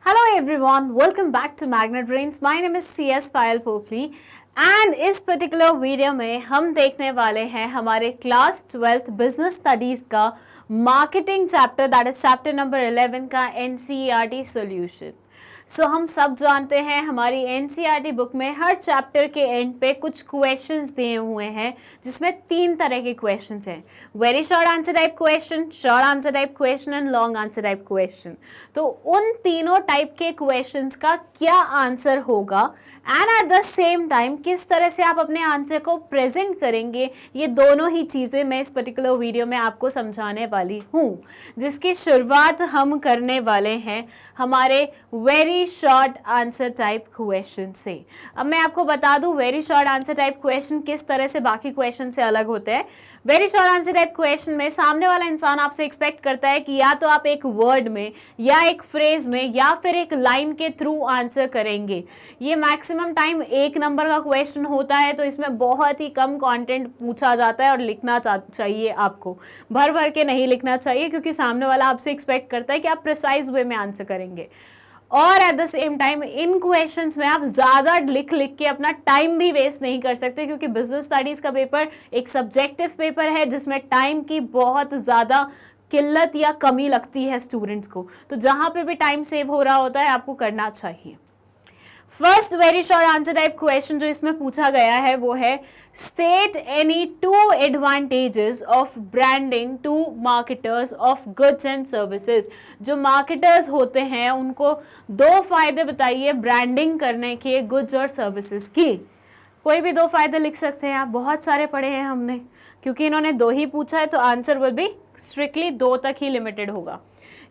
Hello everyone, welcome back to Magnet Brains. My name is CS Payal Popli and इस particular video में हम देखने वाले हैं हमारे क्लास 12th बिजनेस स्टडीज का marketing chapter that is chapter number 11 का एनसीईआरटी सॉल्यूशन। सो हम सब जानते हैं हमारी एनसीईआरटी बुक में हर चैप्टर के एंड पे कुछ क्वेश्चंस दिए हुए हैं जिसमें 3 तरह के क्वेश्चंस हैं, very short answer type question, short answer type question and long answer type question. तो उन तीनों टाइप के क्वेश्चंस का क्या आंसर होगा and eight the same time किस तरह से आप अपने आंसर को प्रेजेंट करेंगे, ये दोनों ही चीज़ें मैं इस पर्टिकुलर वीडियो में आपको समझाने वाली हूँ, जिसकी शुरुआत हम करने वाले हैं हमारे very short answer type question से। अब मैं आपको बता दूं very short answer type question किस तरह से बाकी क्वेश्चन से अलग होते हैं। Very short answer type question में सामने वाला इंसान आपसे एक्सपेक्ट करता है कि या तो आप एक वर्ड में या एक फ्रेज में या फिर एक लाइन के थ्रू आंसर करेंगे। ये मैक्सिमम टाइम 1 नंबर का क्वेश्चन होता है, तो इसमें बहुत ही कम कंटेंट पूछा जाता है और लिखना चाहिए आपको, भर भर के नहीं लिखना चाहिए, क्योंकि सामने वाला आपसे एक्सपेक्ट करता है कि आप प्रिसाइज वे में आंसर करेंगे। और eight the same time in questions में आप ज़्यादा लिख के अपना टाइम भी वेस्ट नहीं कर सकते, क्योंकि बिजनेस स्टडीज़ का पेपर एक सब्जेक्टिव पेपर है जिसमें टाइम की बहुत ज़्यादा किल्लत या कमी लगती है स्टूडेंट्स को। तो जहाँ पे भी टाइम सेव हो रहा होता है आपको करना चाहिए। First very short answer type question जो इसमें पूछा गया है वो है, state any 2 advantages of branding to marketers of goods and services. जो मार्केटर्स होते हैं उनको 2 फायदे बताइए ब्रांडिंग करने के गुड्स और सर्विसेज की। कोई भी 2 फायदे लिख सकते हैं आप, बहुत सारे पढ़े हैं हमने, क्योंकि इन्होंने 2 ही पूछा है तो आंसर विल बी स्ट्रिक्टली 2 तक ही लिमिटेड होगा।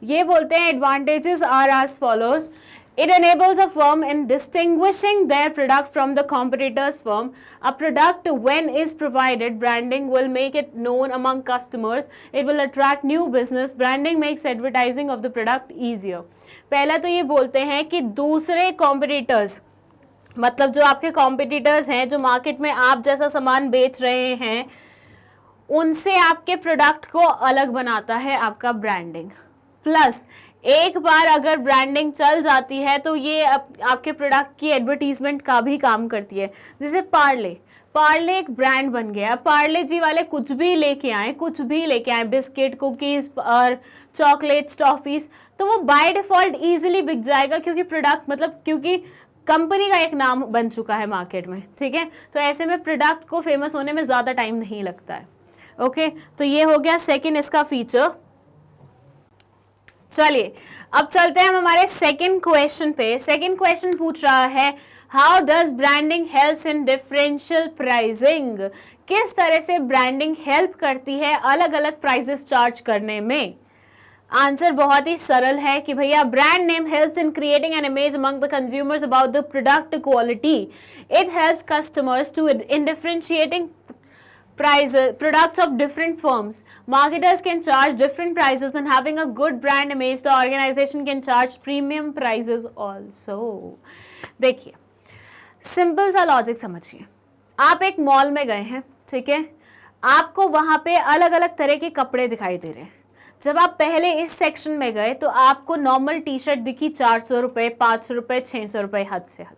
ये बोलते हैं advantages are as follows, it enables a firm in distinguishing their product from the competitor's firm. A product when is provided branding will make it known among customers. It will attract new business. Branding makes advertising of the product easier. पहला तो ये बोलते हैं कि दूसरे competitors, मतलब जो आपके competitors हैं जो मार्केट में आप जैसा सामान बेच रहे हैं, उनसे आपके प्रोडक्ट को अलग बनाता है आपका ब्रांडिंग। प्लस एक बार अगर ब्रांडिंग चल जाती है तो ये आपके प्रोडक्ट की एडवर्टीजमेंट का भी काम करती है। जैसे पार्ले एक ब्रांड बन गया, पार्ले जी वाले कुछ भी लेके आए, बिस्किट, कुकीज़ और चॉकलेट्स, टॉफ़ीज़, तो वो बाय डिफ़ॉल्ट ईजिली बिक जाएगा, क्योंकि प्रोडक्ट मतलब क्योंकि कंपनी का एक नाम बन चुका है मार्केट में। ठीक है, तो ऐसे में प्रोडक्ट को फेमस होने में ज़्यादा टाइम नहीं लगता है। ओके, तो ये हो गया सेकेंड इसका फीचर। चलिए अब चलते हैं हम हमारे सेकंड क्वेश्चन पे। सेकंड क्वेश्चन पूछ रहा है, how does branding helps in differential pricing. किस तरह से ब्रांडिंग हेल्प करती है अलग अलग प्राइसेस चार्ज करने में। आंसर बहुत ही सरल है कि भैया brand name helps in creating an image among the consumers about the product quality. It helps customers to in differentiating products of different firms. Marketers can charge different prices, and having a good brand image, the organization can charge premium prices also. देखिए simple सा logic समझिए, आप एक mall में गए हैं, ठीक है, आपको वहाँ पे अलग अलग तरह के कपड़े दिखाई दे रहे हैं। जब आप पहले इस सेक्शन में गए तो आपको नॉर्मल टी शर्ट दिखी 400 रुपये, 500 रुपये, 600 रुपये, हद से हद।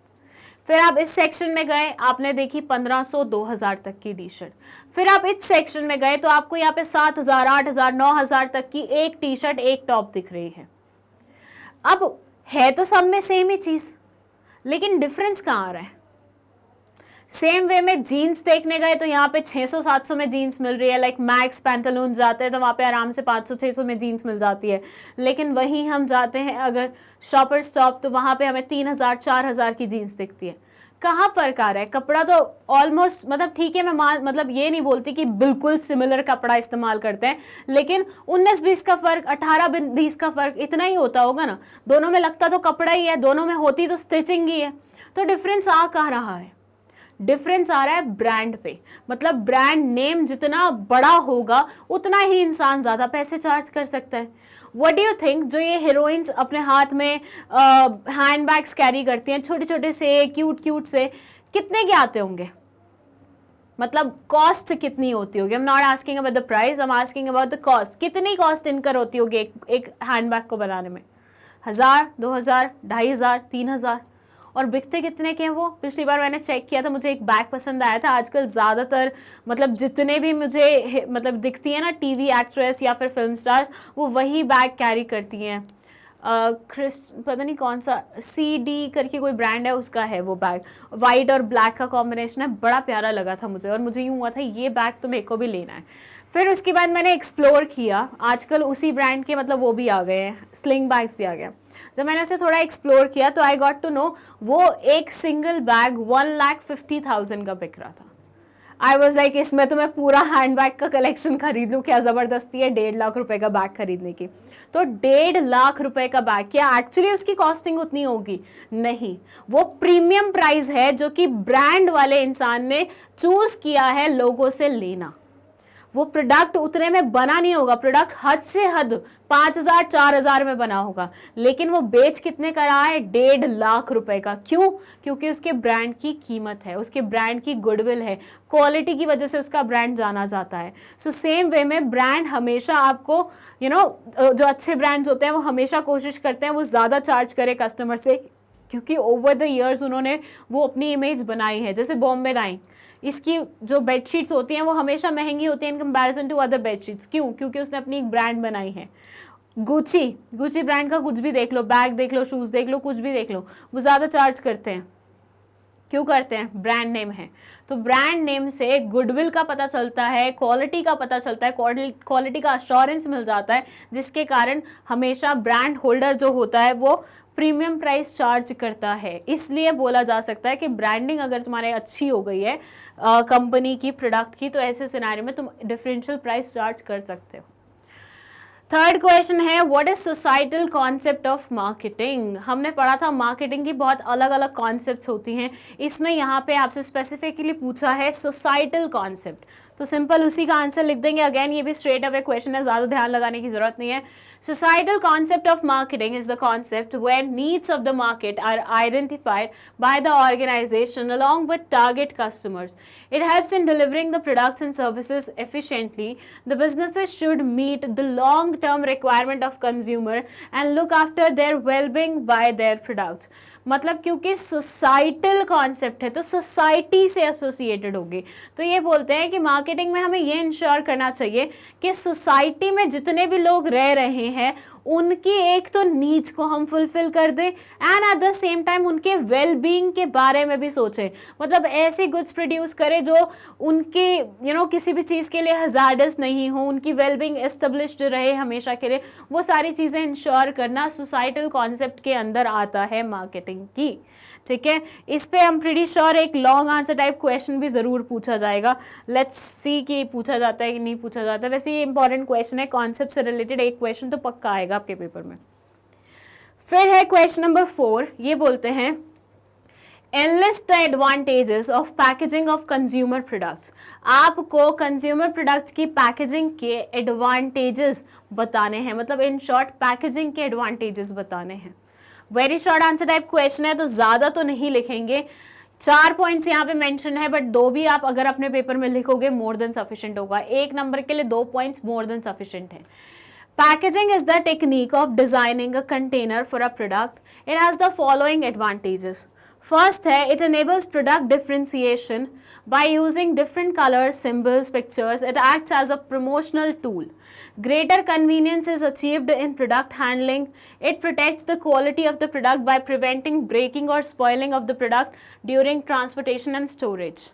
फिर आप इस सेक्शन में गए, आपने देखी 1500, 2000 तक की टी शर्ट। फिर आप इस सेक्शन में गए तो आपको यहाँ पे 7000, 8000, 9000 तक की एक टी शर्ट, एक टॉप दिख रही है। अब है तो सब में सेम ही चीज, लेकिन डिफरेंस कहाँ आ रहा है। सेम वे में जीन्स देखने गए तो यहाँ पे 600-700 में जीन्स मिल रही है, लाइक मैक्स पैंटालून जाते हैं तो वहाँ पे आराम से 500-600 में जीन्स मिल जाती है। लेकिन वहीं हम जाते हैं अगर शॉपर स्टॉप तो वहाँ पे हमें 3000-4000 की जीन्स दिखती है। कहाँ फ़र्क आ रहा है। कपड़ा तो ऑलमोस्ट मतलब ठीक है, मैं मतलब ये नहीं बोलती कि बिल्कुल सिमिलर कपड़ा इस्तेमाल करते हैं, लेकिन 19-20 का फ़र्क, 18-20 का फ़र्क इतना ही होता होगा ना। दोनों में लगता तो कपड़ा ही है, दोनों में होती तो स्टिचिंग ही है। तो डिफरेंस आ कहाँ रहा है, डिफरेंस आ रहा है ब्रांड पे। मतलब ब्रांड नेम जितना बड़ा होगा उतना ही इंसान ज़्यादा पैसे चार्ज कर सकता है। व्हाट डू यू थिंक, जो ये हीरोइंस अपने हाथ में हैंड बैग्स कैरी करती हैं छोटे छोटे से, क्यूट से, कितने के आते होंगे, मतलब कॉस्ट कितनी होती होगी। I am not asking about the price, I am asking about the cost. कितनी कॉस्ट इनकर होती होगी एक हैंड बैग को बनाने में। 1000, 2000, 2500, 3000। और बिकते कितने के हैं वो? पिछली बार मैंने चेक किया था, मुझे एक बैग पसंद आया था। आजकल ज़्यादातर मतलब जितने भी मुझे मतलब दिखती है ना टीवी एक्ट्रेस या फिर फिल्म स्टार्स, वो वही बैग कैरी करती हैं। पता नहीं कौन सा CD करके कोई ब्रांड है, उसका है वो बैग। वाइट और ब्लैक का कॉम्बिनेशन है, बड़ा प्यारा लगा था मुझे, और मुझे यूँ हुआ था ये बैग तो मेरे को भी लेना है। फिर उसके बाद मैंने एक्सप्लोर किया, आजकल उसी ब्रांड के मतलब वो भी आ गए हैं, स्लिंग बैग्स भी आ गए। जब मैंने उसे थोड़ा एक्सप्लोर किया तो आई गॉट टू नो वो एक सिंगल बैग 1,50,000 का बिक रहा था। आई वॉज लाइक इसमें तो मैं पूरा हैंड बैग का कलेक्शन खरीद लूँ, क्या ज़बरदस्ती है 1.5 लाख रुपए का बैग खरीदने की। तो 1.5 लाख रुपए का बैग, क्या एक्चुअली उसकी कॉस्टिंग उतनी होगी? नहीं, वो प्रीमियम प्राइस है जो कि ब्रांड वाले इंसान ने चूज किया है लोगों से लेना। वो प्रोडक्ट उतने में बना नहीं होगा, प्रोडक्ट हद से हद 5,000 4,000 में बना होगा, लेकिन वो बेच कितने का रहा है? 1.5 लाख रुपए का। क्यों? क्योंकि उसके ब्रांड की कीमत है, उसके ब्रांड की गुडविल है, क्वालिटी की वजह से उसका ब्रांड जाना जाता है। सो सेम वे में ब्रांड हमेशा आपको जो अच्छे ब्रांड्स होते हैं वो हमेशा कोशिश करते हैं वो ज़्यादा चार्ज करे कस्टमर से, क्योंकि ओवर द ईयर्स उन्होंने वो अपनी इमेज बनाई है। जैसे बॉम्बे डाइंग, इसकी जो बेडशीट्स होती हैं वो हमेशा महंगी होती हैं in comparison to other bedsheets. क्यों? क्योंकि उसने अपनी एक ब्रांड बनाई है। गुची ब्रांड का कुछ भी देख लो, बैग देख लो, शूज़ देख लो, कुछ भी देख लो, वो ज़्यादा चार्ज करते हैं। क्यों करते हैं? ब्रांड नेम है। तो ब्रांड नेम से गुडविल का पता चलता है, क्वालिटी का पता चलता है, क्वालिटी का अश्योरेंस मिल जाता है, जिसके कारण हमेशा ब्रांड होल्डर जो होता है वो प्रीमियम प्राइस चार्ज करता है। इसलिए बोला जा सकता है कि ब्रांडिंग अगर तुम्हारे अच्छी हो गई है कंपनी की, प्रोडक्ट की, तो ऐसे सिनेरियो में तुम डिफरेंशियल प्राइस चार्ज कर सकते हो। थर्ड क्वेश्चन है, what is societal concept of marketing. हमने पढ़ा था मार्केटिंग की बहुत अलग अलग कॉन्सेप्ट्स होती हैं, इसमें यहाँ पे आपसे स्पेसिफिकली पूछा है सोसाइटल कॉन्सेप्ट, तो सिंपल उसी का आंसर लिख देंगे। अगेन ये भी स्ट्रेट अवे क्वेश्चन है, ज़्यादा ध्यान लगाने की जरूरत नहीं है। Societal concept of marketing is the concept where needs of the market are identified by the organisation along with target customers. It helps in delivering the products and services efficiently. The businesses should meet the long-term requirement of consumer and look after their well-being by their products. मतलब क्योंकि societal concept है तो society से associated होगी, तो ये बोलते हैं कि मार्केटिंग में हमें ये इंश्योर करना चाहिए कि सोसाइटी में जितने भी लोग रह रहे हैं उनकी एक तो नीड्स को हम फुलफिल कर दें and eight the same time उनके वेल बीइंग के बारे में भी सोचें। मतलब ऐसे गुड्स प्रोड्यूस करें जो उनके किसी भी चीज़ के लिए हजार्डस नहीं हो, उनकी वेल बीइंग एस्टेब्लिश्ड रहे हमेशा के लिए, वो सारी चीज़ें इंश्योर करना सोसाइटल कॉन्सेप्ट के अंदर आता है मार्केटिंग की। ठीक है, इस पे हम प्रीटी श्योर एक लॉन्ग आंसर टाइप क्वेश्चन भी ज़रूर पूछा जाएगा। लेट्स सी कि पूछा जाता है कि नहीं पूछा जाता है। वैसे ये इंपॉर्टेंट क्वेश्चन है, कॉन्सेप्ट से रिलेटेड एक क्वेश्चन तो पक्का आएगा आपके पेपर में। फिर है क्वेश्चन नंबर 4, ये बोलते हैं Enlist the advantages of packaging of consumer products. आपको कंज्यूमर प्रोडक्ट्स की पैकेजिंग के एडवांटेजेस बताने हैं, मतलब इन शॉर्ट पैकेजिंग के एडवांटेजेस बताने हैं। Very short answer type question है तो ज़्यादा तो नहीं लिखेंगे, 4 पॉइंट्स यहाँ पे मेंशन है, बट 2 भी आप अगर अपने पेपर में लिखोगे मोर देन सफिशिएंट होगा। 1 नंबर के लिए 2 पॉइंट्स मोर देन सफिशिएंट है। Packaging is the technique of designing a container for a product. It has the following advantages. First है, it enables product differentiation by using different colors, symbols, pictures. It acts as a promotional tool. Greater convenience is achieved in product handling. It protects the quality of the product by preventing breaking or spoiling of the product during transportation and storage.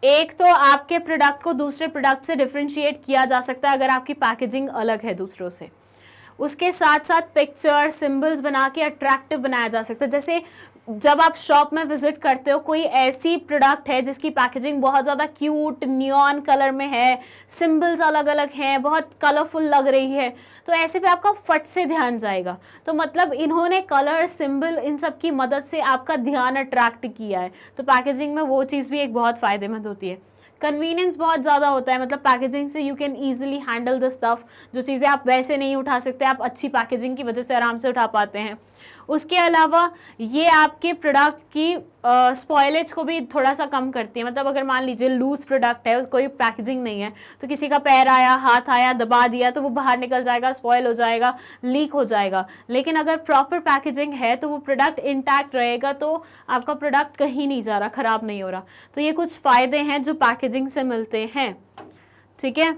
एक तो आपके product को दूसरे product से differentiate किया जा सकता है अगर आपकी पैकेजिंग अलग है दूसरों से। उसके साथ साथ पिक्चर सिंबल्स बना के अट्रैक्टिव बनाया जा सकता है। जैसे जब आप शॉप में विजिट करते हो, कोई ऐसी प्रोडक्ट है जिसकी पैकेजिंग बहुत ज़्यादा क्यूट नियॉन कलर में है, सिंबल्स अलग अलग हैं, बहुत कलरफुल लग रही है, तो ऐसे पे आपका फट से ध्यान जाएगा। तो मतलब इन्होंने कलर सिंबल इन सब की मदद से आपका ध्यान अट्रैक्ट किया है, तो पैकेजिंग में वो चीज़ भी एक बहुत फ़ायदेमंद होती है। कन्वीनियंस बहुत ज़्यादा होता है, मतलब पैकेजिंग से you can easily handle the stuff, जो चीज़ें आप वैसे नहीं उठा सकते आप अच्छी पैकेजिंग की वजह से आराम से उठा पाते हैं। उसके अलावा ये आपके प्रोडक्ट की स्पॉयलेज को भी थोड़ा सा कम करती है। मतलब अगर मान लीजिए लूज प्रोडक्ट है, कोई पैकेजिंग नहीं है, तो किसी का पैर आया, हाथ आया, दबा दिया तो वो बाहर निकल जाएगा, स्पॉयल हो जाएगा, लीक हो जाएगा। लेकिन अगर प्रॉपर पैकेजिंग है तो वो प्रोडक्ट इंटैक्ट रहेगा, तो आपका प्रोडक्ट कहीं नहीं जा रहा, खराब नहीं हो रहा। तो ये कुछ फ़ायदे हैं जो पैकेजिंग से मिलते हैं, ठीक है।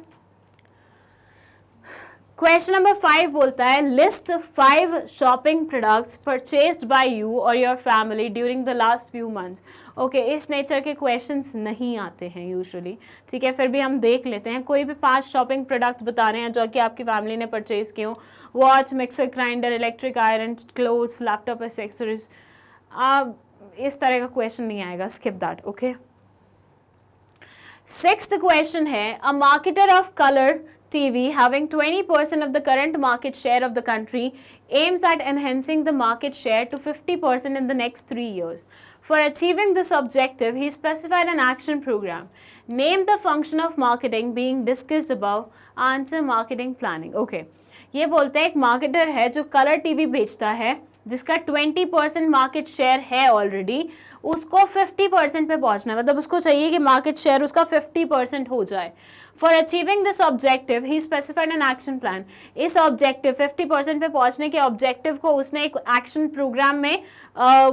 क्वेश्चन नंबर 5 बोलता है list 5 shopping products purchased by you और your family during the last few months. Okay, इस नेचर के क्वेश्चंस नहीं आते हैं यूजुअली, ठीक है, फिर भी हम देख लेते हैं। कोई भी 5 शॉपिंग प्रोडक्ट्स बता रहे हैं जो कि आपकी फैमिली ने परचेज किए हो, watch, mixer grinder, electric iron, clothes, laptop, accessories. इस तरह का क्वेश्चन नहीं आएगा, skip that, okay. 6th question है a marketer of colour TV having 20% of the current market share of the country aims at enhancing the market share to 50% in the next 3 years. For achieving this objective, he specified an action program. Name the function of marketing being discussed above. Answer marketing planning. Okay. ये बोलते हैं एक marketer है जो colour TV बेचता है, जिसका 20% market share है ऑलरेडी, उसको 50% पे पहुंचना है। मतलब उसको चाहिए कि मार्केट शेयर उसका 50% हो जाए। For achieving this objective he specified an action plan. इस ऑब्जेक्टिव 50% पे पहुंचने के ऑब्जेक्टिव को उसने एक एक्शन प्रोग्राम में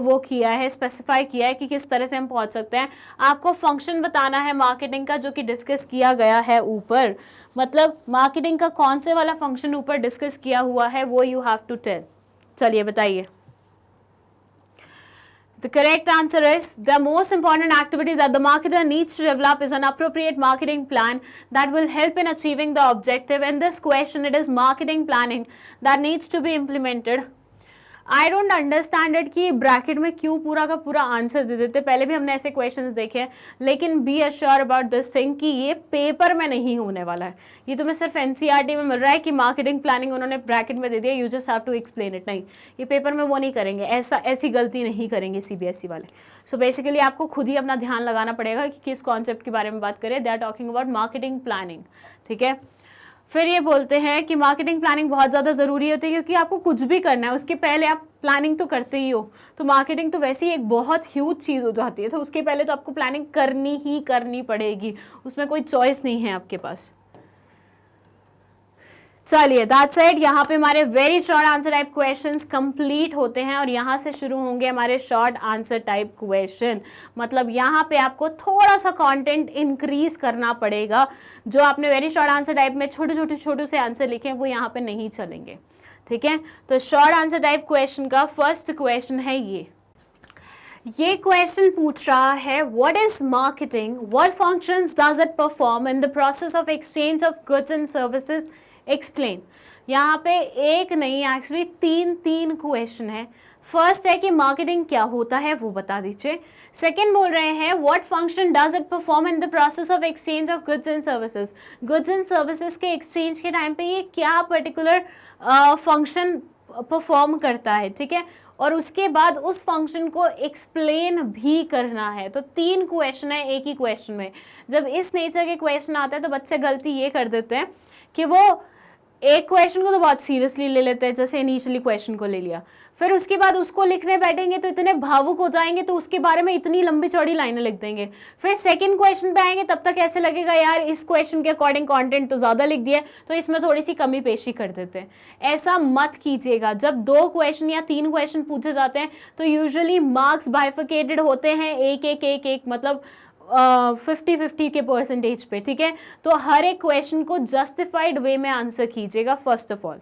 वो किया है, स्पेसिफाई किया है कि किस तरह से हम पहुंच सकते हैं। आपको फंक्शन बताना है मार्केटिंग का जो कि डिस्कस किया गया है ऊपर। मतलब मार्केटिंग का कौन से वाला फंक्शन ऊपर डिस्कस किया हुआ है वो यू हैव टू टेल। चलिए बताइए। The correct answer is the most important activity that the marketer needs to develop is an appropriate marketing plan that will help in achieving the objective. In this question, it is marketing planning that needs to be implemented. I don't understand it कि bracket में क्यों पूरा का पूरा answer दे देते। पहले भी हमने ऐसे क्वेश्चंस देखे हैं, लेकिन be assure about this thing कि ये पेपर में नहीं होने वाला है। ये तुम्हें सिर्फ एनसीईआरटी में मिल रहा है कि मार्केटिंग प्लानिंग उन्होंने ब्रैकेट में दे दिया, you just have to explain it. नहीं, ये पेपर में वो नहीं करेंगे, ऐसी गलती नहीं करेंगे सीबीएसई वाले। सो बेसिकली आपको खुद ही अपना ध्यान लगाना पड़ेगा कि किस कॉन्सेप्ट के बारे में बात करें। They are talking about marketing planning, ठीक है। फिर ये बोलते हैं कि मार्केटिंग प्लानिंग बहुत ज़्यादा ज़रूरी होती है, क्योंकि आपको कुछ भी करना है उसके पहले आप प्लानिंग तो करते ही हो। तो मार्केटिंग तो वैसे ही एक बहुत ह्यूज चीज़ हो जाती है, तो उसके पहले तो आपको प्लानिंग करनी ही करनी पड़ेगी, उसमें कोई चॉइस नहीं है आपके पास। चलिए दैट्स इट। यहाँ पे हमारे very short answer type questions complete होते हैं और यहाँ से शुरू होंगे हमारे शॉर्ट आंसर टाइप क्वेश्चन। मतलब यहाँ पे आपको थोड़ा सा कंटेंट इंक्रीज करना पड़ेगा। जो आपने वेरी शॉर्ट आंसर टाइप में छोटे से आंसर लिखे हैं वो यहाँ पे नहीं चलेंगे, ठीक है। तो शॉर्ट आंसर टाइप क्वेश्चन का फर्स्ट क्वेश्चन है ये क्वेश्चन पूछ रहा है what is marketing, what functions does it perform in the process of exchange of goods and services, explain. यहाँ पे एक नहीं, एक्चुअली तीन क्वेश्चन है। फर्स्ट है कि मार्केटिंग क्या होता है वो बता दीजिए। सेकंड बोल रहे हैं what function does it perform in the process of exchange of goods and services. Goods and services के एक्सचेंज के टाइम पे ये क्या पर्टिकुलर फंक्शन परफॉर्म करता है, ठीक है। और उसके बाद उस फंक्शन को एक्सप्लेन भी करना है। तो 3 क्वेश्चन है एक ही क्वेश्चन में। जब इस नेचर के क्वेश्चन आते हैं तो बच्चे गलती ये कर देते हैं कि वो एक क्वेश्चन को तो बहुत सीरियसली ले लेते हैं, जैसे इनिशियली क्वेश्चन को ले लिया, फिर उसके बाद उसको लिखने बैठेंगे तो इतने भावुक हो जाएंगे तो उसके बारे में इतनी लंबी चौड़ी लाइनें लिख देंगे। फिर सेकंड क्वेश्चन पे आएंगे तब तक ऐसे लगेगा यार इस क्वेश्चन के अकॉर्डिंग कंटेंट तो ज़्यादा लिख दिया, तो इसमें थोड़ी सी कमी पेशी कर देते हैं। ऐसा मत कीजिएगा। जब 2 क्वेश्चन या 3 क्वेश्चन पूछे जाते हैं तो यूजुअली मार्क्स बाइफिकेटेड होते हैं एक, मतलब 50-50 के परसेंटेज पे, ठीक है। तो हर एक क्वेश्चन को जस्टिफाइड वे में आंसर कीजिएगा फर्स्ट ऑफ ऑल।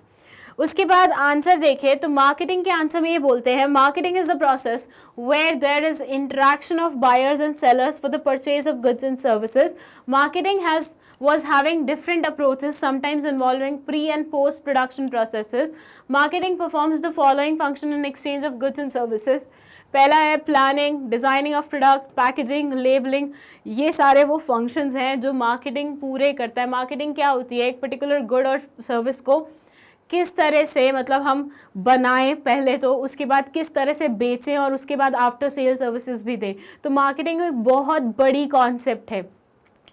उसके बाद आंसर देखें तो मार्केटिंग के आंसर में ये बोलते हैं marketing is the process where there is interaction of buyers and sellers for the purchase of goods and services. Marketing was having different approaches, sometimes involving pre and post production processes. Marketing performs the following function in exchange of goods and services. पहला है planning, designing of product, packaging, labelling. ये सारे वो functions हैं जो marketing पूरे करता है। मार्केटिंग क्या होती है, एक पर्टिकुलर गुड और सर्विस को किस तरह से मतलब हम बनाएं पहले, तो उसके बाद किस तरह से बेचें और उसके बाद आफ्टर सेल सर्विसेज भी दें। तो मार्केटिंग एक बहुत बड़ी कॉन्सेप्ट है।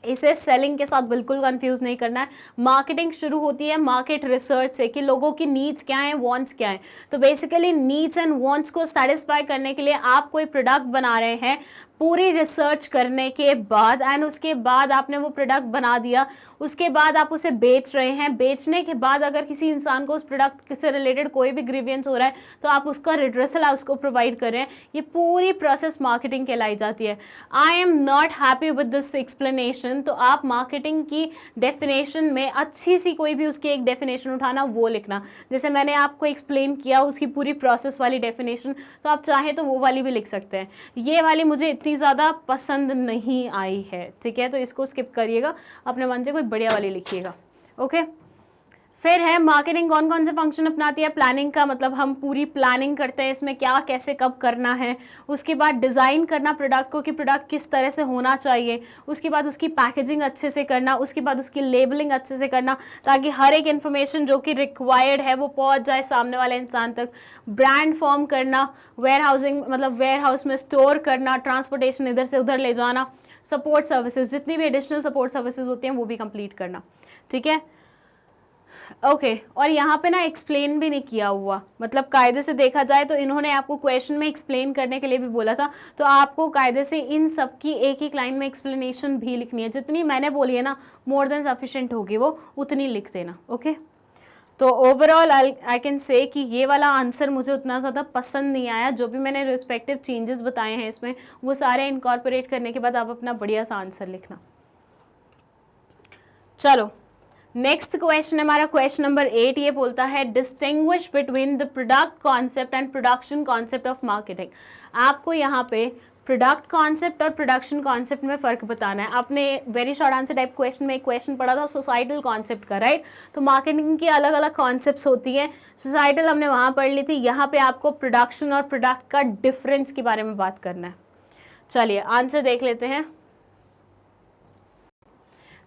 इसे सेलिंग के साथ बिल्कुल कंफ्यूज नहीं करना है। मार्केटिंग शुरू होती है मार्केट रिसर्च से कि लोगों की नीड्स क्या हैं, वांट्स क्या हैं। तो बेसिकली नीड्स एंड वांट्स को सेटिस्फाई करने के लिए आप कोई प्रोडक्ट बना रहे हैं पूरी रिसर्च करने के बाद, एंड उसके बाद आपने वो प्रोडक्ट बना दिया, उसके बाद आप उसे बेच रहे हैं। बेचने के बाद अगर किसी इंसान को उस प्रोडक्ट से रिलेटेड कोई भी ग्रीवियंस हो रहा है तो आप उसका रिड्रेसल उसको प्रोवाइड कर रहे हैं। ये पूरी प्रोसेस मार्केटिंग कहलाई जाती है। I am not happy with this explanation, तो आप मार्केटिंग की डेफिनेशन में अच्छी सी कोई भी उसकी एक डेफिनेशन उठाना, वो लिखना। जैसे मैंने आपको एक्सप्लेन किया उसकी पूरी प्रोसेस वाली डेफिनेशन, तो आप चाहें तो वो वाली भी लिख सकते हैं। ये वाली मुझे इतनी ज़्यादा पसंद नहीं आई है, ठीक है, तो इसको स्किप करिएगा, अपने मन से कोई बढ़िया वाली लिखिएगा। ओके, फिर है मार्केटिंग कौन कौन से फंक्शन अपनाती है। प्लानिंग का मतलब हम पूरी प्लानिंग करते हैं इसमें क्या कैसे कब करना है। उसके बाद डिज़ाइन करना प्रोडक्ट को कि प्रोडक्ट किस तरह से होना चाहिए। उसके बाद उसकी पैकेजिंग अच्छे से करना। उसके बाद उसकी लेबलिंग अच्छे से करना ताकि हर एक इन्फॉर्मेशन जो कि रिक्वायर्ड है वो पहुंच जाए सामने वाले इंसान तक। ब्रांड फॉर्म करना, वेयर हाउसिंग मतलब वेयर हाउस में स्टोर करना, ट्रांसपोर्टेशन इधर से उधर ले जाना, सपोर्ट सर्विसेज जितनी भी एडिशनल सपोर्ट सर्विसेज होती हैं वो भी कंप्लीट करना, ठीक है। ओके और यहाँ पे ना एक्सप्लेन भी नहीं किया हुआ, मतलब कायदे से देखा जाए तो इन्होंने आपको क्वेश्चन में एक्सप्लेन करने के लिए भी बोला था, तो आपको कायदे से इन सब की एक एक लाइन में एक्सप्लेनेशन भी लिखनी है। जितनी मैंने बोली है ना मोर देन सफिशिएंट होगी वो, उतनी लिख देना। ओके, तो ओवरऑल आई कैन से कि ये वाला आंसर मुझे उतना ज़्यादा पसंद नहीं आया। जो भी मैंने रिस्पेक्टिव चेंजेस बताए हैं इसमें वो सारे इनकॉर्पोरेट करने के बाद आप अपना बढ़िया सा आंसर लिखना। चलो नेक्स्ट क्वेश्चन हमारा क्वेश्चन नंबर 8, ये बोलता है distinguish between the product concept and production concept of marketing. आपको यहाँ पे प्रोडक्ट कॉन्सेप्ट और प्रोडक्शन कॉन्सेप्ट में फ़र्क बताना है। आपने very short answer type question में एक क्वेश्चन पढ़ा था सोसाइटल कॉन्सेप्ट का, राइट। तो मार्केटिंग की अलग अलग कॉन्सेप्ट्स होती हैं, सोसाइटल हमने वहाँ पढ़ ली थी। यहाँ पे आपको प्रोडक्शन और प्रोडक्ट का डिफरेंस के बारे में बात करना है। चलिए आंसर देख लेते हैं।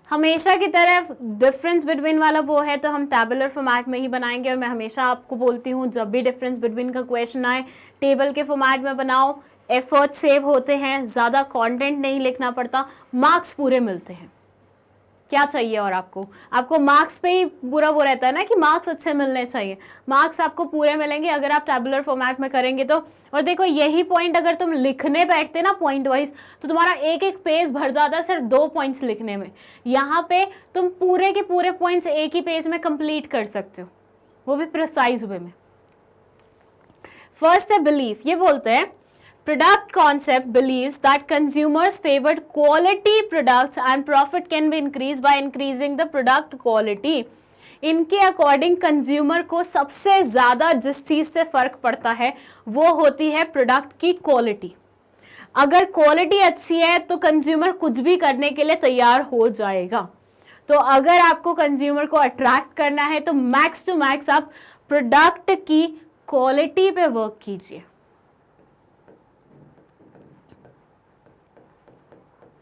हमेशा की तरह डिफरेंस बिटवीन वाला वो है तो हम टैबुलर फॉर्मेट में ही बनाएंगे, और मैं हमेशा आपको बोलती हूँ जब भी डिफरेंस बिटवीन का क्वेश्चन आए टेबल के फॉर्मेट में बनाओ, एफर्ट सेव होते हैं, ज़्यादा कंटेंट नहीं लिखना पड़ता, मार्क्स पूरे मिलते हैं। क्या चाहिए और आपको मार्क्स पे ही पूरा वो रहता है ना कि मार्क्स अच्छे मिलने चाहिए। मार्क्स आपको पूरे मिलेंगे अगर आप टैबुलर फॉर्मेट में करेंगे तो। और देखो यही पॉइंट अगर तुम लिखने बैठते ना पॉइंट वाइज तो तुम्हारा एक एक पेज भर जाता है सिर्फ 2 पॉइंट्स लिखने में। यहाँ पे तुम पूरे के पूरे पॉइंट्स एक ही पेज में कंप्लीट कर सकते हो, वो भी प्रिसाइज वे में। फर्स्ट है बिलीफ, ये बोलते हैं product concept believes that consumers favored quality products and profit can be increased by increasing the product quality। इनके अकॉर्डिंग कंज्यूमर को सबसे ज़्यादा जिस चीज़ से फ़र्क पड़ता है वो होती है प्रोडक्ट की क्वालिटी। अगर क्वालिटी अच्छी है तो कंज्यूमर कुछ भी करने के लिए तैयार हो जाएगा। तो अगर आपको कंज्यूमर को अट्रैक्ट करना है तो मैक्स टू मैक्स आप प्रोडक्ट की क्वालिटी पे वर्क कीजिए।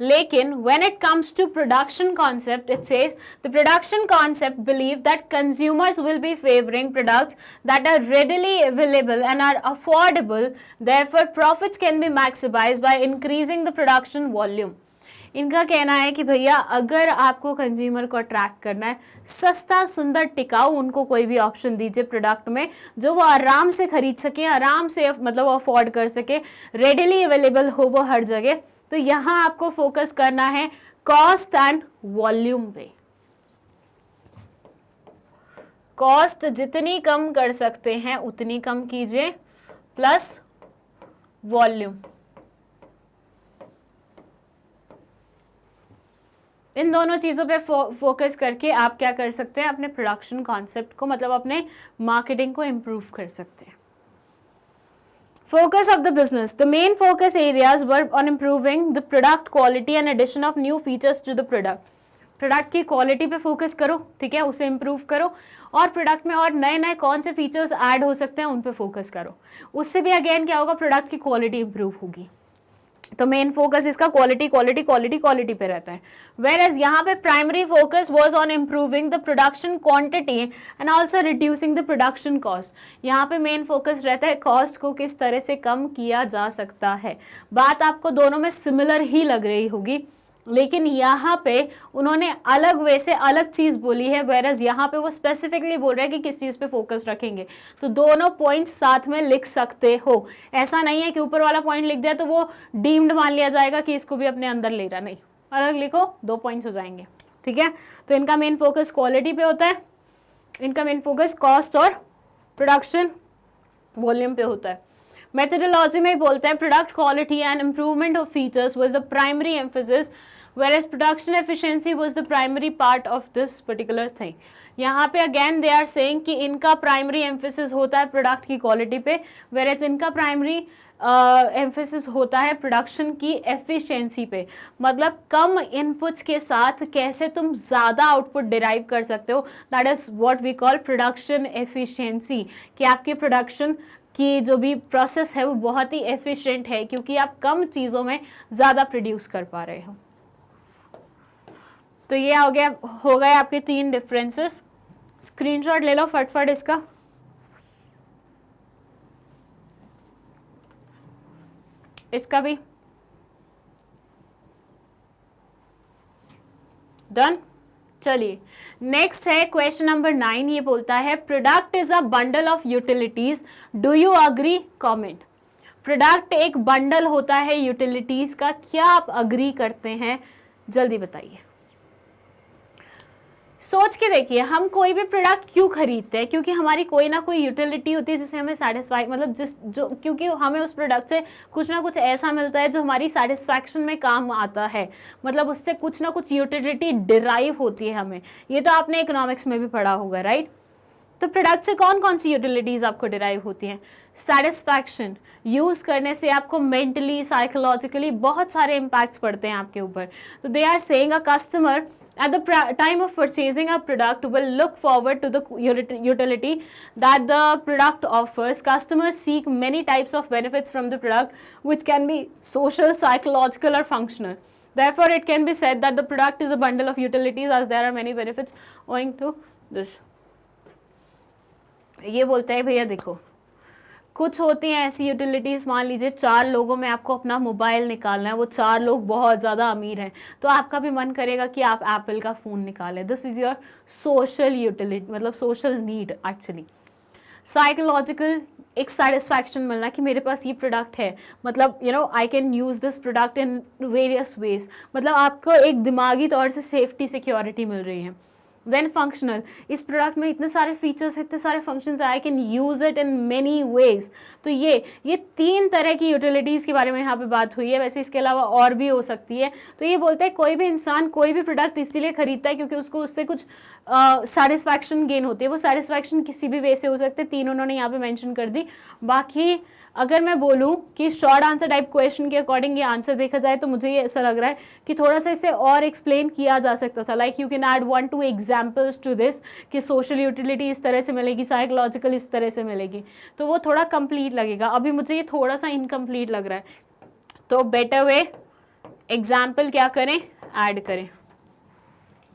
लेकिन when it comes to production concept, it says the production concept believe that consumers will be favoring products that are readily available and are affordable, therefore profits can be maximized by increasing the production volume। इनका कहना है कि भैया अगर आपको consumer को attract करना है, सस्ता सुंदर टिकाऊ उनको कोई भी ऑप्शन दीजिए प्रोडक्ट में जो वो आराम से खरीद सके, आराम से मतलब अफोर्ड कर सके, रेडिली अवेलेबल हो वो हर जगह। तो यहाँ आपको फोकस करना है कॉस्ट एंड वॉल्यूम पे। कॉस्ट जितनी कम कर सकते हैं उतनी कम कीजिए, प्लस वॉल्यूम। इन दोनों चीज़ों पे फोकस करके आप क्या कर सकते हैं, अपने प्रोडक्शन कॉन्सेप्ट को मतलब अपने मार्केटिंग को इम्प्रूव कर सकते हैं। Focus of the business. The main focus areas were on improving the product quality and addition of new features to the product. Product की क्वालिटी पे फोकस करो, ठीक है, उसे इम्प्रूव करो, और प्रोडक्ट में और नए नए कौन से फीचर्स ऐड हो सकते हैं उन पे फोकस करो। उससे भी अगेन क्या होगा, प्रोडक्ट की क्वालिटी इम्प्रूव होगी। तो मेन फोकस इसका क्वालिटी क्वालिटी क्वालिटी क्वालिटी पे रहता है। वेयर एज यहाँ पे primary focus was on improving the production quantity and also reducing the production cost. यहाँ पे मेन फोकस रहता है कॉस्ट को किस तरह से कम किया जा सकता है। बात आपको दोनों में सिमिलर ही लग रही होगी, लेकिन यहाँ पे उन्होंने अलग वे से अलग चीज़ बोली है, वेरस यहाँ पे वो स्पेसिफिकली बोल रहे हैं कि किस चीज़ पे फोकस रखेंगे। तो दोनों पॉइंट्स साथ में लिख सकते हो, ऐसा नहीं है कि ऊपर वाला पॉइंट लिख दिया तो वो डीम्ड मान लिया जाएगा कि इसको भी अपने अंदर ले रहा, नहीं, अलग लिखो, 2 पॉइंट्स हो जाएंगे, ठीक है। तो इनका मेन फोकस क्वालिटी पे होता है, इनका मेन फोकस कॉस्ट और प्रोडक्शन वॉल्यूम पे होता है। मेथोडोलॉजी में बोलते हैं product quality and improvement of features was the primary emphasis whereas production efficiency was the primary part of this particular thing। यहाँ पे अगेन दे आर सेइंग कि इनका प्राइमरी एम्फेसिस होता है प्रोडक्ट की क्वालिटी पे, whereas इनका प्राइमरी एम्फेसिस होता है प्रोडक्शन की एफिशिएंसी पे। मतलब कम इनपुट्स के साथ कैसे तुम ज़्यादा आउटपुट डिराइव कर सकते हो, that is what we call production efficiency, कि आपके प्रोडक्शन की जो भी प्रोसेस है वो बहुत ही एफिशिएंट है क्योंकि आप कम चीज़ों में ज़्यादा प्रोड्यूस कर पा रहे हो। तो ये हो गए आपके 3 डिफरेंसेस। स्क्रीनशॉट ले लो फटफट इसका। इसका भी डन। चलिए नेक्स्ट है क्वेश्चन नंबर 9। ये बोलता है product is a bundle of utilities, do you agree? Comment. Product एक बंडल होता है यूटिलिटीज का, क्या आप अग्री करते हैं? जल्दी बताइए। सोच के देखिए, हम कोई भी प्रोडक्ट क्यों खरीदते हैं? क्योंकि हमारी कोई ना कोई यूटिलिटी होती है जिससे हमें सेटिस्फाई, मतलब क्योंकि हमें उस प्रोडक्ट से कुछ ना कुछ ऐसा मिलता है जो हमारी सेटिस्फैक्शन में काम आता है, मतलब उससे कुछ ना कुछ यूटिलिटी डिराइव होती है हमें। ये तो आपने इकोनॉमिक्स में भी पढ़ा होगा, राइट? तो प्रोडक्ट से कौन कौन सी यूटिलिटीज आपको डिराइव होती हैं? सेटिस्फैक्शन, यूज करने से आपको मेंटली साइकोलॉजिकली बहुत सारे इम्पैक्ट्स पड़ते हैं आपके ऊपर। तो they are saying a customer at the time of purchasing a product will look forward to the utility that the product offers. Customers seek many types of benefits from the product which can be social, psychological or functional. Therefore it can be said that the product is a bundle of utilities as there are many benefits owing to this। ये बोलते हैं भैया देखो, कुछ होती हैं ऐसी utilities, मान लीजिए 4 लोगों में आपको अपना मोबाइल निकालना है, वो 4 लोग बहुत ज़्यादा अमीर हैं, तो आपका भी मन करेगा कि आप एप्पल का फ़ोन निकालें। This is your social utility, मतलब सोशल नीड एक्चुअली। साइकोलॉजिकल, एक सेटिस्फैक्शन मिलना कि मेरे पास ये प्रोडक्ट है, मतलब I can use this product in various ways, मतलब आपको एक दिमागी तौर से सेफ्टी सिक्योरिटी मिल रही है। देन फंक्शनल, इस प्रोडक्ट में इतने सारे फीचर्स, इतने सारे functions, I can use it in many ways. तो ये 3 तरह की यूटिलिटीज़ के बारे में यहाँ पे बात हुई है। वैसे इसके अलावा और भी हो सकती है। तो ये बोलते हैं कोई भी इंसान कोई भी प्रोडक्ट इसीलिए खरीदता है क्योंकि उसको उससे कुछ सेटिस्फैक्शन गेन होती है। वो सेटिस्फैक्शन किसी भी वे से हो सकते हैं, 3 उन्होंने यहाँ पे मेंशन कर दी। बाकी अगर मैं बोलूँ कि शॉर्ट आंसर टाइप क्वेश्चन के अकॉर्डिंग ये आंसर देखा जाए तो मुझे ये ऐसा लग रहा है कि थोड़ा सा इसे और एक्सप्लेन किया जा सकता था। Like you can add 1-2 examples to this कि सोशल यूटिलिटी इस तरह से मिलेगी, साइकोलॉजिकल इस तरह से मिलेगी, तो वो थोड़ा कंप्लीट लगेगा। अभी मुझे ये थोड़ा सा इनकम्प्लीट लग रहा है, तो बेटर वे एग्जाम्पल क्या करें, ऐड करें।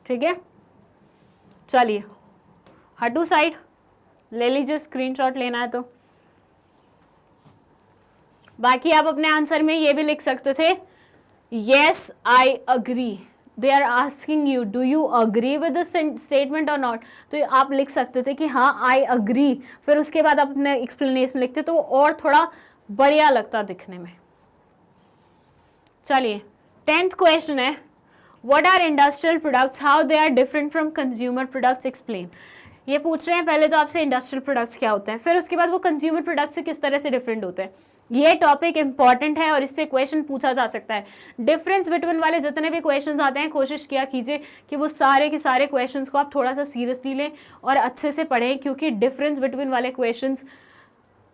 ठीक है, चलिए हटू साइड, ले लीजिए, स्क्रीनशॉट लेना है तो। बाकी आप अपने आंसर में ये भी लिख सकते थे, yes I agree. They are asking you do you agree with the statement और नॉट, तो आप लिख सकते थे कि हाँ आई अग्री, फिर उसके बाद आप अपने एक्सप्लेनेशन लिखते तो और थोड़ा बढ़िया लगता दिखने में। चलिए 10th क्वेश्चन है, what are industrial products, how they are different from consumer products, explain. ये पूछ रहे हैं पहले तो आपसे इंडस्ट्रियल प्रोडक्ट्स क्या होते हैं, फिर उसके बाद वो कंज्यूमर प्रोडक्ट्स से किस तरह से डिफरेंट होते हैं। ये टॉपिक इंपॉर्टेंट है और इससे क्वेश्चन पूछा जा सकता है। डिफरेंस बिटवीन वाले जितने भी क्वेश्चंस आते हैं, कोशिश किया कीजिए कि वो सारे के सारे क्वेश्चंस को आप थोड़ा सा सीरियसली लें और अच्छे से पढ़ें, क्योंकि डिफरेंस बिटवीन वाले क्वेश्चंस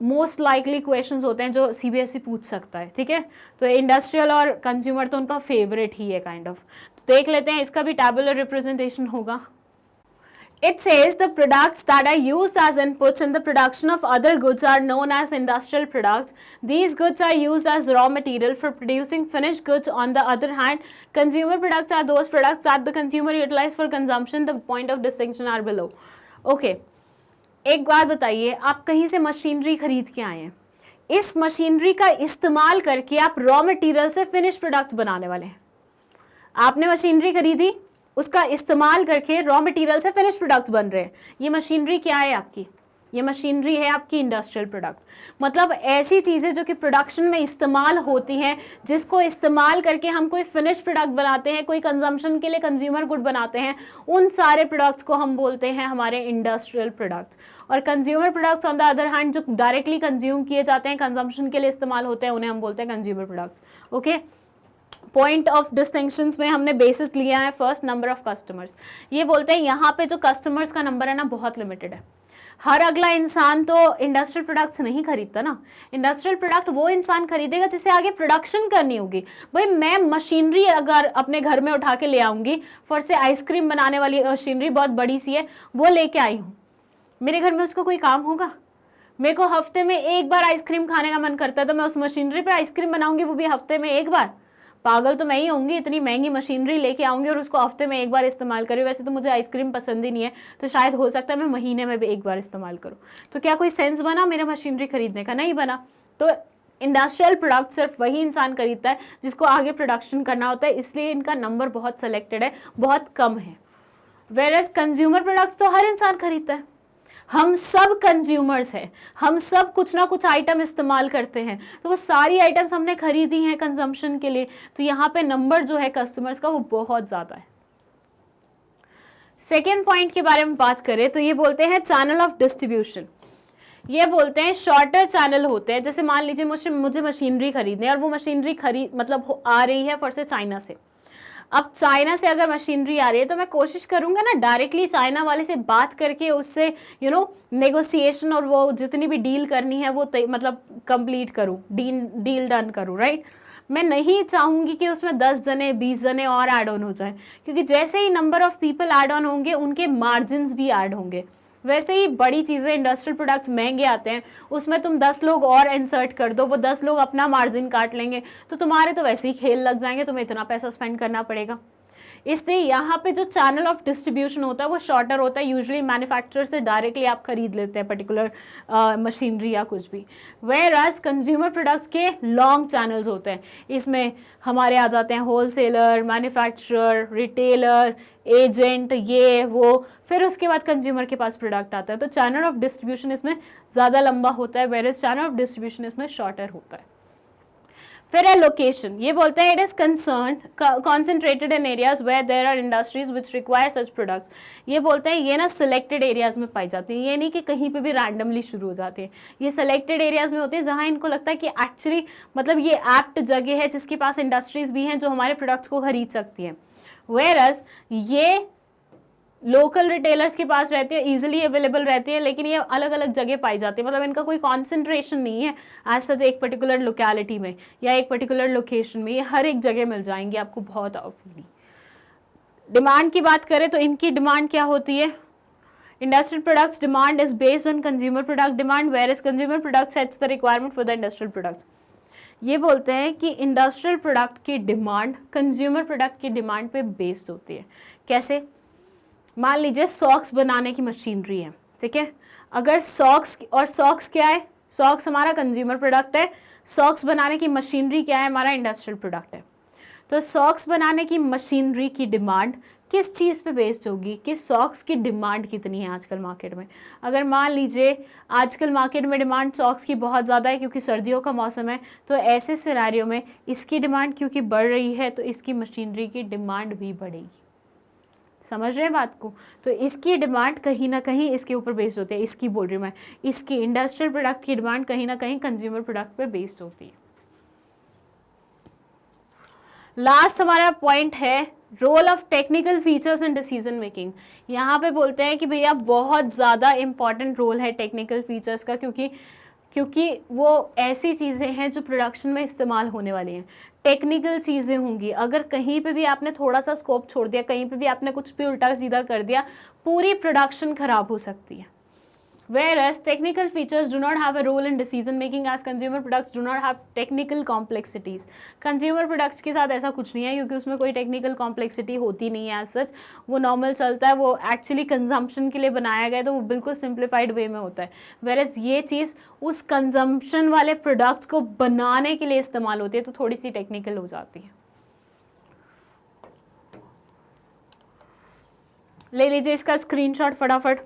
मोस्ट लाइकली क्वेश्चंस होते हैं जो सीबीएसई पूछ सकता है। ठीक है, तो इंडस्ट्रियल और कंज्यूमर तो उनका फेवरेट ही है काइंड ऑफ। तो देख लेते हैं, इसका भी टैबुलर रिप्रेजेंटेशन होगा। It says the products that are used as inputs in the production of other goods are known as industrial products. These goods are used as raw material for producing finished goods. On the other hand, consumer products are those products that the consumer utilize for consumption. The point of distinction are below. Okay, एक बात बताइए, आप कहीं से machinery खरीद के आए हैं, इस मशीनरी का इस्तेमाल करके आप रॉ मटेरियल से फिनिश प्रोडक्ट्स बनाने वाले हैं। आपने मशीनरी खरीदी, उसका इस्तेमाल करके रॉ मटेरियल से फिनिश प्रोडक्ट्स बन रहे हैं। ये मशीनरी क्या है आपकी? ये मशीनरी है आपकी इंडस्ट्रियल प्रोडक्ट। मतलब ऐसी चीज़ें जो कि प्रोडक्शन में इस्तेमाल होती हैं, जिसको इस्तेमाल करके हम कोई फिनिश प्रोडक्ट बनाते हैं, कोई कंजम्पशन के लिए कंज्यूमर गुड बनाते हैं, उन सारे प्रोडक्ट्स को हम बोलते हैं हमारे इंडस्ट्रियल प्रोडक्ट्स। और consumer products on the other hand जो डायरेक्टली कंज्यूम किए जाते हैं, कंजम्पशन के लिए इस्तेमाल होते हैं, उन्हें हम बोलते हैं consumer products. Okay, point of distinctions में हमने बेसिस लिया है फर्स्ट, नंबर ऑफ कस्टमर्स। ये बोलते हैं यहाँ पे जो कस्टमर्स का नंबर है ना, बहुत लिमिटेड है। हर अगला इंसान तो इंडस्ट्रियल प्रोडक्ट्स नहीं खरीदता ना। इंडस्ट्रियल प्रोडक्ट वो इंसान खरीदेगा जिसे आगे प्रोडक्शन करनी होगी। भाई मैं मशीनरी अगर अपने घर में उठा के ले आऊँगी, फॉर से आइसक्रीम बनाने वाली मशीनरी बहुत बड़ी सी है, वो लेके आई हूँ, मेरे घर में उसका कोई काम होगा? मेरे को हफ्ते में एक बार आइसक्रीम खाने का मन करता है तो मैं उस मशीनरी पर आइसक्रीम बनाऊंगी, वो भी हफ्ते में एक बार? पागल तो मैं ही होंगी, इतनी महंगी मशीनरी लेके आऊंगी और उसको हफ्ते में एक बार इस्तेमाल करूँ। वैसे तो मुझे आइसक्रीम पसंद ही नहीं है, तो शायद हो सकता है मैं महीने में भी एक बार इस्तेमाल करूँ। तो क्या कोई सेंस बना मेरे मशीनरी खरीदने का? नहीं बना। तो इंडस्ट्रियल प्रोडक्ट सिर्फ वही इंसान खरीदता है जिसको आगे प्रोडक्शन करना होता है, इसलिए इनका नंबर बहुत सेलेक्टेड है, बहुत कम है। वेयरएज कंज्यूमर प्रोडक्ट्स तो हर इंसान खरीदता है। हम सब कंज्यूमर्स हैं, हम सब कुछ ना कुछ आइटम इस्तेमाल करते हैं, तो वो सारी आइटम्स हमने खरीदी हैं कंजम्पशन के लिए, तो यहाँ पे नंबर जो है कस्टमर्स का वो बहुत ज़्यादा है। सेकेंड पॉइंट के बारे में बात करें तो ये बोलते हैं चैनल ऑफ डिस्ट्रीब्यूशन। ये बोलते हैं शॉर्टर चैनल होते हैं। जैसे मान लीजिए मुझे मशीनरी खरीदनी है और वो मशीनरी मतलब आ रही है फॉर से चाइना से। अब चाइना से अगर मशीनरी आ रही है तो मैं कोशिश करूंगा ना डायरेक्टली चाइना वाले से बात करके उससे नेगोशिएशन और वो जितनी भी डील करनी है वो मतलब कंप्लीट करूं, डील डन करूं, राइट। मैं नहीं चाहूंगी कि उसमें 10 जने 20 जने और ऐड ऑन हो जाए, क्योंकि जैसे ही number of people add on होंगे उनके मार्जिन भी ऐड होंगे। वैसे ही बड़ी चीज़ें इंडस्ट्रियल प्रोडक्ट्स महंगे आते हैं, उसमें तुम 10 लोग और इंसर्ट कर दो, वो 10 लोग अपना मार्जिन काट लेंगे, तो तुम्हारे तो वैसे ही खेल लग जाएंगे, तुम्हें इतना पैसा स्पेंड करना पड़ेगा। इसलिए यहाँ पे जो चैनल ऑफ डिस्ट्रीब्यूशन होता है वो शॉर्टर होता है। यूजुअली मैन्युफैक्चरर से डायरेक्टली आप खरीद लेते हैं पर्टिकुलर मशीनरी या कुछ भी। वेयरएज कंज्यूमर प्रोडक्ट्स के लॉन्ग चैनल्स होते हैं। इसमें हमारे आ जाते हैं होलसेलर, मैन्युफैक्चरर, रिटेलर, एजेंट, ये वो, फिर उसके बाद कंज्यूमर के पास प्रोडक्ट आता है। तो चैनल ऑफ डिस्ट्रीब्यूशन इसमें ज़्यादा लंबा होता है, वेयरएज चैनल ऑफ डिस्ट्रीब्यूशन इसमें शॉर्टर होता है। फिर है लोकेशन। ये बोलते हैं it is concentrated in areas where there are industries which require such products. ये बोलते हैं ये ना सिलेक्टेड एरियाज में पाई जाती है, ये नहीं कि कहीं पे भी रैंडमली शुरू हो जाती है। ये सिलेक्टेड एरियाज में होती है जहाँ इनको लगता है कि एक्चुअली मतलब ये एप्ट जगह है जिसके पास इंडस्ट्रीज भी हैं जो हमारे प्रोडक्ट्स को खरीद सकती हैं। वेयरएज ये लोकल रिटेलर्स के पास रहती है, इजीली अवेलेबल रहती है, लेकिन ये अलग अलग जगह पाई जाती है। मतलब इनका कोई कॉन्सेंट्रेशन नहीं है एज सच एक पर्टिकुलर लोकेलिटी में या एक पर्टिकुलर लोकेशन में, ये हर एक जगह मिल जाएंगे आपको बहुत ऑफली। डिमांड की बात करें तो इनकी डिमांड क्या होती है? Industrial products demand is based on consumer product demand, whereas consumer product sets the requirement for the industrial products. ये बोलते हैं कि इंडस्ट्रियल प्रोडक्ट की डिमांड कंज्यूमर प्रोडक्ट की डिमांड पे बेस्ड होती है। कैसे? मान लीजिए सॉक्स बनाने की मशीनरी है, ठीक है। अगर सॉक्स क्या है? सॉक्स हमारा कंज्यूमर प्रोडक्ट है, सॉक्स बनाने की मशीनरी क्या है? हमारा इंडस्ट्रियल प्रोडक्ट है। तो सॉक्स बनाने की मशीनरी की डिमांड किस चीज़ पे बेस्ड होगी कि सॉक्स की डिमांड कितनी है आजकल मार्केट में। अगर मान लीजिए आजकल मार्केट में डिमांड सॉक्स की बहुत ज़्यादा है क्योंकि सर्दियों का मौसम है, तो ऐसे सिनेरियो में इसकी डिमांड क्योंकि बढ़ रही है तो इसकी मशीनरी की डिमांड भी बढ़ेगी। समझ रहे हैं बात को? तो इसकी डिमांड कहीं ना कहीं इसके ऊपर बेस्ड होती है। इसकी बोल रही मैं, इसकी इंडस्ट्रियल प्रोडक्ट की डिमांड कहीं ना कहीं कंज्यूमर प्रोडक्ट पे बेस्ड होती है। लास्ट हमारा पॉइंट है role of technical features in decision making. यहाँ पे बोलते हैं कि भैया बहुत ज़्यादा इंपॉर्टेंट रोल है टेक्निकल फीचर्स का, क्योंकि वो ऐसी चीज़ें हैं जो प्रोडक्शन में इस्तेमाल होने वाली हैं। टेक्निकल चीज़ें होंगी, अगर कहीं पे भी आपने थोड़ा सा स्कोप छोड़ दिया, कहीं पे भी आपने कुछ भी उल्टा सीधा कर दिया, पूरी प्रोडक्शन खराब हो सकती है। Whereas technical features do not have a role in decision making as consumer products do not have technical complexities. Consumer products के साथ ऐसा कुछ नहीं है क्योंकि उसमें कोई technical complexity होती नहीं है as such, वो normal चलता है, वो actually consumption के लिए बनाया गया है, तो वो बिल्कुल simplified way में होता है। Whereas ये चीज़ उस consumption वाले products को बनाने के लिए इस्तेमाल होती है, तो थोड़ी सी technical हो जाती है। ले लीजिए इसका स्क्रीनशॉट फटाफट।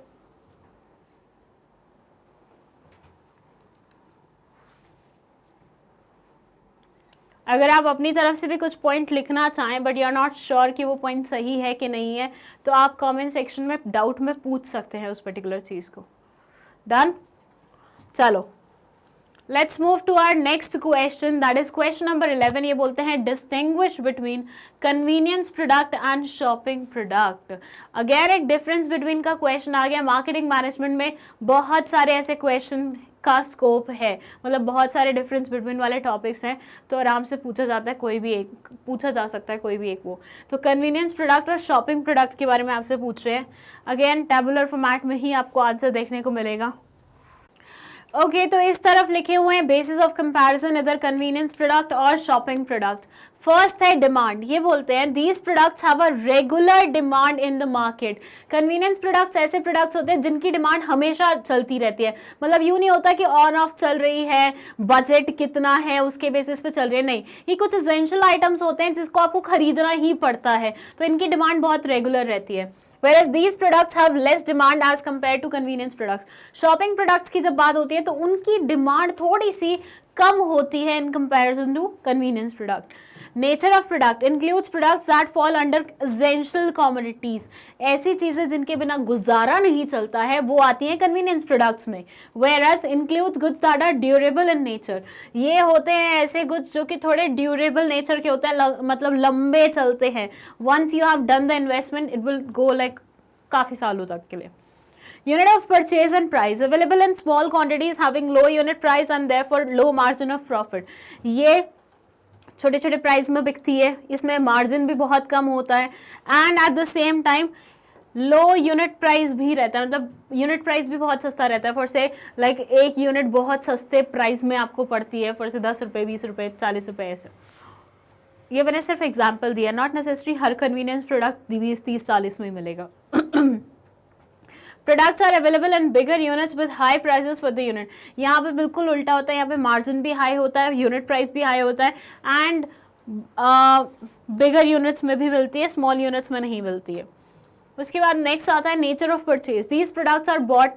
अगर आप अपनी तरफ से भी कुछ पॉइंट लिखना चाहें but you are not sure कि वो पॉइंट सही है कि नहीं है, तो आप कमेंट सेक्शन में डाउट में पूछ सकते हैं उस पर्टिकुलर चीज़ को। डन, चलो let's move to our next question, that is question number 11। ये बोलते हैं distinguish between convenience product and shopping product. Again एक डिफरेंस बिटवीन का क्वेश्चन आ गया। मार्केटिंग मैनेजमेंट में बहुत सारे ऐसे क्वेश्चन का स्कोप है, मतलब बहुत सारे डिफरेंस बिटवीन वाले टॉपिक्स हैं, तो आराम से पूछा जाता है, कोई भी एक पूछा जा सकता है, कोई भी एक वो। तो कन्वीनियंस प्रोडक्ट और शॉपिंग प्रोडक्ट के बारे में आपसे पूछ रहे हैं। अगेन टेबुलर फॉर्मेट में ही आपको आंसर देखने को मिलेगा। ओके तो इस तरफ लिखे हुए हैं बेसिस ऑफ कंपैरिजन इधर कन्वीनियंस प्रोडक्ट और शॉपिंग प्रोडक्ट। फर्स्ट है डिमांड। ये बोलते हैं these products have a regular demand in the market. Convenience products ऐसे प्रोडक्ट्स होते हैं जिनकी डिमांड हमेशा चलती रहती है, मतलब यूं नहीं होता कि ऑन ऑफ चल रही है, बजट कितना है उसके बेसिस पे चल रही है, नहीं, ये कुछ एसेंशियल आइटम्स होते हैं जिसको आपको खरीदना ही पड़ता है, तो इनकी डिमांड बहुत रेगुलर रहती है। Whereas these products have less demand as compared to convenience products. Shopping products की जब बात होती है तो उनकी डिमांड थोड़ी सी कम होती है in comparison to convenience product. Nature of product includes products that fall under essential commodities. ऐसी चीजें जिनके बिना गुजारा नहीं चलता है वो आती हैं convenience products में. Whereas includes goods that are durable in nature. ये होते हैं ऐसे goods जो कि थोड़े durable nature के होते हैं, मतलब लंबे चलते हैं. Once you have done the investment, it will go like काफी सालों तक के लिए. Unit of purchase and price available in small quantities having low unit price and therefore low margin of profit. ये छोटे छोटे प्राइस में बिकती है, इसमें मार्जिन भी बहुत कम होता है and eight the same time low unit price भी रहता है, मतलब यूनिट प्राइस भी बहुत सस्ता रहता है। फॉर से लाइक एक यूनिट बहुत सस्ते प्राइस में आपको पड़ती है, फॉर से 10 रुपये, 20 रुपये, 40 रुपये ऐसे। ये मैंने सिर्फ एग्जाम्पल दिया, नॉट नेसेसरी हर कन्वीनियंस प्रोडक्ट 20, 30, 40 में मिलेगा। Products are available in bigger units with high prices for the unit. यहाँ पे बिल्कुल उल्टा होता है, यहाँ पे मार्जिन भी हाई होता है, यूनिट प्राइस भी हाई होता है एंड बिगर यूनिट्स में भी मिलती है, स्मॉल यूनिट्स में नहीं मिलती है। उसके बाद नेक्स्ट आता है nature of purchase. These products are bought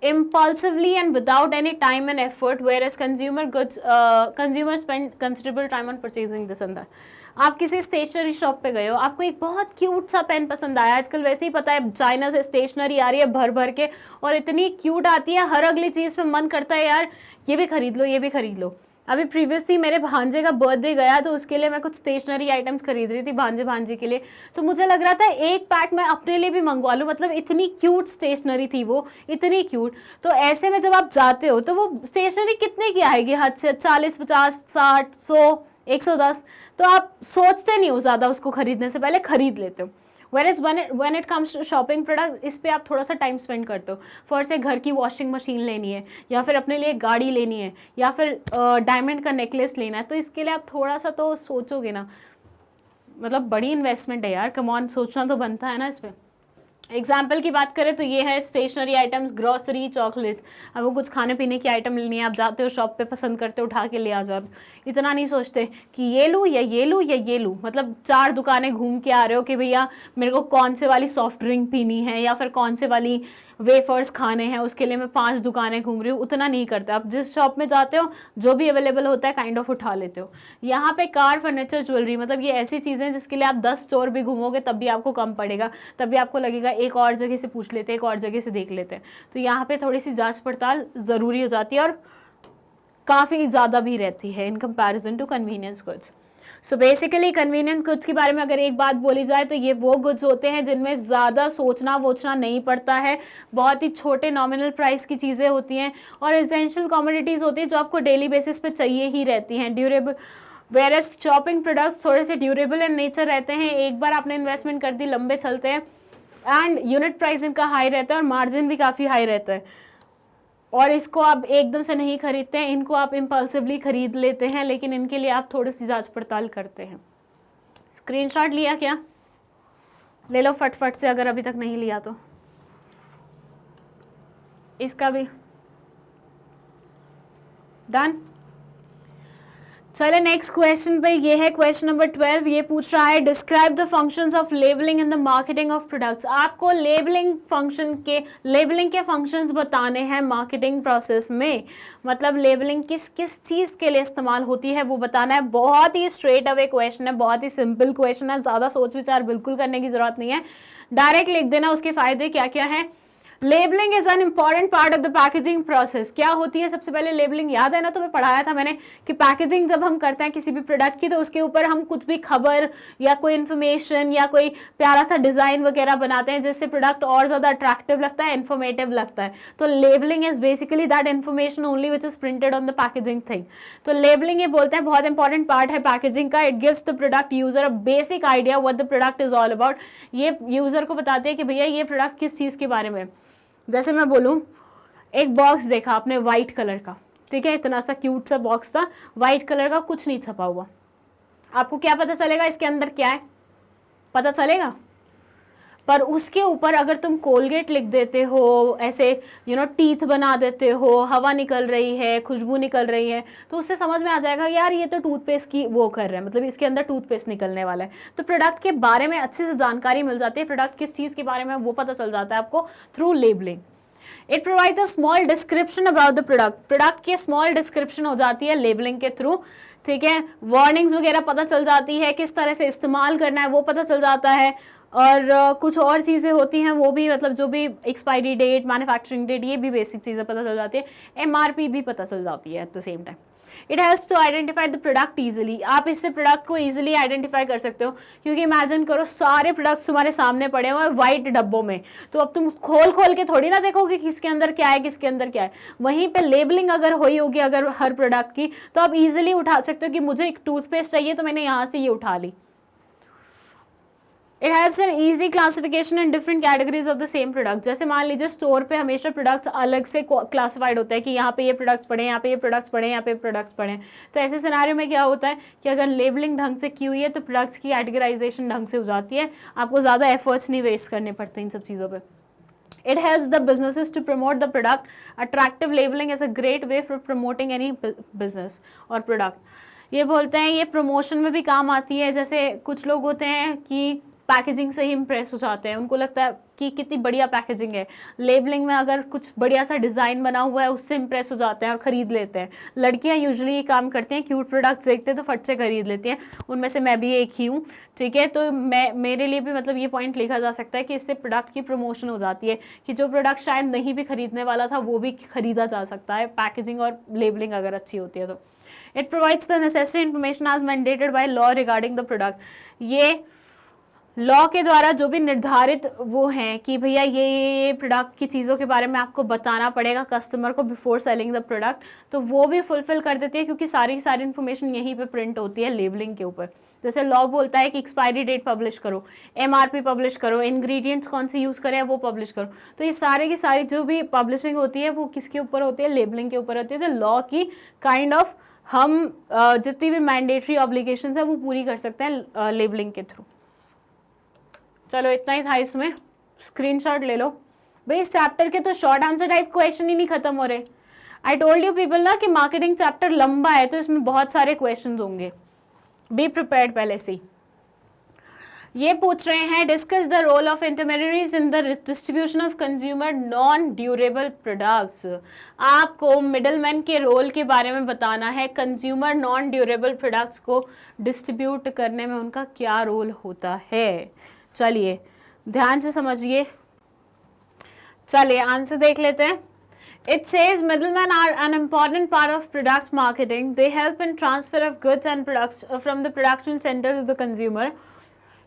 impulsively and without any time and effort, whereas consumers spend considerable time on purchasing this and that. आप किसी स्टेशनरी शॉप पे गए हो, आपको एक बहुत क्यूट सा पेन पसंद आया, आजकल वैसे ही पता है चाइना से स्टेशनरी आ रही है भर भर के और इतनी क्यूट आती है, हर अगली चीज़ पे मन करता है यार ये भी खरीद लो, ये भी खरीद लो। अभी प्रीवियसली मेरे भांजे का बर्थडे गया तो उसके लिए मैं कुछ स्टेशनरी आइटम्स खरीद रही थी भांजे के लिए, तो मुझे लग रहा था एक पैक मैं अपने लिए भी मंगवा लूँ, मतलब इतनी क्यूट स्टेशनरी थी वो, इतनी क्यूट। तो ऐसे में जब आप जाते हो तो वो स्टेशनरी कितने की आएगी, हद से 40, 50, 60, 100, 110, तो आप सोचते नहीं हो ज़्यादा उसको खरीदने से पहले, खरीद लेते हो। Whereas when it comes to shopping product, इस पे आप थोड़ा सा टाइम स्पेंड करते हो। फॉर से घर की वॉशिंग मशीन लेनी है या फिर अपने लिए गाड़ी लेनी है या फिर डायमंड का नेकलेस लेना है, तो इसके लिए आप थोड़ा सा तो सोचोगे ना, मतलब बड़ी इन्वेस्टमेंट है यार, कम ऑन, सोचना तो बनता है ना इस पर। एग्जाम्पल की बात करें तो ये है स्टेशनरी आइटम्स, ग्रॉसरी, चॉकलेट्स। अब वो कुछ खाने पीने की आइटम लेनी है, आप जाते हो शॉप पे, पसंद करते हो, उठा के ले आ जाओ, इतना नहीं सोचते कि ये लूँ या ये लूँ या ये लूँ, मतलब 4 दुकानें घूम के आ रहे हो कि भैया मेरे को कौन से वाली सॉफ्ट ड्रिंक पीनी है या फिर कौन से वाली वेफर्स खाने हैं, उसके लिए मैं 5 दुकानें घूम रही हूँ, उतना नहीं करते। आप जिस शॉप में जाते हो जो भी अवेलेबल होता है काइंड ऑफ उठा लेते हो। यहाँ पे कार, फर्नीचर, ज्वेलरी, मतलब ये ऐसी चीज़ें जिसके लिए आप 10 स्टोर भी घूमोगे तब भी आपको कम पड़ेगा, तब भी आपको लगेगा एक और जगह से पूछ लेते हैं, एक और जगह से देख लेते हैं। तो यहाँ पे थोड़ी सी जांच पड़ताल ज़रूरी हो जाती है और काफ़ी ज़्यादा भी रहती है in comparison to convenience goods. So basically convenience goods के बारे में अगर एक बात बोली जाए तो ये वो गुड्स होते हैं जिनमें ज़्यादा सोचना वोचना नहीं पड़ता है, बहुत ही छोटे नॉमिनल प्राइस की चीज़ें होती हैं और एसेंशियल कमोडिटीज़ होती हैं जो आपको डेली बेसिस पे चाहिए ही रहती हैं। ड्यूरेबल, वेयरएज शॉपिंग प्रोडक्ट्स थोड़े से ड्यूरेबल इन नेचर रहते हैं, एक बार आपने इन्वेस्टमेंट कर दी, लंबे चलते हैं एंड यूनिट प्राइस इनका हाई रहता है और मार्जिन भी काफ़ी हाई रहता है, और इसको आप एकदम से नहीं खरीदते हैं, इनको आप इम्पल्सिवली खरीद लेते हैं, लेकिन इनके लिए आप थोड़ी सी जांच पड़ताल करते हैं। स्क्रीनशॉट लिया क्या? ले लो फटफट से अगर अभी तक नहीं लिया तो। इसका भी डन। चले नेक्स्ट क्वेश्चन पे, ये है क्वेश्चन नंबर 12। ये पूछ रहा है describe the functions of labelling in the marketing of products. आपको लेबलिंग के फंक्शंस बताने हैं मार्केटिंग प्रोसेस में, मतलब लेबलिंग किस किस चीज़ के लिए इस्तेमाल होती है वो बताना है। बहुत ही स्ट्रेट अवे क्वेश्चन है, बहुत ही सिंपल क्वेश्चन है, ज़्यादा सोच विचार बिल्कुल करने की जरूरत नहीं है, डायरेक्ट लिख देना उसके फायदे क्या क्या है। Labelling is an important part of the packaging process. क्या होती है सबसे पहले लेबलिंग? याद है ना, तुम्हें पढ़ाया था मैंने कि पैकेजिंग जब हम करते हैं किसी भी प्रोडक्ट की तो उसके ऊपर हम कुछ भी खबर या कोई इन्फॉर्मेशन या कोई प्यारा सा डिजाइन वगैरह बनाते हैं जिससे प्रोडक्ट और ज्यादा अट्रैक्टिव लगता है, इन्फॉर्मेटिव लगता है। तो labelling is basically that information only which is printed on the packaging thing. तो लेबलिंग ये बोलते हैं बहुत इंपॉर्टेंट पार्ट है पैकेजिंग का। It gives the product user a basic idea what the product is all about. ये user को बताते हैं कि भैया ये प्रोडक्ट किस चीज के बारे में। जैसे मैं बोलूं, एक बॉक्स देखा आपने वाइट कलर का, ठीक है, इतना सा क्यूट सा बॉक्स था, वाइट कलर का, कुछ नहीं छपा हुआ, आपको क्या पता चलेगा इसके अंदर क्या है? पता चलेगा। पर उसके ऊपर अगर तुम कोलगेट लिख देते हो, ऐसे टीथ बना देते हो, हवा निकल रही है, खुशबू निकल रही है, तो उससे समझ में आ जाएगा यार ये तो टूथपेस्ट की वो कर रहे हैं, मतलब इसके अंदर टूथपेस्ट निकलने वाला है। तो प्रोडक्ट के बारे में अच्छे से जानकारी मिल जाती है, प्रोडक्ट किस चीज़ के बारे में वो पता चल जाता है आपको through labelling. It provides a small description about the product. Product की स्मॉल डिस्क्रिप्शन हो जाती है लेबलिंग के थ्रू, ठीक है। वार्निंग्स वगैरह पता चल जाती है, किस तरह से इस्तेमाल करना है वो पता चल जाता है, और कुछ और चीज़ें होती हैं वो भी, मतलब जो भी एक्सपायरी डेट, मैन्युफैक्चरिंग डेट, ये भी बेसिक चीज़ें पता चल जाती है। MRP भी पता चल जाती है at the same time. It has to identify the product easily. आप इससे प्रोडक्ट को ईजिली आइडेंटिफाई कर सकते हो, क्योंकि इमेजिन करो सारे प्रोडक्ट्स तुम्हारे सामने पड़े हुए हैं वाइट डब्बों में, तो अब तुम खोल खोल के थोड़ी ना देखोगे किसके अंदर क्या है, किसके अंदर क्या है। वहीं पे लेबलिंग अगर हुई होगी अगर हर प्रोडक्ट की, तो आप इजीली उठा सकते हो कि मुझे एक टूथपेस्ट चाहिए तो मैंने यहाँ से ये उठा ली। It helps in easy classification in different categories of the same product. जैसे मान लीजिए स्टोर पे हमेशा प्रोडक्ट्स अलग से क्लासिफाइड होता है कि यहाँ पे ये प्रोडक्ट्स पड़े, यहाँ पे ये प्रोडक्ट्स पड़े, यहाँ पे प्रोडक्ट्स पड़े। तो ऐसे सिनारियो में क्या होता है कि अगर लेबलिंग ढंग से की हुई है तो प्रोडक्ट्स की कैटेगराइजेशन ढंग से हो जाती है, आपको ज़्यादा एफर्ट्स नहीं वेस्ट करने पड़ते इन सब चीज़ों पर। It helps the businesses to promote the product. Attractive labeling is a great way for promoting any business or product. ये बोलते हैं ये प्रमोशन में भी काम आती है। जैसे कुछ लोग होते हैं कि पैकेजिंग से ही इम्प्रेस हो जाते हैं, उनको लगता है कि कितनी बढ़िया पैकेजिंग है, लेबलिंग में अगर कुछ बढ़िया सा डिज़ाइन बना हुआ है उससे इम्प्रेस हो जाते हैं और ख़रीद लेते हैं। लड़कियां यूजुअली ये काम करती हैं, क्यूट प्रोडक्ट्स देखते हैं तो फट से खरीद लेती हैं, उनमें से मैं भी एक ही हूँ, ठीक है। तो मेरे लिए भी मतलब ये पॉइंट लिखा जा सकता है कि इससे प्रोडक्ट की प्रमोशन हो जाती है, कि जो प्रोडक्ट शायद नहीं भी खरीदने वाला था वो भी खरीदा जा सकता है, पैकेजिंग और लेबलिंग अगर अच्छी होती है तो। It provides the necessary information as mandated by law regarding the product. ये लॉ के द्वारा जो भी निर्धारित वो हैं कि भैया ये प्रोडक्ट की चीज़ों के बारे में आपको बताना पड़ेगा कस्टमर को बिफोर सेलिंग द प्रोडक्ट, तो वो भी फुलफिल कर देती है, क्योंकि सारी इन्फॉर्मेशन यहीं पे प्रिंट होती है लेबलिंग के ऊपर। जैसे लॉ बोलता है कि एक्सपायरी डेट पब्लिश करो, MRP पब्लिश करो, इंग्रेडिएंट्स कौन से यूज़ करें वो पब्लिश करो, तो ये सारे की सारी जो भी पब्लिशिंग होती है वो किसके ऊपर होती है? लेबलिंग के ऊपर होती है। तो लॉ की काइंड ऑफ हम जितनी भी मैंडेटरी ऑब्लिगेशंस है वो पूरी कर सकते हैं लेबलिंग के थ्रू। चलो इतना ही था इसमें, स्क्रीनशॉट ले लो भाई। इस चैप्टर के तो शॉर्ट आंसर टाइप क्वेश्चन ही नहीं खत्म हो रहे। आई टोल्ड यू पीपल ना कि मार्केटिंग चैप्टर लंबा है तो इसमें बहुत सारे क्वेश्चंस होंगे, बी प्रिपेयर्ड पहले से। ये पूछ रहे हैं discuss the role of intermediaries in the distribution of consumer non durable products. आपको मिडलमैन के रोल के बारे में बताना है, कंज्यूमर नॉन ड्यूरेबल प्रोडक्ट्स को डिस्ट्रीब्यूट करने में उनका क्या रोल होता है। चलिए ध्यान से समझिए, चलिए आंसर देख लेते हैं। It says middlemen are an important part of product marketing. They help in transfer of goods and products from the production center to the consumer.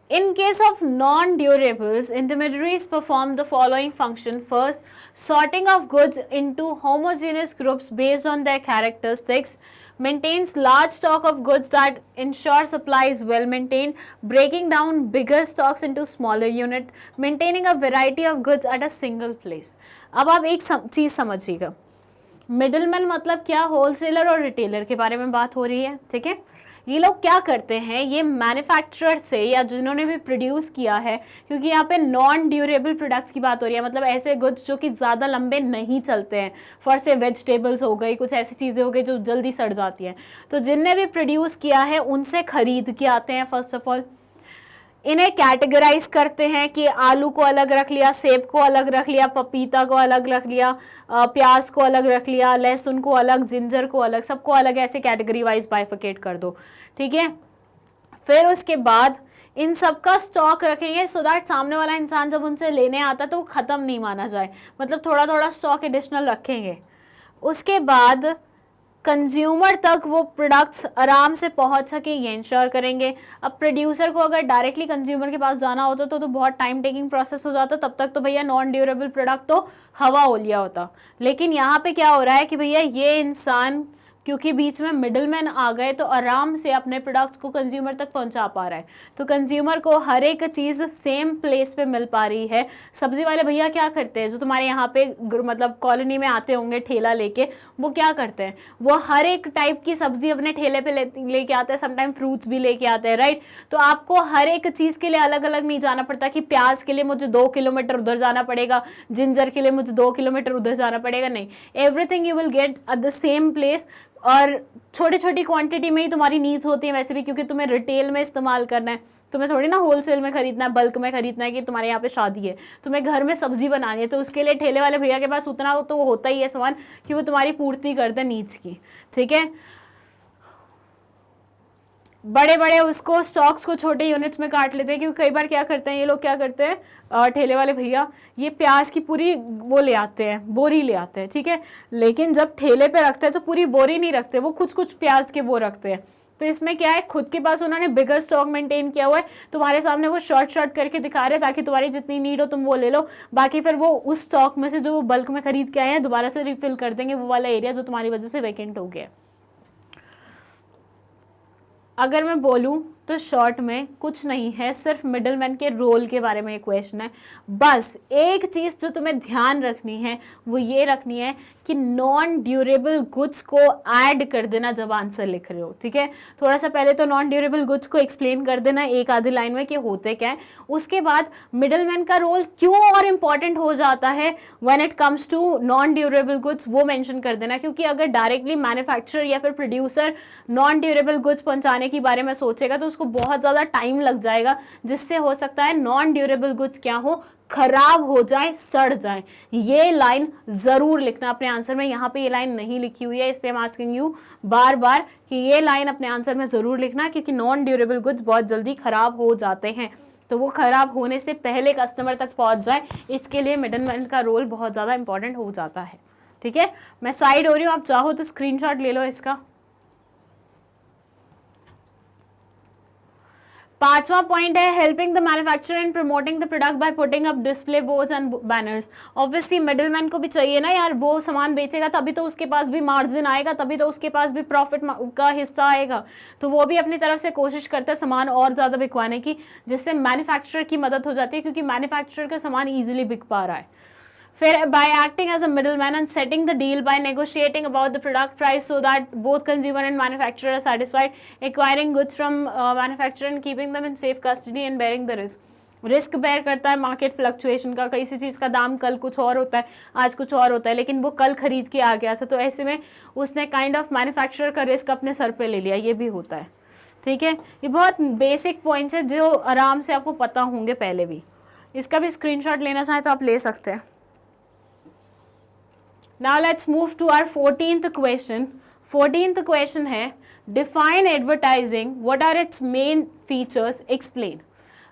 In case of non-durables, intermediaries perform the following function. First, sorting of goods into homogeneous groups based on their characteristics, maintains large stock of goods that ensure supply is well maintained, breaking down bigger stocks into smaller unit, maintaining a variety of goods at a single place. अब आप एक चीज़ समझिएगा, middleman मतलब क्या? Wholesaler और retailer के बारे में बात हो रही है, ठीक है। ये लोग क्या करते हैं, ये मैन्युफैक्चरर से या जिन्होंने भी प्रोड्यूस किया है, क्योंकि यहाँ पे नॉन ड्यूरेबल प्रोडक्ट्स की बात हो रही है, मतलब ऐसे गुड्स जो कि ज़्यादा लंबे नहीं चलते हैं, फॉर से वेजिटेबल्स हो गई, कुछ ऐसी चीज़ें हो गई जो जल्दी सड़ जाती हैं, तो जिनने भी प्रोड्यूस किया है उनसे खरीद के आते हैं। फर्स्ट ऑफ ऑल इन्हें कैटेगराइज करते हैं कि आलू को अलग रख लिया, सेब को अलग रख लिया, पपीता को अलग रख लिया, प्याज को अलग रख लिया, लहसुन को अलग, जिंजर को अलग, सबको अलग ऐसे कैटेगरी वाइज बाइफिकेट कर दो, ठीक है। फिर उसके बाद इन सब का स्टॉक रखेंगे सो दैट सामने वाला इंसान जब उनसे लेने आता तो वो ख़त्म नहीं माना जाए, मतलब थोड़ा थोड़ा स्टॉक एडिशनल रखेंगे। उसके बाद कंज्यूमर तक वो प्रोडक्ट्स आराम से पहुंच सके ये इंश्योर करेंगे। अब प्रोड्यूसर को अगर डायरेक्टली कंज्यूमर के पास जाना होता तो बहुत टाइम टेकिंग प्रोसेस हो जाता, तब तक तो भैया नॉन ड्यूरेबल प्रोडक्ट तो हवा हो लिया होता। लेकिन यहाँ पे क्या हो रहा है कि भैया ये इंसान क्योंकि बीच में मिडलमैन आ गए तो आराम से अपने प्रोडक्ट्स को कंज्यूमर तक पहुंचा पा रहा है, तो कंज्यूमर को हर एक चीज़ सेम प्लेस पे मिल पा रही है। सब्जी वाले भैया क्या करते हैं, जो तुम्हारे यहाँ पे मतलब कॉलोनी में आते होंगे ठेला लेके, वो क्या करते हैं, वो हर एक टाइप की सब्जी अपने ठेले पे लेके आते हैं, समटाइम फ्रूट्स भी लेके आते हैं, राइट। तो आपको हर एक चीज़ के लिए अलग अलग नहीं जाना पड़ता कि प्याज के लिए मुझे 2 किलोमीटर उधर जाना पड़ेगा, जिंजर के लिए मुझे 2 किलोमीटर उधर जाना पड़ेगा, नहीं, everything you will get eight the same place. और छोटी छोटी क्वांटिटी में ही तुम्हारी नीड्स होती है वैसे भी, क्योंकि तुम्हें रिटेल में इस्तेमाल करना है, तुम्हें थोड़ी ना होलसेल में खरीदना है, बल्क में खरीदना है कि तुम्हारे यहाँ पे शादी है, तुम्हें घर में सब्जी बनानी है, तो उसके लिए ठेले वाले भैया के पास उतना तो होता ही है सामान कि वो तुम्हारी पूर्ति कर दे नीड्स की, ठीक है। बड़े बड़े उसको स्टॉक्स को छोटे यूनिट्स में काट लेते हैं, क्योंकि कई बार क्या करते हैं ये लोग, क्या करते हैं ठेले वाले भैया, ये प्याज की पूरी वो ले आते हैं, बोरी ले आते हैं, ठीक है, लेकिन जब ठेले पे रखते हैं तो पूरी बोरी नहीं रखते, वो कुछ कुछ प्याज के वो रखते हैं। तो इसमें क्या है, खुद के पास उन्होंने बिगर स्टॉक मेंटेन किया हुआ है, तुम्हारे सामने वो शॉर्ट करके दिखा रहे हैं ताकि तुम्हारी जितनी नीड हो तुम वो ले लो, बाकी फिर वो उस स्टॉक में से जो वो बल्क में खरीद के आए हैं दोबारा से रिफिल कर देंगे वो वाला एरिया जो तुम्हारी वजह से वैकेंट हो गया। अगर मैं बोलूं तो शॉर्ट में कुछ नहीं है, सिर्फ मिडलमैन के रोल के बारे में एक क्वेश्चन है। बस एक चीज़ जो तुम्हें ध्यान रखनी है वो ये रखनी है कि नॉन ड्यूरेबल गुड्स को ऐड कर देना जब आंसर लिख रहे हो, ठीक है। थोड़ा सा पहले तो नॉन ड्यूरेबल गुड्स को एक्सप्लेन कर देना एक आधी लाइन में कि होते क्या है, उसके बाद मिडलमैन का रोल क्यों और इम्पॉर्टेंट हो जाता है when it comes to non durable goods, वो मेंशन कर देना। क्योंकि अगर डायरेक्टली मैन्युफैक्चरर या फिर प्रोड्यूसर नॉन ड्यूरेबल गुड्स पहुंचाने के बारे में सोचेगा तो उसको बहुत ज़्यादा टाइम लग जाएगा, जिससे हो सकता है नॉन ड्यूरेबल गुड्स क्या हो, खराब हो जाए, सड़ जाए। ये लाइन जरूर लिखना अपने आंसर में, यहाँ पे ये लाइन नहीं लिखी हुई है इसलिए मैं आस्किंग यू बार बार कि ये लाइन अपने आंसर में जरूर लिखना, क्योंकि नॉन ड्यूरेबल गुड्स बहुत जल्दी खराब हो जाते हैं, तो वो खराब होने से पहले कस्टमर तक पहुंच जाए, इसके लिए मिडलमैन का रोल बहुत ज़्यादा इंपॉर्टेंट हो जाता है, ठीक है। मैं साइड हो रही हूँ, आप चाहो तो स्क्रीनशॉट ले लो इसका। 5वां पॉइंट है helping the manufacturer in promoting the product by putting up display boards and banners. Obviously middleman को भी चाहिए ना यार, वो सामान बेचेगा तभी तो उसके पास भी मार्जिन आएगा, तभी तो उसके पास भी प्रॉफिट का हिस्सा आएगा, तो वो भी अपनी तरफ से कोशिश करता है सामान और ज़्यादा बिकवाने की, जिससे मैन्युफैक्चरर की मदद हो जाती है, क्योंकि मैन्युफैक्चरर का सामान ईजिली बिक पा रहा है। फिर by acting as a middleman and setting the deal by negotiating about the product price so that both consumer and manufacturer are satisfied, acquiring goods from manufacturer and keeping them in safe custody and bearing the risk. Risk bear करता है market fluctuation का, किसी चीज़ का दाम कल कुछ और होता है, आज कुछ और होता है, लेकिन वो कल खरीद के आ गया था, तो ऐसे में उसने काइंड ऑफ मैन्युफैक्चरर का रिस्क अपने सर पे ले लिया, ये भी होता है, ठीक है। ये बहुत बेसिक पॉइंट्स है जो आराम से आपको पता होंगे पहले भी। इसका भी स्क्रीनशॉट लेना चाहें तो आप ले सकते हैं। Now let's move to our 14th question. 14th question है define advertising. What are its main features? Explain.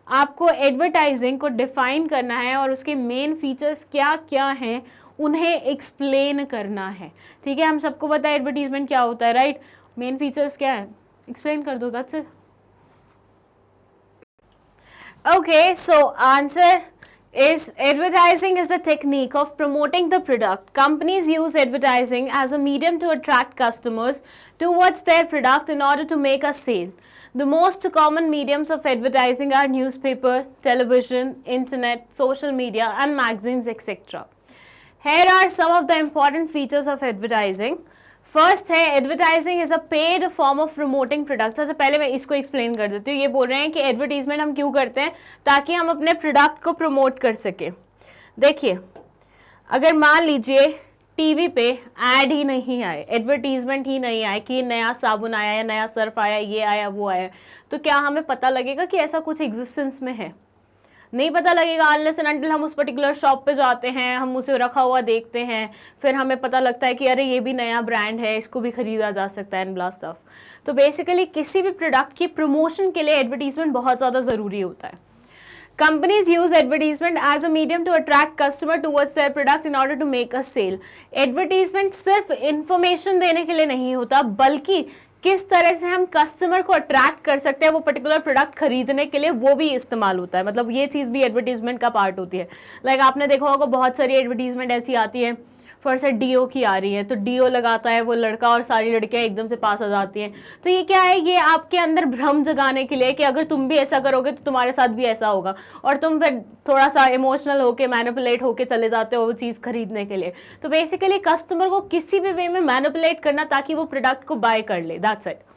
आपको एडवर्टाइजिंग को डिफाइन करना है और उसके मेन फीचर्स क्या क्या हैं उन्हें एक्सप्लेन करना है, ठीक है। हम सबको पता है एडवर्टीजमेंट क्या होता है, राइट। मेन फीचर्स क्या है, एक्सप्लेन कर दो, that's it. Okay, so answer is advertising is the technique of promoting the product. Companies use advertising as a medium to attract customers towards their product in order to make a sale. The most common mediums of advertising are newspaper, television, internet, social media and magazines, etc. Here are some of the important features of advertising. First है advertising is a paid form of promoting product. सबसे पहले मैं इसको explain कर देती हूँ। ये बोल रहे हैं कि एडवर्टीजमेंट हम क्यों करते हैं, ताकि हम अपने प्रोडक्ट को प्रमोट कर सके। देखिए, अगर मान लीजिए टीवी पे ऐड ही नहीं आए, एडवर्टीजमेंट ही नहीं आए कि नया साबुन आया या नया सर्फ आया, ये आया वो आया, तो क्या हमें पता लगेगा कि ऐसा कुछ एग्जिस्टेंस में है? नहीं पता लगेगा अनलेस एंड अनटिल हम उस पर्टिकुलर शॉप पे जाते हैं, हम उसे रखा हुआ देखते हैं, फिर हमें पता लगता है कि अरे ये भी नया ब्रांड है, इसको भी खरीदा जा सकता है एंड ब्ला स्टफ। तो बेसिकली किसी भी प्रोडक्ट की प्रमोशन के लिए एडवर्टीजमेंट बहुत ज़्यादा ज़रूरी होता है। Companies use advertisement as a medium to attract customer towards their product in order to make a sale. Advertisement सिर्फ information देने के लिए नहीं होता, बल्कि किस तरह से हम कस्टमर को अट्रैक्ट कर सकते हैं वो पर्टिकुलर प्रोडक्ट खरीदने के लिए, वो भी इस्तेमाल होता है। मतलब ये चीज़ भी एडवर्टीजमेंट का पार्ट होती है। लाइक आपने देखा होगा बहुत सारी एडवर्टीजमेंट ऐसी आती है, फर्स्ट डीओ की आ रही है, तो डीओ लगाता है वो लड़का और सारी लड़कियां एकदम से पास आ जाती हैं। तो ये क्या है, ये आपके अंदर भ्रम जगाने के लिए कि अगर तुम भी ऐसा करोगे तो तुम्हारे साथ भी ऐसा होगा, और तुम फिर थोड़ा सा इमोशनल होके मैनिपुलेट होके चले जाते हो वो चीज़ खरीदने के लिए। तो बेसिकली कस्टमर को किसी भी वे में मैनिपुलेट करना ताकि वो प्रोडक्ट को बाय कर ले, that's it.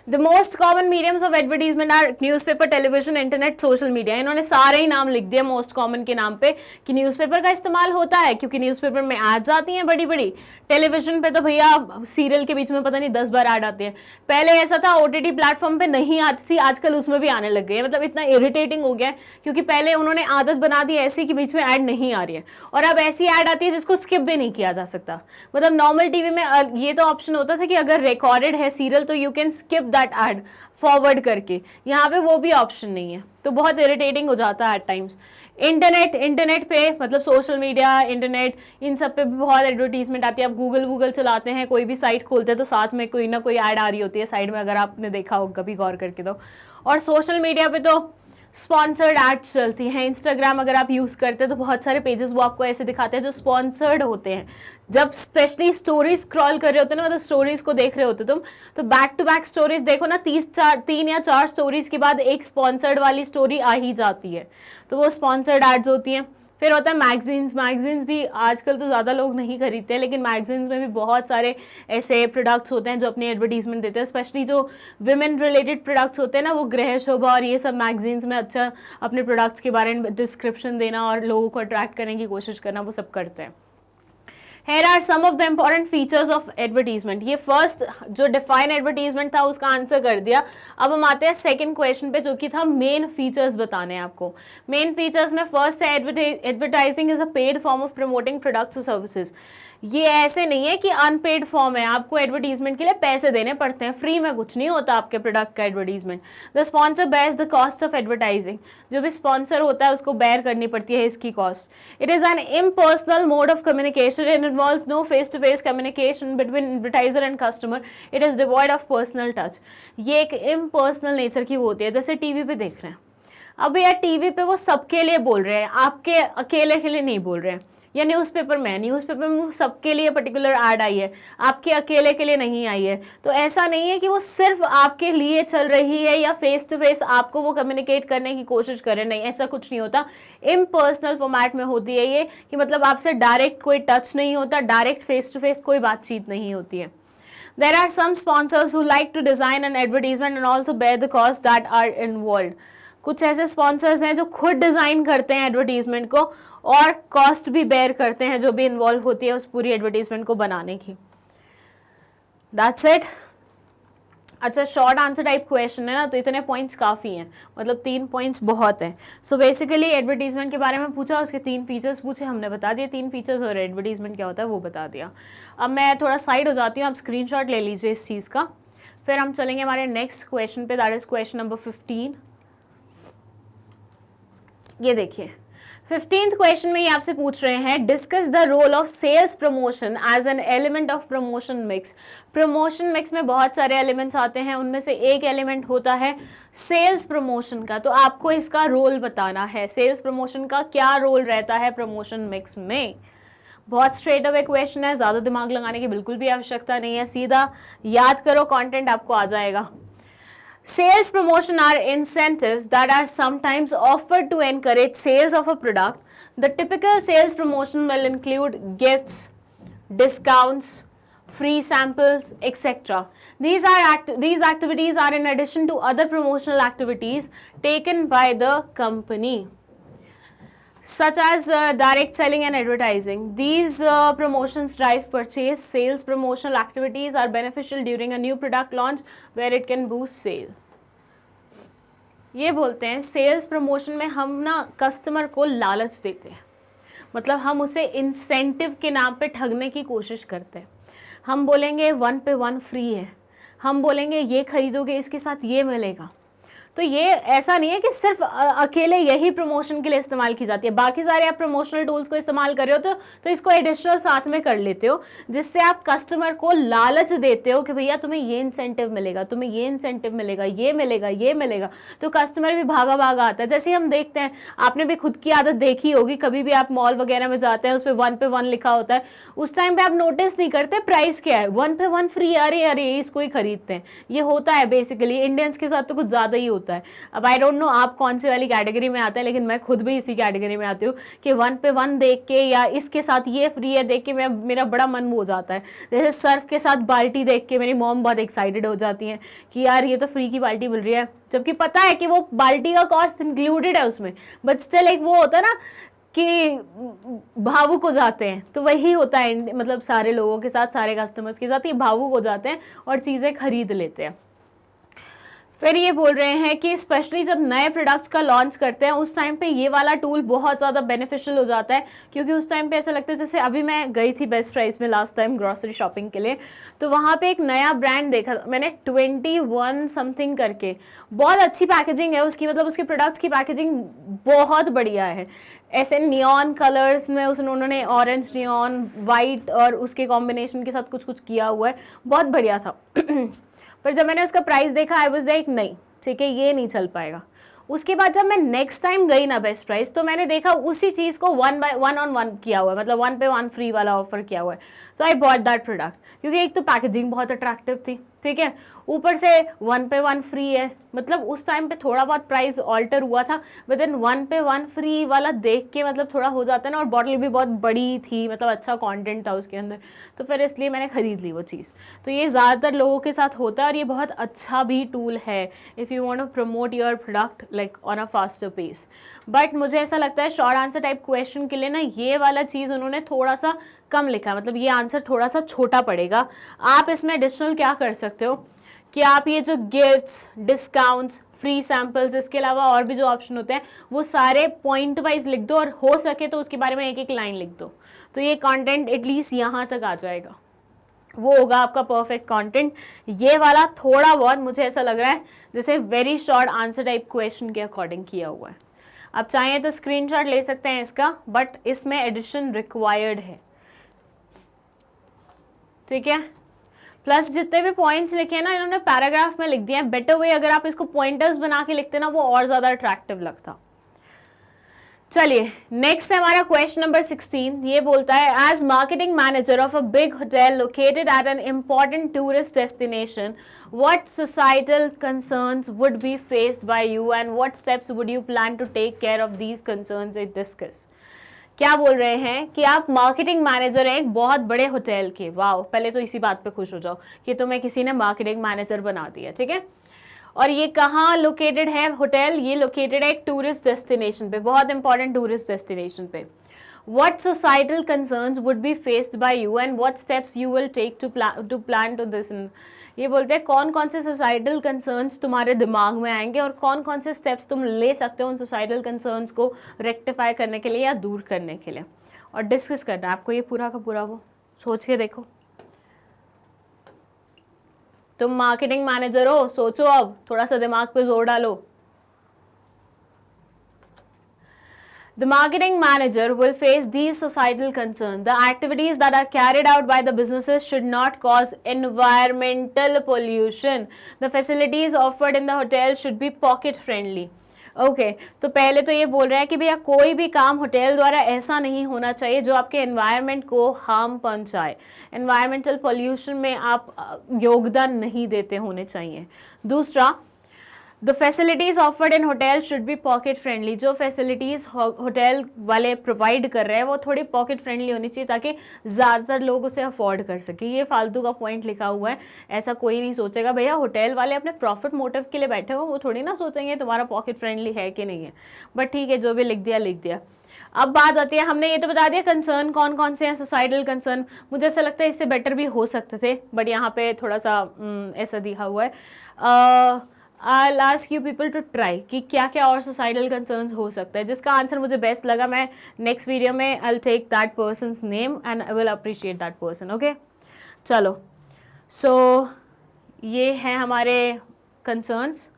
The most common mediums of advertisement are newspaper, television, internet, social media। इन्होंने सारे ही नाम लिख दिए मोस्ट कॉमन के नाम पे कि न्यूज़पेपर का इस्तेमाल होता है क्योंकि न्यूज़पेपर में एड्स आती हैं बड़ी बड़ी। टेलीविजन पे तो भैया सीरियल के बीच में पता नहीं 10 बार ऐड आती है। पहले ऐसा था ओटीटी प्लेटफॉर्म पे नहीं आती थी, आजकल उसमें भी आने लग गई है। मतलब इतना इरिटेटिंग हो गया है क्योंकि पहले उन्होंने आदत बना दी ऐसी कि बीच में ऐड नहीं आ रही है, और अब ऐसी ऐड आती है जिसको स्किप भी नहीं किया जा सकता। मतलब नॉर्मल टीवी में ये तो ऑप्शन होता था कि अगर रिकॉर्डेड है सीरियल तो you can skip that add forward करके, यहाँ पे वो भी ऑप्शन नहीं है, तो बहुत इरिटेटिंग हो जाता है एट टाइम्स। इंटरनेट पे मतलब सोशल मीडिया, इंटरनेट, इन सब पे भी बहुत एडवर्टीजमेंट आती है। आप गूगल चलाते हैं, कोई भी साइट खोलते हैं तो साथ में कोई ना कोई ऐड आ रही होती है साइड में, अगर आपने देखा हो कभी गौर करके तो। और सोशल मीडिया पे तो स्पॉन्सर्ड एड्स चलती हैं। इंस्टाग्राम अगर आप यूज़ करते हैं तो बहुत सारे पेजेस वो आपको ऐसे दिखाते हैं जो स्पॉन्सर्ड होते हैं। जब स्पेशली स्टोरीज स्क्रॉल कर रहे होते हैं ना, मतलब स्टोरीज को देख रहे होते तुम, तो बैक टू बैक स्टोरीज देखो ना, 3 या 4 स्टोरीज के बाद एक स्पॉन्सर्ड वाली स्टोरी आ ही जाती है, तो वो स्पॉन्सर्ड एड्स होती हैं। फिर होता है मैगजीन्स भी आजकल तो ज़्यादा लोग नहीं खरीदते, लेकिन मैगजीन्स में भी बहुत सारे ऐसे प्रोडक्ट्स होते हैं जो अपनी एडवर्टीजमेंट देते हैं। स्पेशली जो विमेन रिलेटेड प्रोडक्ट्स होते हैं ना, वो गृह शोभा और ये सब मैगजीन्स में अच्छा अपने प्रोडक्ट्स के बारे में डिस्क्रिप्शन देना और लोगों को अट्रैक्ट करने की कोशिश करना, वो सब करते हैं। Here are some of the important features of advertisement। ये फर्स्ट जो डिफाइन एडवर्टीजमेंट था उसका आंसर कर दिया। अब हम आते हैं सेकंड क्वेश्चन पे, जो कि था मेन फीचर्स बताने हैं आपको। मेन फीचर्स में फर्स्ट है advertising is a paid form of promoting products और सर्विसेज। ये ऐसे नहीं है कि अनपेड फॉर्म है, आपको एडवर्टीजमेंट के लिए पैसे देने पड़ते हैं, फ्री में कुछ नहीं होता आपके प्रोडक्ट का advertisement. The sponsor bears the cost of advertising. जो भी स्पॉन्सर होता है उसको बेयर करनी पड़ती है इसकी cost. It is an impersonal mode of communication and involves no face-to-face communication between advertiser and customer. It is devoid of personal touch। ये एक impersonal नेचर की होती है। जैसे टीवी पे देख रहे हैं, अब यार टीवी पे वो सबके लिए बोल रहे हैं, आपके अकेले के लिए नहीं बोल रहे हैं। या न्यूज़पेपर में वो सबके लिए पर्टिकुलर ऐड आई है, आपके अकेले के लिए नहीं आई है। तो ऐसा नहीं है कि वो सिर्फ आपके लिए चल रही है या फेस टू फेस आपको वो कम्युनिकेट करने की कोशिश करे, नहीं, ऐसा कुछ नहीं होता। इम्पर्सनल फॉर्मेट में होती है ये, कि मतलब आपसे डायरेक्ट कोई टच नहीं होता, डायरेक्ट फेस टू फेस कोई बातचीत नहीं होती है। There are some sponsors who like to design an advertisement and also bear the costs that are involved। कुछ ऐसे स्पॉन्सर्स हैं जो खुद डिज़ाइन करते हैं एडवर्टीजमेंट को और कॉस्ट भी बेयर करते हैं जो भी इन्वॉल्व होती है उस पूरी एडवर्टीजमेंट को बनाने की। That's it. अच्छा, शॉर्ट आंसर टाइप क्वेश्चन है ना, तो इतने पॉइंट्स काफ़ी हैं, मतलब 3 पॉइंट्स बहुत हैं। सो बेसिकली एडवर्टीजमेंट के बारे में पूछा, उसके 3 फीचर्स पूछे, हमने बता दिए 3 फीचर्स, और एडवर्टीजमेंट क्या होता है वो बता दिया। अब मैं थोड़ा साइड हो जाती हूँ, आप स्क्रीनशॉट ले लीजिए इस चीज़ का। फिर हम चलेंगे हमारे नेक्स्ट क्वेश्चन पे, दैट इज़ क्वेश्चन नंबर 15। ये देखिए 15th क्वेश्चन में ये आपसे पूछ रहे हैं, discuss the role of sales promotion as an element of promotion mix. Promotion mix में बहुत सारे एलिमेंट्स आते हैं, उनमें से एक एलिमेंट होता है सेल्स प्रमोशन का, तो आपको इसका रोल बताना है। सेल्स प्रमोशन का क्या रोल रहता है प्रमोशन मिक्स में। बहुत स्ट्रेट अवे क्वेश्चन है, ज़्यादा दिमाग लगाने की बिल्कुल भी आवश्यकता नहीं है, सीधा याद करो, कंटेंट आपको आ जाएगा। Sales promotion are incentives that are sometimes offered to encourage sales of a product. The typical sales promotion will include gifts, discounts, free samples, etc. These activities are in addition to other promotional activities taken by the company, such as direct selling and advertising. These promotions drive purchase. Sales promotional activities are beneficial during a new product launch where it can boost sale. ये बोलते हैं sales promotion में हम ना customer को लालच देते हैं, मतलब हम उसे इंसेंटिव के नाम पे ठगने की कोशिश करते हैं। हम बोलेंगे 1 पे 1 फ्री है, हम बोलेंगे ये खरीदोगे इसके साथ ये मिलेगा। तो ये ऐसा नहीं है कि सिर्फ अकेले यही प्रमोशन के लिए इस्तेमाल की जाती है, बाकी सारे आप प्रमोशनल टूल्स को इस्तेमाल कर रहे हो तो इसको एडिशनल साथ में कर लेते हो, जिससे आप कस्टमर को लालच देते हो कि भैया तुम्हें ये इंसेंटिव मिलेगा, तुम्हें ये इंसेंटिव मिलेगा, ये मिलेगा, ये मिलेगा। तो कस्टमर भी भागा भागा आता है। जैसे हम देखते हैं, आपने भी खुद की आदत देखी होगी, कभी भी आप मॉल वगैरह में जाते हैं, उस पर 1 पे 1 लिखा होता है, उस टाइम पे आप नोटिस नहीं करते प्राइस क्या है, 1 पे 1 फ्री, अरे अरे इसको ही खरीदते हैं। ये होता है बेसिकली इंडियंस के साथ तो कुछ ज़्यादा ही होता है। अब आई डोंट नो आप कौन सी वाली कैटेगरी में आते हैं, लेकिन मैं खुद भी इसी कैटेगरी में आती हूँ कि 1 पे 1 देख के या इसके साथ ये फ्री है देख के मेरा बड़ा मन हो जाता है। जैसे सर्फ के साथ बाल्टी देख के मेरी मॉम बहुत एक्साइटेड हो जाती हैं कि यार ये तो फ्री की बाल्टी मिल रही है, जबकि पता है कि वो बाल्टी का कॉस्ट इंक्लूडेड है उसमें, बट स्टिल एक वो होता है ना कि भावुक हो जाते हैं। तो वही होता है, मतलब सारे लोगों के साथ, सारे कस्टमर्स के साथ ये भावुक हो जाते हैं और चीज़ें खरीद लेते हैं। फिर ये बोल रहे हैं कि स्पेशली जब नए प्रोडक्ट्स का लॉन्च करते हैं उस टाइम पे ये वाला टूल बहुत ज़्यादा बेनिफिशियल हो जाता है, क्योंकि उस टाइम पे ऐसा लगता है, जैसे अभी मैं गई थी बेस्ट प्राइस में लास्ट टाइम ग्रॉसरी शॉपिंग के लिए, तो वहाँ पे एक नया ब्रांड देखा मैंने 21 समथिंग करके, बहुत अच्छी पैकेजिंग है उसकी, मतलब उसके प्रोडक्ट्स की पैकेजिंग बहुत बढ़िया है। ऐसे नियॉन कलर्स में उन्होंने ऑरेंज, नियॉन, वाइट और उसके कॉम्बिनेशन के साथ कुछ कुछ किया हुआ है, बहुत बढ़िया था। पर जब मैंने उसका प्राइस देखा आई वाज लाइक नहीं ठीक है ये नहीं चल पाएगा। उसके बाद जब मैं नेक्स्ट टाइम गई ना बेस्ट प्राइस, तो मैंने देखा उसी चीज़ को 1 on 1 किया हुआ है, मतलब 1 पे 1 फ्री वाला ऑफर किया हुआ है। तो आई बॉट दैट प्रोडक्ट, क्योंकि एक तो पैकेजिंग बहुत अट्रैक्टिव थी, ठीक है, ऊपर से 1 पे 1 फ्री है, मतलब उस टाइम पे थोड़ा बहुत प्राइस ऑल्टर हुआ था, विद इन 1 पे 1 फ्री वाला देख के मतलब थोड़ा हो जाता है ना, और बॉटल भी बहुत बड़ी थी, मतलब अच्छा कंटेंट था उसके अंदर, तो फिर इसलिए मैंने खरीद ली वो चीज़। तो ये ज़्यादातर लोगों के साथ होता है और ये बहुत अच्छा भी टूल है if you want to promote your product like on a faster pace. But मुझे ऐसा लगता है शॉर्ट आंसर टाइप क्वेश्चन के लिए ना ये वाला चीज़ उन्होंने थोड़ा सा कम लिखा, मतलब ये आंसर थोड़ा सा छोटा पड़ेगा। आप इसमें एडिशनल क्या कर सकते हो कि आप ये जो गिफ्ट्स, डिस्काउंट्स, फ्री सैम्पल्स, इसके अलावा और भी जो ऑप्शन होते हैं वो सारे पॉइंट वाइज लिख दो, और हो सके तो उसके बारे में एक एक लाइन लिख दो, तो ये कंटेंट एटलीस्ट यहाँ तक आ जाएगा, वो होगा आपका परफेक्ट कंटेंट। ये वाला थोड़ा बहुत मुझे ऐसा लग रहा है जैसे very short answer type question के अकॉर्डिंग किया हुआ है। आप चाहें तो स्क्रीनशॉट ले सकते हैं इसका, बट इसमें एडिशन रिक्वायर्ड है, ठीक है। प्लस जितने भी पॉइंट्स लिखे हैं ना इन्होंने पैराग्राफ में लिख दिए हैं, बेटर वे अगर आप इसको पॉइंटर्स बना के लिखते ना वो और ज़्यादा अट्रैक्टिव लगता। चलिए नेक्स्ट है हमारा क्वेश्चन नंबर 16। ये बोलता है as marketing manager of a big hotel located at an important tourist destination what societal concerns would be faced by you and what steps would you plan to take care of these concerns it discuss. क्या बोल रहे हैं कि आप marketing manager हैं एक बहुत बड़े होटल के। वाह, पहले तो इसी बात पे खुश हो जाओ कि तुम्हें किसी ने मार्केटिंग मैनेजर बना दिया, ठीक है। और ये कहाँ लोकेटेड है होटल? ये लोकेटेड है एक टूरिस्ट डेस्टिनेशन पे, बहुत इंपॉर्टेंट टूरिस्ट डेस्टिनेशन पे। What societal concerns would be faced by you and what steps you will take to plan to this? ये बोलते हैं कौन कौन से सोसाइटल कंसर्न्स तुम्हारे दिमाग में आएंगे और कौन कौन से स्टेप्स तुम ले सकते हो उन सोसाइटल कंसर्न्स को रेक्टिफाई करने के लिए या दूर करने के लिए, और डिस्कस करना है आपको ये पूरा का पूरा। वो सोच के देखो, तुम मार्केटिंग मैनेजर हो, सोचो, अब थोड़ा सा दिमाग पे जोर डालो। The marketing manager will face these societal concerns. The activities that are carried out by the businesses should not cause environmental pollution. The facilities offered in the hotel should be pocket friendly. Okay तो पहले तो ये बोल रहे हैं कि भैया कोई भी काम होटल द्वारा ऐसा नहीं होना चाहिए जो आपके एनवायरनमेंट को हार्म पहुंचाए। एनवायरमेंटल पोल्यूशन में आप योगदान नहीं देते होने चाहिए। दूसरा, the facilities offered in hotel should be pocket friendly. जो फैसिलिटीज़ होटल वाले प्रोवाइड कर रहे हैं वो थोड़ी पॉकेट फ्रेंडली होनी चाहिए ताकि ज़्यादातर लोग उसे अफोर्ड कर सके। ये फालतू का पॉइंट लिखा हुआ है, ऐसा कोई नहीं सोचेगा। भैया होटल वाले अपने प्रॉफिट मोटिव के लिए बैठे हो, वो थोड़ी ना सोचेंगे तुम्हारा पॉकेट फ्रेंडली है कि नहीं है। बट ठीक है, जो भी लिख दिया लिख दिया। अब बात आती है, हमने ये तो बता दिया कंसर्न कौन कौन से हैं। सोसाइटल कंसर्न मुझे ऐसा लगता है इससे बेटर भी हो सकते थे, बट यहाँ पे थोड़ा सा ऐसा दिखा हुआ है। I'll ask you people to try कि क्या क्या और सोसाइटल कंसर्न्स हो सकता है। जिसका आंसर मुझे बेस्ट लगा, मैं नेक्स्ट वीडियो में I'll take that person's name and I will appreciate that person, okay? चलो, so ये हैं हमारे कंसर्न्स।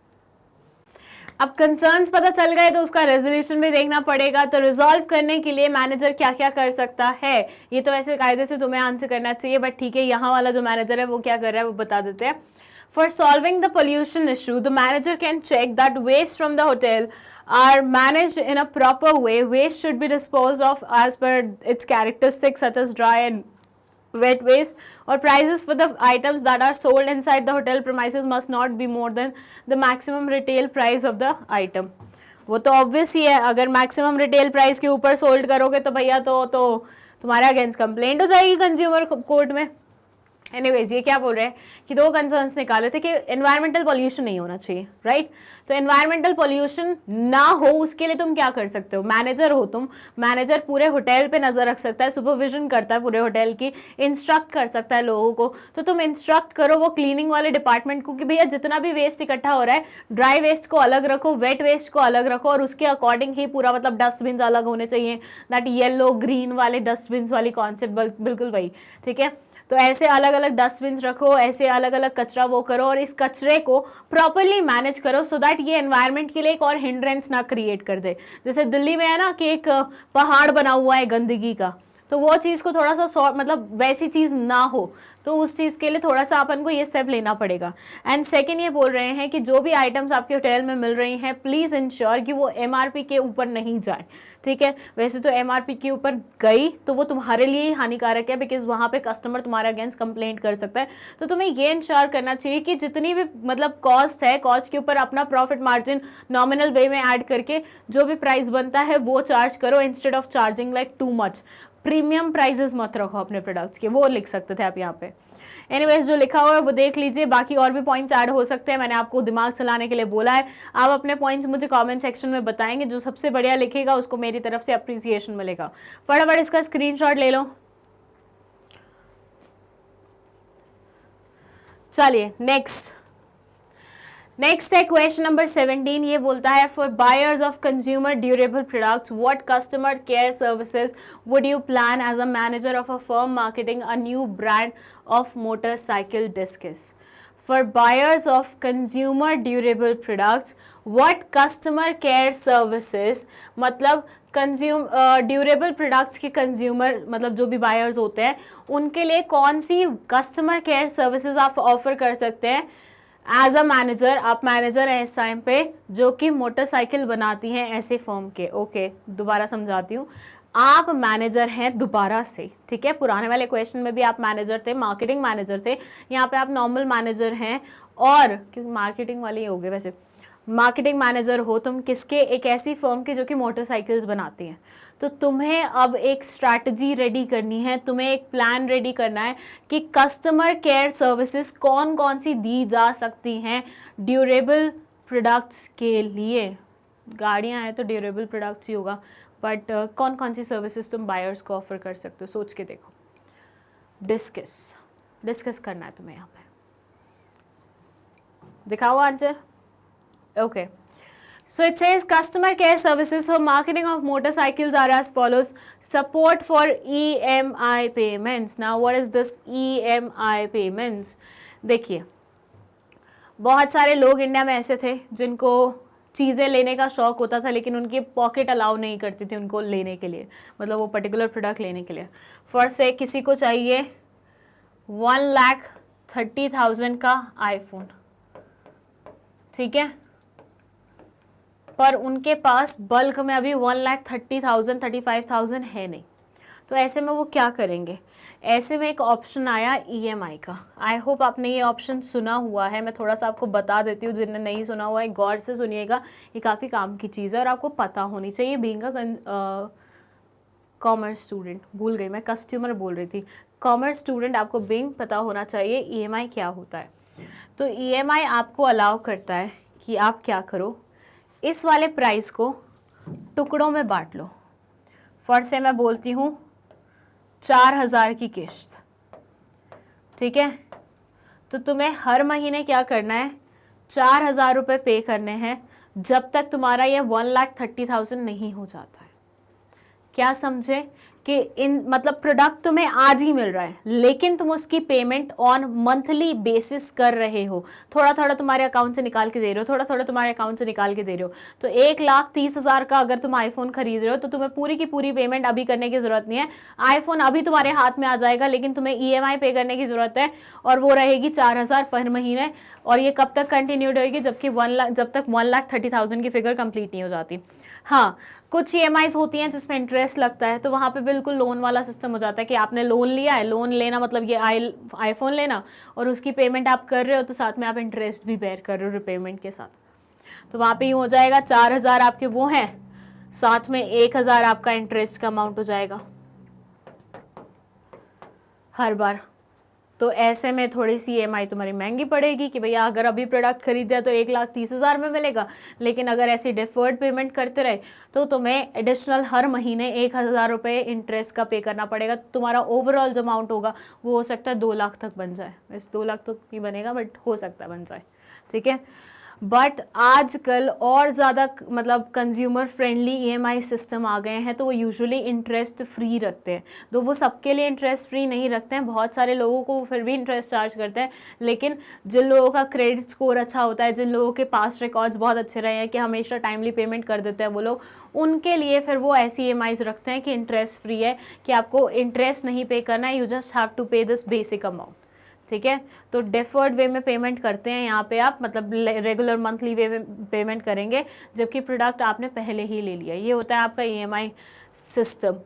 अब कंसर्न्स पता चल गए तो उसका रेजोल्यूशन भी देखना पड़ेगा। तो रिजॉल्व करने के लिए मैनेजर क्या क्या कर सकता है, ये तो ऐसे कायदे से तुम्हें आंसर करना चाहिए, बट ठीक है, यहाँ वाला जो मैनेजर है वो क्या कर रहा है वो बता देते हैं। For solving the pollution issue, the manager can check that waste from the hotel are managed in a proper way. Waste should be disposed of as per its characteristics such as dry and wet waste, or prices for the items that are sold inside the hotel premises must not be more than the maximum retail price of the item. वो तो obvious ही है, अगर maximum retail price के ऊपर sold करोगे तो भैया तो तुम्हारे अगेंस्ट कंप्लेंट हो जाएगी कंज्यूमर कोर्ट में। एनीवेज, ये क्या बोल रहे हैं कि दो कंसर्न्स निकाले थे कि एनवायरमेंटल पॉल्यूशन नहीं होना चाहिए, राइट? तो एनवायरमेंटल पॉल्यूशन ना हो उसके लिए तुम क्या कर सकते हो? मैनेजर हो तुम, मैनेजर पूरे होटल पे नजर रख सकता है, सुपरविजन करता है पूरे होटल की, इंस्ट्रक्ट कर सकता है लोगों को। तो तुम इंस्ट्रक्ट करो वो क्लीनिंग वाले डिपार्टमेंट को कि भैया जितना भी वेस्ट इकट्ठा हो रहा है, ड्राई वेस्ट को अलग रखो, वेट वेस्ट को अलग रखो, और उसके अकॉर्डिंग ही पूरा मतलब डस्टबिन अलग होने चाहिए। दैट येलो ग्रीन वाले डस्टबिन वाली कॉन्सेप्ट बिल्कुल वही, ठीक है? तो ऐसे अलग अलग डस्टबिन रखो, ऐसे अलग अलग कचरा वो करो, और इस कचरे को प्रॉपरली मैनेज करो सो दैट ये एनवायरनमेंट के लिए एक और हिंड्रेंस ना क्रिएट कर दे। जैसे दिल्ली में है ना कि एक पहाड़ बना हुआ है गंदगी का, तो वो चीज़ को थोड़ा सा मतलब वैसी चीज़ ना हो, तो उस चीज़ के लिए थोड़ा सा अपन को ये स्टेप लेना पड़ेगा। एंड सेकंड ये बोल रहे हैं कि जो भी आइटम्स आपके होटल में मिल रही हैं प्लीज़ इंश्योर कि वो एमआरपी के ऊपर नहीं जाए, ठीक है? वैसे तो एमआरपी के ऊपर गई तो वो तुम्हारे लिए ही हानिकारक है, बिकॉज वहाँ पे कस्टमर तुम्हारे अगेंस्ट कंप्लेंट कर सकता है। तो तुम्हें ये इंश्योर करना चाहिए कि जितनी भी मतलब कॉस्ट है, कॉस्ट के ऊपर अपना प्रॉफिट मार्जिन नॉमिनल वे में ऐड करके जो भी प्राइस बनता है वो चार्ज करो, instead of charging like too much. Premium prices मत रखो अपने प्रोडक्ट्स के, वो लिख सकते थे आप यहाँ पे। एनीवेज, जो लिखा हुआ है वो देख लीजिए, बाकी और भी पॉइंट्स ऐड हो सकते हैं, मैंने आपको दिमाग चलाने के लिए बोला है। आप अपने पॉइंट्स मुझे कमेंट सेक्शन में बताएंगे, जो सबसे बढ़िया लिखेगा उसको मेरी तरफ से अप्रिसिएशन मिलेगा। फटाफट इसका स्क्रीनशॉट ले लो। चलिए नेक्स्ट है क्वेश्चन नंबर 17। ये बोलता है for buyers of consumer durable products what customer care services would you plan as a manager of a firm marketing a new brand of motorcycle discuss. For buyers of consumer durable products, what customer care services, मतलब durable products के consumer मतलब जो भी buyers होते हैं उनके लिए कौन सी कस्टमर केयर सर्विसेज आप ऑफर कर सकते हैं एज अ मैनेजर। आप मैनेजर हैं इस टाइम पे जो कि मोटरसाइकिल बनाती हैं ऐसे फर्म के। ओके, दोबारा समझाती हूँ, आप मैनेजर हैं दोबारा से, ठीक है? पुराने वाले क्वेश्चन में भी आप मैनेजर थे, मार्केटिंग मैनेजर थे, यहाँ पे आप नॉर्मल मैनेजर हैं, और क्योंकि मार्केटिंग वाले ही हो गए वैसे, मार्केटिंग मैनेजर हो तुम किसके? एक ऐसी फर्म के जो कि मोटरसाइकिल्स बनाती हैं। तो तुम्हें अब एक स्ट्रैटेजी रेडी करनी है, तुम्हें एक प्लान रेडी करना है कि कस्टमर केयर सर्विसेज कौन कौन सी दी जा सकती हैं ड्यूरेबल प्रोडक्ट्स के लिए। गाड़ियाँ हैं तो ड्यूरेबल प्रोडक्ट्स ही होगा, बट कौन कौन सी सर्विसेज तुम बायर्स को ऑफर कर सकते हो, सोच के देखो। डिस्कस करना है तुम्हें यहाँ पे। दिखाओ answer. Okay, so it says customer care services for marketing of motorcycles are as follows. Support for EMI payments. Now what is this EMI payments? देखिए, बहुत सारे लोग इंडिया में ऐसे थे जिनको चीज़ें लेने का शौक होता था लेकिन उनकी पॉकेट अलाउ नहीं करती थी उनको लेने के लिए, मतलब वो पर्टिकुलर प्रोडक्ट लेने के लिए। फॉर से किसी को चाहिए 1,30,000 का आईफोन, ठीक है, पर उनके पास बल्क में अभी 1,30,000 35,000 है नहीं। तो ऐसे में वो क्या करेंगे, ऐसे में एक ऑप्शन आया EMI का। आई होप आपने ये ऑप्शन सुना हुआ है, मैं थोड़ा सा आपको बता देती हूँ, जिनने नहीं सुना हुआ है गौर से सुनिएगा, ये काफ़ी काम की चीज़ है और आपको पता होनी चाहिए। बीइंग अ कॉमर्स स्टूडेंट, भूल गई मैं, कस्टमर बोल रही थी, कॉमर्स स्टूडेंट, आपको बीइंग पता होना चाहिए EMI क्या होता है। तो EMI आपको अलाउ करता है कि आप क्या करो, इस वाले प्राइस को टुकड़ों में बांट लो। फॉर से मैं बोलती हूँ 4,000 की किश्त, ठीक है, तो तुम्हें हर महीने क्या करना है, 4,000 रुपये पे करने हैं जब तक तुम्हारा ये 1,30,000 नहीं हो जाता है। क्या समझे कि इन मतलब प्रोडक्ट तुम्हें आज ही मिल रहा है, लेकिन तुम उसकी पेमेंट ऑन मंथली बेसिस कर रहे हो, थोड़ा थोड़ा तुम्हारे अकाउंट से निकाल के दे रहे हो, थोड़ा थोड़ा तुम्हारे अकाउंट से निकाल के दे रहे हो। तो 1,30,000 का अगर तुम आईफोन खरीद रहे हो तो तुम्हें पूरी की पूरी पेमेंट अभी करने की जरूरत नहीं है, आईफोन अभी तुम्हारे हाथ में आ जाएगा, लेकिन तुम्हें EMI पे करने की जरूरत है और वो रहेगी 4,000 पर महीने। और ये कब तक कंटिन्यूड होगी, जबकि 1,00,000 जब तक 1,30,000 की फिगर कंप्लीट नहीं हो जाती। हाँ, कुछ EMIs होती हैं जिसमें इंटरेस्ट लगता है, तो वहाँ पे बिल्कुल लोन वाला सिस्टम हो जाता है कि आपने लोन लिया है, लोन लेना मतलब ये आईफोन लेना और उसकी पेमेंट आप कर रहे हो, तो साथ में आप इंटरेस्ट भी बेयर कर रहे हो रिपेमेंट के साथ। तो वहाँ पे यूँ हो जाएगा 4,000 आपके वो हैं, साथ में 1,000 आपका इंटरेस्ट का अमाउंट हो जाएगा हर बार। तो ऐसे में थोड़ी सी EMI तुम्हारी महंगी पड़ेगी कि भैया अगर अभी प्रोडक्ट खरीदा तो 1,30,000 में मिलेगा, लेकिन अगर ऐसी डिफर्ड पेमेंट करते रहे तो तुम्हें एडिशनल हर महीने 1,000 रुपये इंटरेस्ट का पे करना पड़ेगा। तुम्हारा ओवरऑल जो अमाउंट होगा वो हो सकता है 2 लाख तक बन जाए। वैसे 2 लाख तो नहीं बनेगा, बट हो सकता है बन जाए, ठीक है। बट आजकल और ज़्यादा मतलब कंज्यूमर फ्रेंडली EMI सिस्टम आ गए हैं, तो वो यूजुअली इंटरेस्ट फ्री रखते हैं। तो वो सबके लिए इंटरेस्ट फ्री नहीं रखते हैं, बहुत सारे लोगों को फिर भी इंटरेस्ट चार्ज करते हैं। लेकिन जिन लोगों का क्रेडिट स्कोर अच्छा होता है, जिन लोगों के पास रिकॉर्ड्स बहुत अच्छे रहे हैं कि हमेशा टाइमली पेमेंट कर देते हैं वो लोग, उनके लिए फिर वो ऐसी EMIs रखते हैं कि इंटरेस्ट फ्री है, कि आपको इंटरेस्ट नहीं पे करना है, यू जस्ट हैव टू पे दिस बेसिक अमाउंट, ठीक है। तो डेफर्ड वे में पेमेंट करते हैं यहाँ पे आप, मतलब रेगुलर मंथली वे में पेमेंट करेंगे, जबकि प्रोडक्ट आपने पहले ही ले लिया। ये होता है आपका EMI सिस्टम।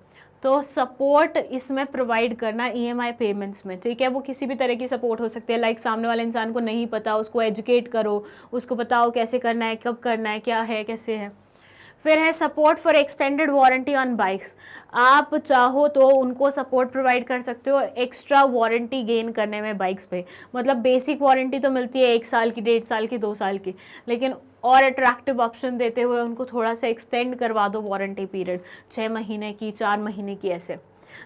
तो सपोर्ट इसमें प्रोवाइड करना EMI पेमेंट्स में, ठीक है, वो किसी भी तरह की सपोर्ट हो सकती है। लाइक सामने वाले इंसान को नहीं पता, उसको एजुकेट करो, उसको बताओ कैसे करना है, कब करना है, क्या है, कैसे है। फिर है support for extended warranty on bikes. आप चाहो तो उनको सपोर्ट प्रोवाइड कर सकते हो एक्स्ट्रा वारंटी गेन करने में बाइक्स पे। मतलब बेसिक वारंटी तो मिलती है 1 साल की, 1.5 साल की, 2 साल की, लेकिन और अट्रैक्टिव ऑप्शन देते हुए उनको थोड़ा सा एक्सटेंड करवा दो वारंटी पीरियड, 6 महीने की, 4 महीने की, ऐसे।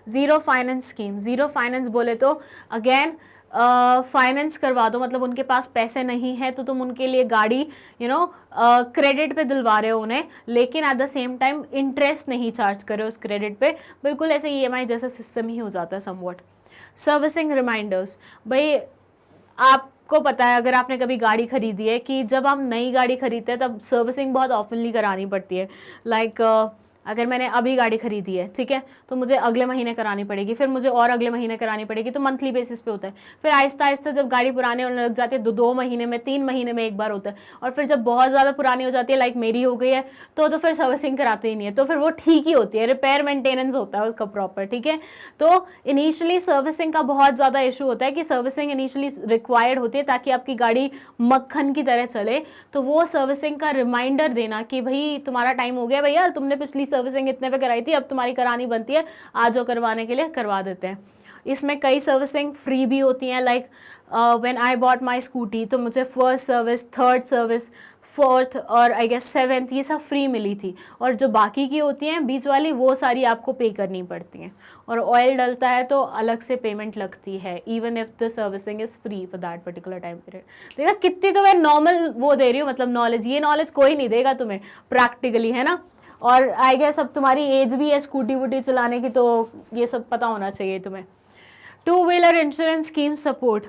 Zero finance scheme, zero finance बोले तो अगेन फाइनेंस करवा दो, मतलब उनके पास पैसे नहीं है तो तुम उनके लिए गाड़ी क्रेडिट पे दिलवा रहे हो उन्हें, लेकिन eight the same time interest नहीं चार्ज कर रहे हो उस क्रेडिट पे। बिल्कुल ऐसे EMI जैसा सिस्टम ही हो जाता है समवॉट। सर्विसिंग रिमाइंडर्स, भाई आपको पता है अगर आपने कभी गाड़ी खरीदी है कि जब आप नई गाड़ी खरीदते हैं तब सर्विसिंग बहुत ऑफनली करानी पड़ती है। लाइक अगर मैंने अभी गाड़ी खरीदी है, ठीक है, तो मुझे अगले महीने करानी पड़ेगी, फिर मुझे और अगले महीने करानी पड़ेगी, तो मंथली बेसिस पे होता है। फिर आहिस्ता आहिस्ता जब गाड़ी पुरानी होने लग जाती है 2 महीने में, 3 महीने में एक बार होता है, और फिर जब बहुत ज़्यादा पुरानी हो जाती है, लाइक मेरी हो गई है, तो फिर सर्विसिंग कराते ही नहीं है, तो फिर वो ठीक ही होती है, रिपेयर मेंटेनेंस होता है उसका प्रॉपर, ठीक है। तो इनिशियली सर्विसिंग का बहुत ज़्यादा इशू होता है कि सर्विसिंग इनिशियली रिक्वायर्ड होती है ताकि आपकी गाड़ी मक्खन की तरह चले। तो वो सर्विसिंग का रिमाइंडर देना कि भाई तुम्हारा टाइम हो गया भैया, तुमने पिछली सर्विसिंग इतने पे कराई थी, अब तुम्हारी करानी बनती है, आज जो करवाने के लिए करवा देते हैं। इसमें कई सर्विसिंग फ्री भी होती हैं, like when I bought my scooty, तो मुझे first service, third service, fourth और आई गेस 7th ये सब फ्री मिली थी, और जो बाकी की होती हैं बीच वाली वो सारी आपको पे करनी पड़ती हैं। और ऑयल डलता है तो अलग से पेमेंट लगती है, even if the servicing is free for that particular time period. देखा कितनी तो मैं नॉर्मल वो दे रही हूँ, मतलब नॉलेज, ये नॉलेज कोई नहीं देगा तुम्हें प्रैक्टिकली, है ना। और आई गेस अब तुम्हारी एज भी है स्कूटी वूटी चलाने की, तो ये सब पता होना चाहिए तुम्हें। 2 wheeler insurance scheme support,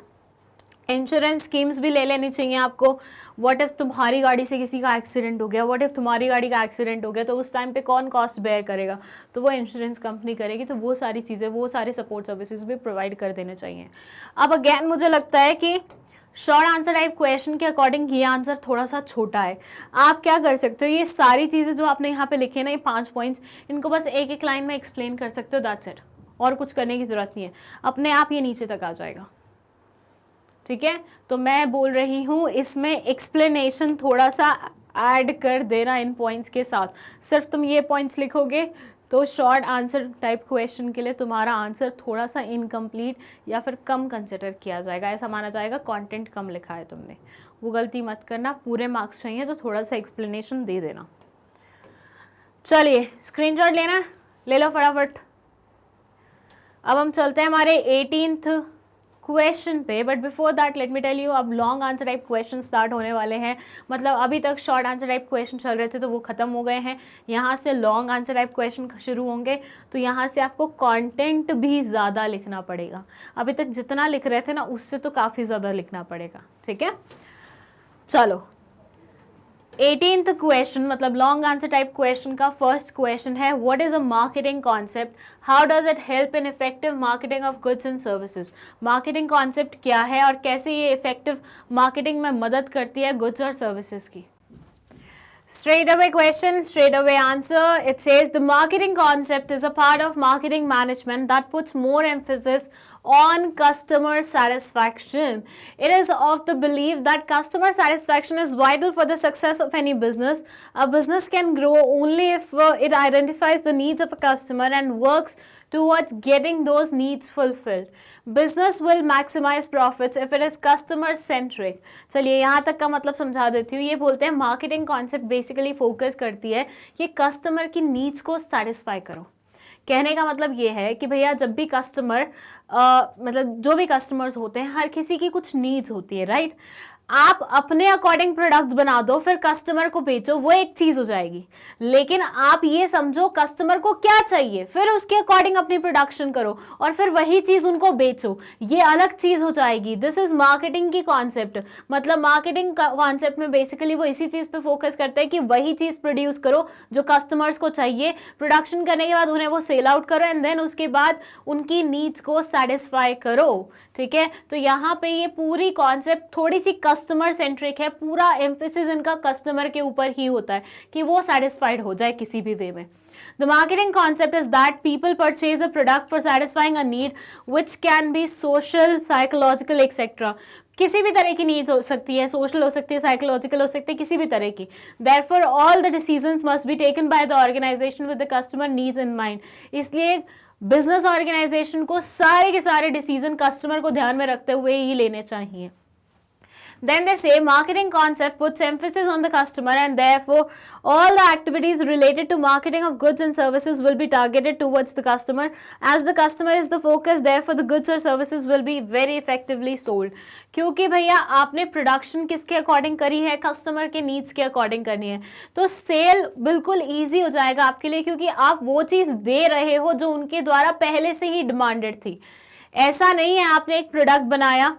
insurance schemes भी ले लेनी चाहिए आपको। व्हाट इफ तुम्हारी गाड़ी से किसी का एक्सीडेंट हो गया, व्हाट इफ तुम्हारी गाड़ी का एक्सीडेंट हो गया, तो उस टाइम पे कौन कॉस्ट बेयर करेगा, तो वो इंश्योरेंस कंपनी करेगी। तो वो सारी चीज़ें, वो सारे सपोर्ट सर्विसेज भी प्रोवाइड कर देने चाहिए। अब अगेन मुझे लगता है कि शॉर्ट आंसर टाइप क्वेश्चन के अकॉर्डिंग ये आंसर थोड़ा सा छोटा है। आप क्या कर सकते हो, ये सारी चीज़ें जो आपने यहाँ पे लिखी है ना, ये 5 पॉइंट्स, इनको बस एक एक लाइन में एक्सप्लेन कर सकते हो, दैट्स इट। और कुछ करने की ज़रूरत नहीं है, अपने आप ये नीचे तक आ जाएगा। ठीक है, तो मैं बोल रही हूँ इसमें एक्सप्लेनेशन थोड़ा सा ऐड कर देना इन पॉइंट्स के साथ। सिर्फ तुम ये पॉइंट्स लिखोगे तो शॉर्ट आंसर टाइप क्वेश्चन के लिए तुम्हारा आंसर थोड़ा सा इनकम्प्लीट या फिर कम कंसिडर किया जाएगा, ऐसा माना जाएगा कंटेंट कम लिखा है तुमने। वो गलती मत करना, पूरे मार्क्स चाहिए तो थोड़ा सा एक्सप्लेनेशन दे देना। चलिए स्क्रीनशॉट लेना है, ले लो फटाफट। अब हम चलते हैं हमारे 18th क्वेश्चन पे, but before that let me tell you, अब long answer type question start होने वाले हैं। मतलब अभी तक शॉर्ट आंसर टाइप क्वेश्चन चल रहे थे तो वो खत्म हो गए हैं, यहाँ से लॉन्ग आंसर टाइप क्वेश्चन शुरू होंगे। तो यहाँ से आपको कंटेंट भी ज़्यादा लिखना पड़ेगा, अभी तक जितना लिख रहे थे ना उससे तो काफ़ी ज़्यादा लिखना पड़ेगा। ठीक है, चलो 18th क्वेश्चन मतलब लॉन्ग आंसर टाइप क्वेश्चन का फर्स्ट क्वेश्चन है, what is a marketing concept, how does it help in effective marketing of goods and services. Marketing concept क्या है और कैसे ये इफेक्टिव मार्केटिंग में मदद करती है गुड्स और सर्विसेज की। Straight away question, straight away answer. It says the marketing concept is a part of marketing management that puts more emphasis on customer satisfaction. It is of the belief that customer satisfaction is vital for the success of any business. A business can grow only if it identifies the needs of a customer and works towards getting those needs fulfilled. Business will maximize profits if it is customer centric. चलिए यहाँ तक का मतलब समझा देती हूँ। ये बोलते हैं मार्केटिंग कॉन्सेप्ट बेसिकली फोकस करती है कि कस्टमर की नीड्स को सेटिस्फाई करो। कहने का मतलब ये है कि भैया जब भी कस्टमर मतलब जो भी कस्टमर्स होते हैं हर किसी की कुछ नीड्स होती है, राइट। आप अपने अकॉर्डिंग प्रोडक्ट्स बना दो फिर कस्टमर को बेचो, वो एक चीज हो जाएगी। लेकिन आप ये समझो कस्टमर को क्या चाहिए, फिर उसके अकॉर्डिंग अपनी प्रोडक्शन करो और फिर वही चीज उनको बेचो, ये अलग चीज हो जाएगी। दिस इज मार्केटिंग की कॉन्सेप्ट। मतलब मार्केटिंग कॉन्सेप्ट में बेसिकली वो इसी चीज पे फोकस करते हैं कि वही चीज प्रोड्यूस करो जो कस्टमर्स को चाहिए, प्रोडक्शन करने के बाद उन्हें वो सेल आउट करो एंड देन उसके बाद उनकी नीड्स को सेटिस्फाई करो। ठीक है, तो यहाँ पे ये पूरी कॉन्सेप्ट थोड़ी सी कस्टमर सेंट्रिक है, पूरा एम्फेसिस इनका कस्टमर के ऊपर ही होता है कि वो सेटिस्फाइड हो जाए किसी भी वे में। The marketing concept is that people purchase a product for satisfying a need which can be social, psychological, etc. किसी भी तरह की नीड हो सकती है, सोशल हो सकती है, साइकोलॉजिकल हो सकती है, किसी भी तरह की। Therefore, all the decisions must be taken by the organization with the customer needs in mind. इसलिए बिजनेस ऑर्गेनाइजेशन को सारे के सारे डिसीजन कस्टमर को ध्यान में रखते हुए ही लेने चाहिए। Then they say marketing concept puts emphasis on the customer and therefore all the activities related to marketing of goods and services will be targeted towards the customer. As the customer is the focus, therefore the goods or services will be very effectively sold. क्योंकि भैया आपने production किसके according करी है, customer के needs के according करनी है, तो सेल बिल्कुल ईजी हो जाएगा आपके लिए क्योंकि आप वो चीज़ दे रहे हो जो उनके द्वारा पहले से ही डिमांडेड थी। ऐसा नहीं है आपने एक प्रोडक्ट बनाया,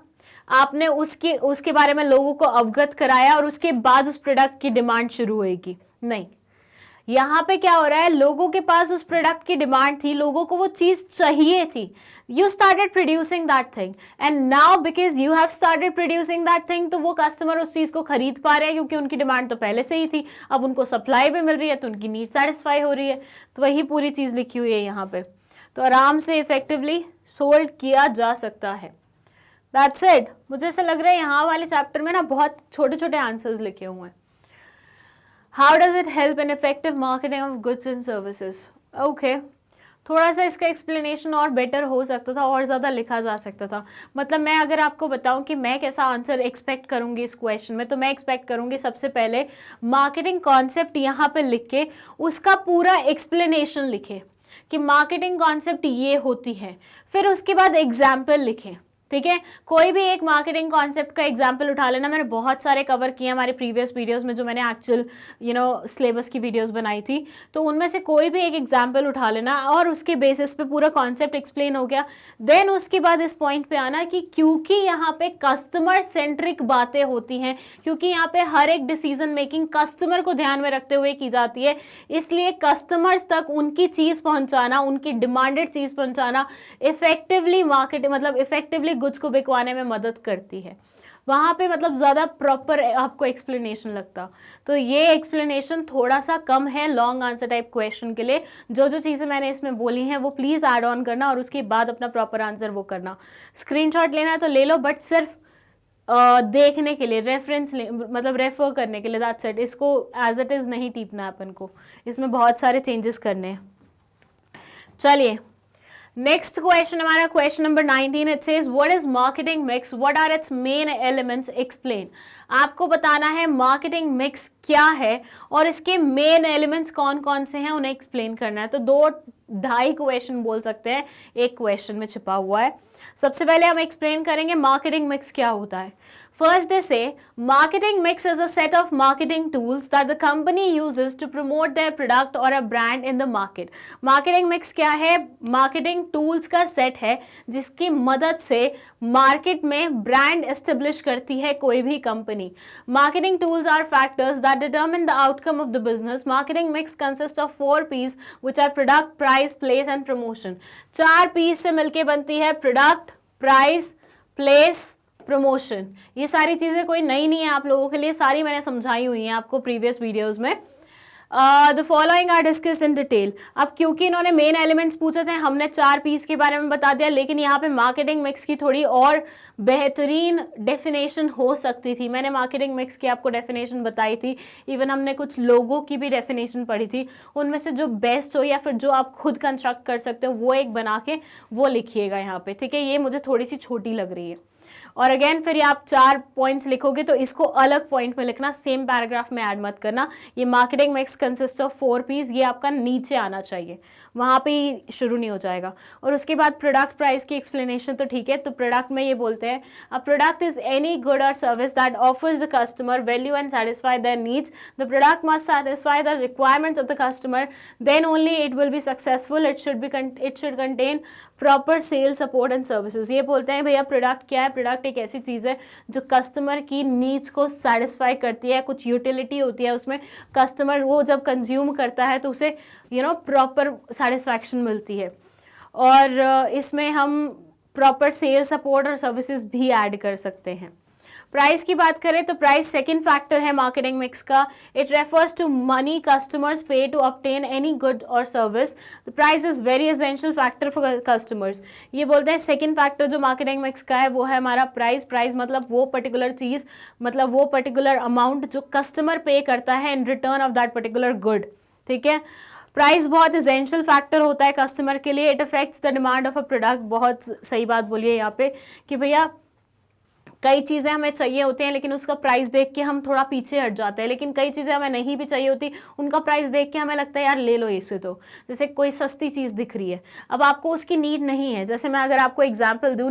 आपने उसके बारे में लोगों को अवगत कराया और उसके बाद उस प्रोडक्ट की डिमांड शुरू होएगी, नहीं। यहाँ पे क्या हो रहा है, लोगों के पास उस प्रोडक्ट की डिमांड थी, लोगों को वो चीज चाहिए थी, you started producing that thing and now because you have started producing that thing तो वो कस्टमर उस चीज को खरीद पा रहे हैं क्योंकि उनकी डिमांड तो पहले से ही थी, अब उनको सप्लाई भी मिल रही है तो उनकी नीड सेटिस्फाई हो रही है। तो वही पूरी चीज लिखी हुई है यहाँ पे, तो आराम से इफेक्टिवली सोल्ड किया जा सकता है। That's it. मुझे ऐसा लग रहा है यहाँ वाले चैप्टर में ना बहुत छोटे छोटे आंसर्स लिखे हुए हैं। How does it help in effective marketing of goods and services? Okay. थोड़ा सा इसका एक्सप्लेनेशन और बेटर हो सकता था और ज़्यादा लिखा जा सकता था। मतलब मैं अगर आपको बताऊं कि मैं कैसा आंसर एक्सपेक्ट करूंगी इस क्वेश्चन में, तो मैं एक्सपेक्ट करूंगी सबसे पहले मार्केटिंग कॉन्सेप्ट यहाँ पे लिख के उसका पूरा एक्सप्लेनेशन लिखे कि मार्केटिंग कॉन्सेप्ट ये होती है, फिर उसके बाद एग्जाम्पल लिखें। ठीक है, कोई भी एक मार्केटिंग कॉन्सेप्ट का एग्जाम्पल उठा लेना, मैंने बहुत सारे कवर किए हमारे प्रीवियस वीडियोस में जो मैंने एक्चुअल सिलेबस की वीडियोस बनाई थी, तो उनमें से कोई भी एक एग्जाम्पल उठा लेना और उसके बेसिस पे पूरा कॉन्सेप्ट एक्सप्लेन हो गया। देन उसके बाद इस पॉइंट पे आना कि क्योंकि यहाँ पे कस्टमर सेंट्रिक बातें होती हैं, क्योंकि यहाँ पे हर एक डिसीजन मेकिंग कस्टमर को ध्यान में रखते हुए की जाती है, इसलिए कस्टमर्स तक उनकी चीज़ पहुँचाना, उनकी डिमांडेड चीज़ पहुँचाना इफेक्टिवली मार्केटिंग मतलब इफेक्टिवली गुड्स को बिकवाने में मदद करती है, वहाँ पे मतलब ज़्यादा प्रॉपर आपको एक्सप्लेनेशन लगता। तो ये एक्सप्लेनेशन थोड़ा सा कम है लॉन्ग आंसर टाइप क्वेश्चन के लिए। जो जो चीज़ें मैंने इसमें बोली हैं वो प्लीज़ ऐड ऑन करना और उसके बाद अपना प्रॉपर आंसर वो करना। स्क्रीनशॉट लेना है तो ले लो, बट सिर्फ देखने के लिए, रेफरेंस मतलब रेफर करने के लिए, दैट्स इट। इसको एज इट इज़ नहीं टीपना अपन को, इसमें बहुत सारे चेंजेस करने हैं। चलिए नेक्स्ट क्वेश्चन हमारा question number 19। It says what is marketing mix, what are its main elements, explain. आपको बताना है मार्केटिंग मिक्स क्या है और इसके मेन एलिमेंट्स कौन कौन से हैं, उन्हें एक्सप्लेन करना है। तो 2-2.5 क्वेश्चन बोल सकते हैं, एक क्वेश्चन में छिपा हुआ है। सबसे पहले हम एक्सप्लेन करेंगे मार्केटिंग मिक्स क्या होता है। First, they say marketing mix is a set of marketing tools that the company uses to promote their product or a brand in the market. Marketing mix क्या है? Marketing tools का set है जिसकी मदद से मार्केट में brand establish करती है कोई भी company. Marketing tools are factors that determine the outcome of the business. Marketing mix consists of 4 P's which are product, price, place and promotion. 4 P's से मिलके बनती है प्रोडक्ट, प्राइस, प्लेस, प्रमोशन। ये सारी चीज़ें कोई नई नहीं है आप लोगों के लिए, सारी मैंने समझाई हुई हैं आपको प्रीवियस वीडियोस में। The following are discuss in detail. अब क्योंकि इन्होंने मेन एलिमेंट्स पूछे थे, हमने 4 पीस के बारे में बता दिया, लेकिन यहाँ पे मार्केटिंग मिक्स की थोड़ी और बेहतरीन डेफिनेशन हो सकती थी। मैंने मार्केटिंग मिक्स की आपको डेफिनेशन बताई थी, इवन हमने कुछ लोगों की भी डेफिनेशन पढ़ी थी। उनमें से जो बेस्ट हो या फिर जो आप खुद कंस्ट्रक्ट कर सकते हो वो एक बना के वो लिखिएगा यहाँ पे, ठीक है। ये मुझे थोड़ी सी छोटी लग रही है। और अगेन फिर आप 4 पॉइंट्स लिखोगे तो इसको अलग पॉइंट में लिखना, सेम पैराग्राफ में ऐड मत करना। ये marketing mix consist of 4 Ps, ये आपका नीचे आना चाहिए, वहाँ पे ही शुरू नहीं हो जाएगा। और उसके बाद प्रोडक्ट प्राइस की एक्सप्लेनेशन तो ठीक है। तो प्रोडक्ट में ये बोलते हैं a product is any good और service that offers the customer value and satisfy their needs. The product must satisfy the requirements of the customer, then only it will be successful. It should contain proper sale support and services. ये बोलते हैं भैया product क्या है, product एक ऐसी चीज़ है जो कस्टमर की नीड्स को सेटिस्फाई करती है, कुछ यूटिलिटी होती है उसमें, कस्टमर वो जब कंज्यूम करता है तो उसे प्रॉपर सेटिस्फैक्शन मिलती है। और इसमें हम प्रॉपर सेल सपोर्ट और सर्विसेज भी ऐड कर सकते हैं। प्राइस की बात करें तो प्राइस सेकंड फैक्टर है मार्केटिंग मिक्स का। It refers to money customers pay to obtain any good और service. The price is very essential factor for customers. ये बोलते हैं सेकंड फैक्टर जो मार्केटिंग मिक्स का है वो है हमारा प्राइस। प्राइस मतलब वो पर्टिकुलर चीज़, मतलब वो पर्टिकुलर अमाउंट जो कस्टमर पे करता है in return of that particular good, ठीक है। प्राइस बहुत एसेंशियल फैक्टर होता है कस्टमर के लिए। It affects the demand of a product. बहुत सही बात बोलिए यहाँ पे कि भैया कई चीज़ें हमें चाहिए होती हैं लेकिन उसका प्राइस देख के हम थोड़ा पीछे हट जाते हैं, लेकिन कई चीज़ें हमें नहीं भी चाहिए होती, उनका प्राइस देख के हमें लगता है यार ले लो इसे। तो जैसे कोई सस्ती चीज़ दिख रही है, अब आपको उसकी नीड नहीं है। जैसे मैं अगर आपको एग्जांपल दूँ,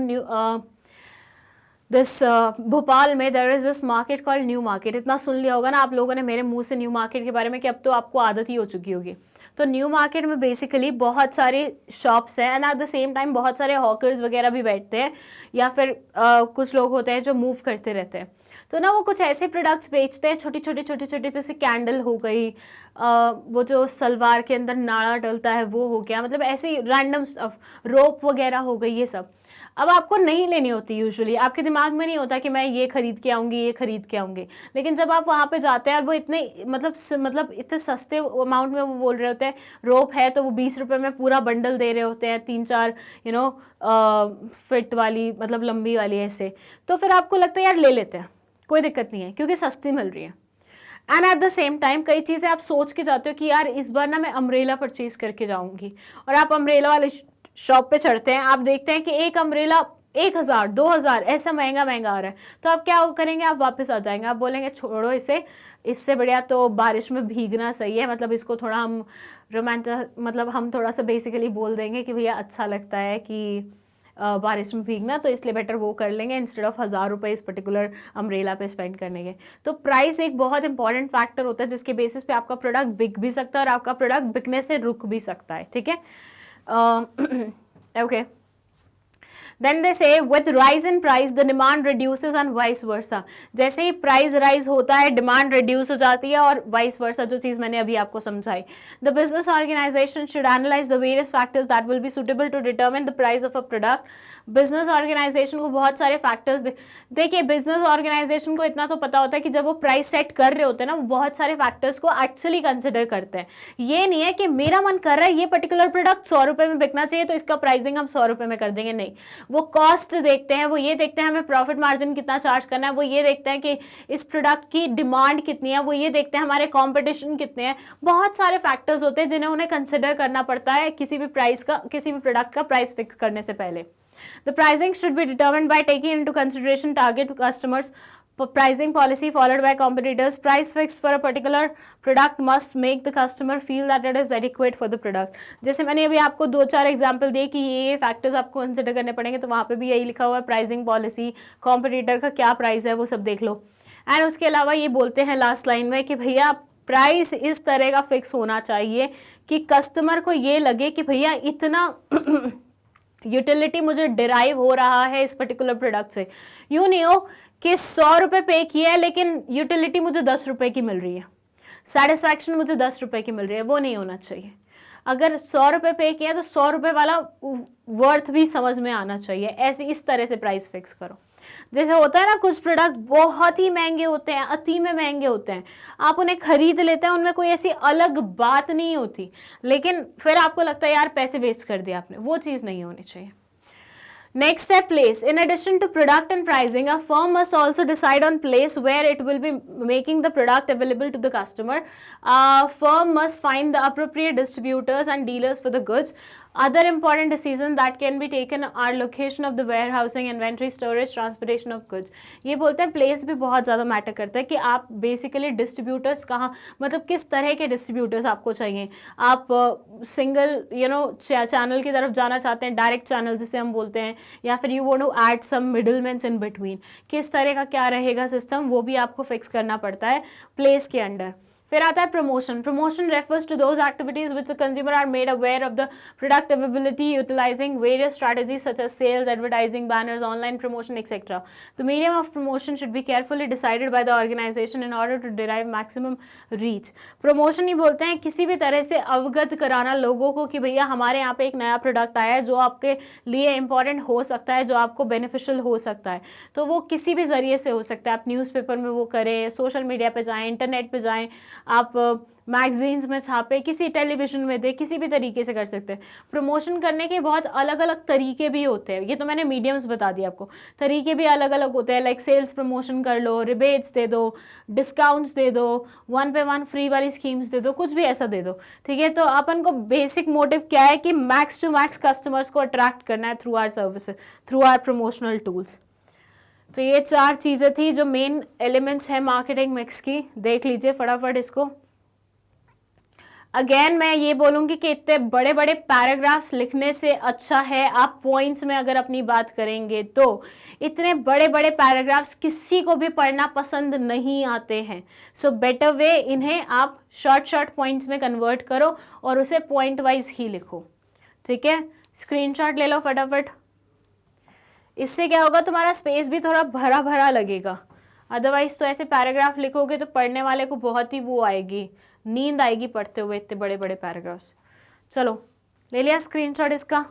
भोपाल में there is this market called New Market. इतना सुन लिया होगा ना आप लोगों ने मेरे मुंह से न्यू मार्केट के बारे में कि अब तो आपको आदत ही हो चुकी होगी। तो न्यू मार्केट में बेसिकली बहुत सारे शॉप्स हैं and eight the same time बहुत सारे हॉकर्स वगैरह भी बैठते हैं, या फिर कुछ लोग होते हैं जो मूव करते रहते हैं। तो ना वो कुछ ऐसे प्रोडक्ट्स बेचते हैं छोटी छोटी जैसे कैंडल हो गई, वो जो सलवार के अंदर नाड़ा डलता है वो हो गया, मतलब ऐसे रैंडम स्टफ, रोप वगैरह हो गई, ये सब। अब आपको नहीं लेनी होती यूजुअली, आपके दिमाग में नहीं होता कि मैं ये खरीद के आऊँगी ये खरीद के आऊँगी, लेकिन जब आप वहाँ पे जाते हैं और वो इतने मतलब इतने सस्ते अमाउंट में वो बोल रहे होते हैं, रोप है तो वो 20 रुपये में पूरा बंडल दे रहे होते हैं, 3-4 फिट वाली, मतलब लंबी वाली ऐसे। तो फिर आपको लगता है यार ले लेते हैं, कोई दिक्कत नहीं है क्योंकि सस्ती मिल रही है। And eight the same time कई चीज़ें आप सोच के जाते हो कि यार इस बार ना मैं अम्ब्रेला परचेज करके जाऊँगी, और आप अम्ब्रेला वाले शॉप पे चढ़ते हैं, आप देखते हैं कि एक अम्ब्रेला 1000 2000 ऐसा महंगा आ रहा है। तो आप क्या करेंगे, आप वापस आ जाएंगे, आप बोलेंगे छोड़ो इसे, इससे बढ़िया तो बारिश में भीगना सही है। मतलब इसको थोड़ा हम मतलब हम थोड़ा सा बेसिकली बोल देंगे कि भैया अच्छा लगता है कि बारिश में भीगना, तो इसलिए बेटर वो कर लेंगे इंस्टेड ऑफ 1000 रुपये इस पर्टिकुलर अम्ब्रेला पे स्पेंड करने के। तो प्राइस एक बहुत इंपॉर्टेंट फैक्टर होता है जिसके बेसिस पे आपका प्रोडक्ट बिक भी सकता है और आपका प्रोडक्ट बिकने से रुक भी सकता है, ठीक है। ओके, देन दे से with rise in price the demand reduces and vice versa. जैसे ही प्राइस राइज होता है डिमांड रिड्यूस हो जाती है और वाइस वर्सा, जो चीज मैंने अभी आपको समझाई। The business organisation should analyse the various factors that will be suitable to determine the price of a product. Business organisation को बहुत सारे फैक्टर्स देखिए, बिजनेस ऑर्गेनाइजेशन को इतना तो पता होता है कि जब वो प्राइस सेट कर रहे होते हैं ना, वो बहुत सारे फैक्टर्स को एक्चुअली कंसिडर करते हैं। ये नहीं है कि मेरा मन कर रहा है ये पर्टिकुलर प्रोडक्ट 100 रुपए में बिकना चाहिए तो इसका प्राइसिंग हम 100 रुपए में कर देंगे, नहीं। वो कॉस्ट देखते हैं, वो ये देखते हैं हमें प्रॉफिट मार्जिन कितना चार्ज करना है, वो ये देखते हैं कि इस प्रोडक्ट की डिमांड कितनी है, वो ये देखते हैं हमारे कॉम्पिटिशन कितने हैं। बहुत सारे फैक्टर्स होते हैं जिन्हें उन्हें कंसिडर करना पड़ता है किसी भी प्रोडक्ट का प्राइस फिक्स करने से पहले। The pricing should be determined by taking into consideration target customers, pricing policy followed by competitors. Price fixed for a particular product must make the customer feel that it is adequate for the product. जैसे मैंने अभी आपको 2-4 example दिए कि ये factors आपको consider करने पड़ेंगे, तो वहाँ पे भी यही लिखा हुआ है, प्राइसिंग पॉलिसी, कॉम्पिटिटर का क्या प्राइस है वो सब देख लो। एंड उसके अलावा ये बोलते हैं लास्ट लाइन में कि भैया प्राइस इस तरह का फिक्स होना चाहिए कि कस्टमर को ये लगे कि भैया इतना यूटिलिटी मुझे डिराइव हो रहा है इस पर्टिकुलर प्रोडक्ट से। यूँ नहीं हो कि 100 रुपये पे किया है लेकिन यूटिलिटी मुझे 10 रुपये की मिल रही है, सेटिस्फैक्शन मुझे 10 रुपये की मिल रही है, वो नहीं होना चाहिए। अगर 100 रुपये पे किया तो 100 रुपये वाला वर्थ भी समझ में आना चाहिए। ऐसे इस तरह से प्राइस फिक्स करो। जैसे होता है ना, कुछ प्रोडक्ट बहुत ही महंगे होते हैं, अति में महंगे होते हैं, आप उन्हें खरीद लेते हैं, उनमें कोई ऐसी अलग बात नहीं होती, लेकिन फिर आपको लगता है यार पैसे वेस्ट कर दिए आपने, वो चीज़ नहीं होनी चाहिए। Next step, place. In addition to product and pricing, a firm must also decide on place where it will be making the product available to the customer. A firm must find the appropriate distributors and dealers for the goods. Other important decisions that can be taken are location of the warehousing, inventory, storage, transportation of goods. ये बोलते हैं place भी बहुत ज़्यादा matter करता है कि आप बेसिकली डिस्ट्रीब्यूटर्स कहाँ, मतलब किस तरह के डिस्ट्रीब्यूटर्स आपको चाहिए। आप सिंगल चैनल की तरफ जाना चाहते हैं, डायरेक्ट चैनल जिसे हम बोलते हैं, या फिर you want to add some middlemans in between, किस तरह का क्या रहेगा सिस्टम, वो भी आपको फिक्स करना पड़ता है प्लेस के अंडर। फिर आता है promotion. Promotion refers to those activities which the consumer are made aware of the product availability utilising various strategies such as sales, advertising, banners, online promotion etcetera. The medium of promotion should be carefully decided by the organisation in order to derive maximum reach. Promotion ही बोलते हैं किसी भी तरह से अवगत कराना लोगों को कि भैया हमारे यहाँ पे एक नया प्रोडक्ट आया है जो आपके लिए इंपॉर्टेंट हो सकता है, जो आपको बेनिफिशियल हो सकता है। तो वो किसी भी जरिए से हो सकता है, आप न्यूज़पेपर में वो करें, सोशल मीडिया पे जाएं, इंटरनेट पे जाएं, आप मैगजीन्स में छापे, किसी टेलीविजन में दे, किसी भी तरीके से कर सकते हैं। प्रमोशन करने के बहुत अलग अलग तरीके भी होते हैं, ये तो मैंने मीडियम्स बता दिया आपको, तरीके भी अलग अलग होते हैं। लाइक सेल्स प्रमोशन कर लो, रिबेट्स दे दो, डिस्काउंट्स दे दो, 1 पे 1 फ्री वाली स्कीम्स दे दो, कुछ भी ऐसा दे दो, ठीक है। तो अपन को बेसिक मोटिव क्या है कि मैक्स टू मैक्स कस्टमर्स को अट्रैक्ट करना है through our services, through our promotional tools. तो ये 4 चीज़ें थी जो मेन एलिमेंट्स हैं मार्केटिंग मिक्स की। देख लीजिए फटाफट इसको। अगेन मैं ये बोलूँगी कि इतने बड़े बड़े पैराग्राफ्स लिखने से अच्छा है आप पॉइंट्स में अगर अपनी बात करेंगे तो इतने बड़े बड़े पैराग्राफ्स किसी को भी पढ़ना पसंद नहीं आते हैं। सो बेटर वे इन्हें आप शॉर्ट पॉइंट्स में कन्वर्ट करो और उसे पॉइंट वाइज ही लिखो, ठीक है। स्क्रीनशॉट ले लो फटाफट। इससे क्या होगा, तुम्हारा स्पेस भी थोड़ा भरा भरा लगेगा। अदरवाइज तो ऐसे पैराग्राफ लिखोगे तो पढ़ने वाले को बहुत ही वो आएगी, नींद आएगी पढ़ते हुए इतने बड़े बड़े पैराग्राफ्स। चलो ले लिया स्क्रीनशॉट इसका।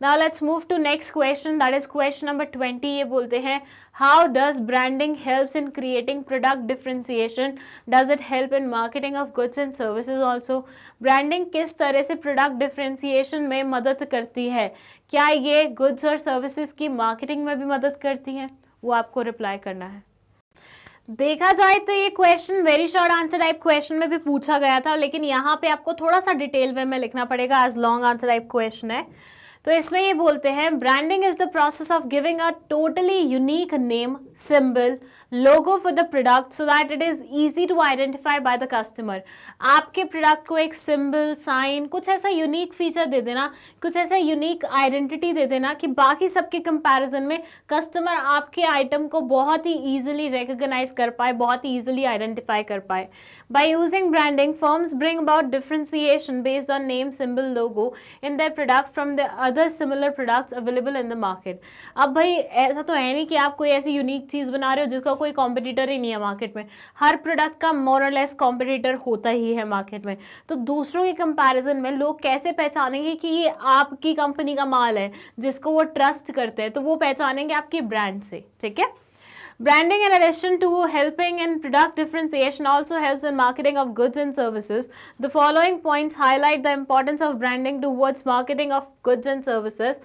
Now let's move to next question, that is question number 20। ये बोलते हैं how does branding helps in creating product differentiation? Does it help in marketing of goods and services also? Branding किस तरह से product differentiation में मदद करती है? क्या ये goods और services की marketing में भी मदद करती है? वो आपको रिप्लाई करना है। देखा जाए तो ये question very short answer type question में भी पूछा गया था, लेकिन यहाँ पे आपको थोड़ा सा डिटेल वे में लिखना पड़ेगा, as long answer type question है। तो इसमें ये बोलते हैं branding is the process of giving a totally unique name, symbol, logo for the product so that it is easy to identify by the customer. आपके प्रोडक्ट को एक symbol, sign, कुछ ऐसा यूनिक फीचर दे देना, कुछ ऐसा यूनिक आइडेंटिटी दे देना कि बाकी सबके कंपैरिजन में कस्टमर आपके आइटम को बहुत ही ईजिली रिकॉग्नाइज कर पाए, बहुत ही ईजिली आइडेंटिफाई कर पाए। By using branding firms bring about differentiation based on name, symbol, logo in their product from the other similar products available in the market. अब भाई ऐसा तो है नहीं कि आप कोई ऐसी यूनिक चीज़ बना रहे हो जिसका कोई कॉम्पिटिटर ही नहीं है मार्केट में। हर प्रोडक्ट का मोर और लेस कॉम्पिटिटर होता ही है मार्केट में। तो दूसरों के कंपैरिजन में लोग कैसे पहचानेंगे कि ये आपकी कंपनी का माल है जिसको वो ट्रस्ट करते हैं? तो वो पहचानेंगे आपकी ब्रांड से, ठीक है। Branding, in addition to helping in product differentiation, also helps in marketing of goods and services. The following points highlight the importance of branding towards marketing of goods and services.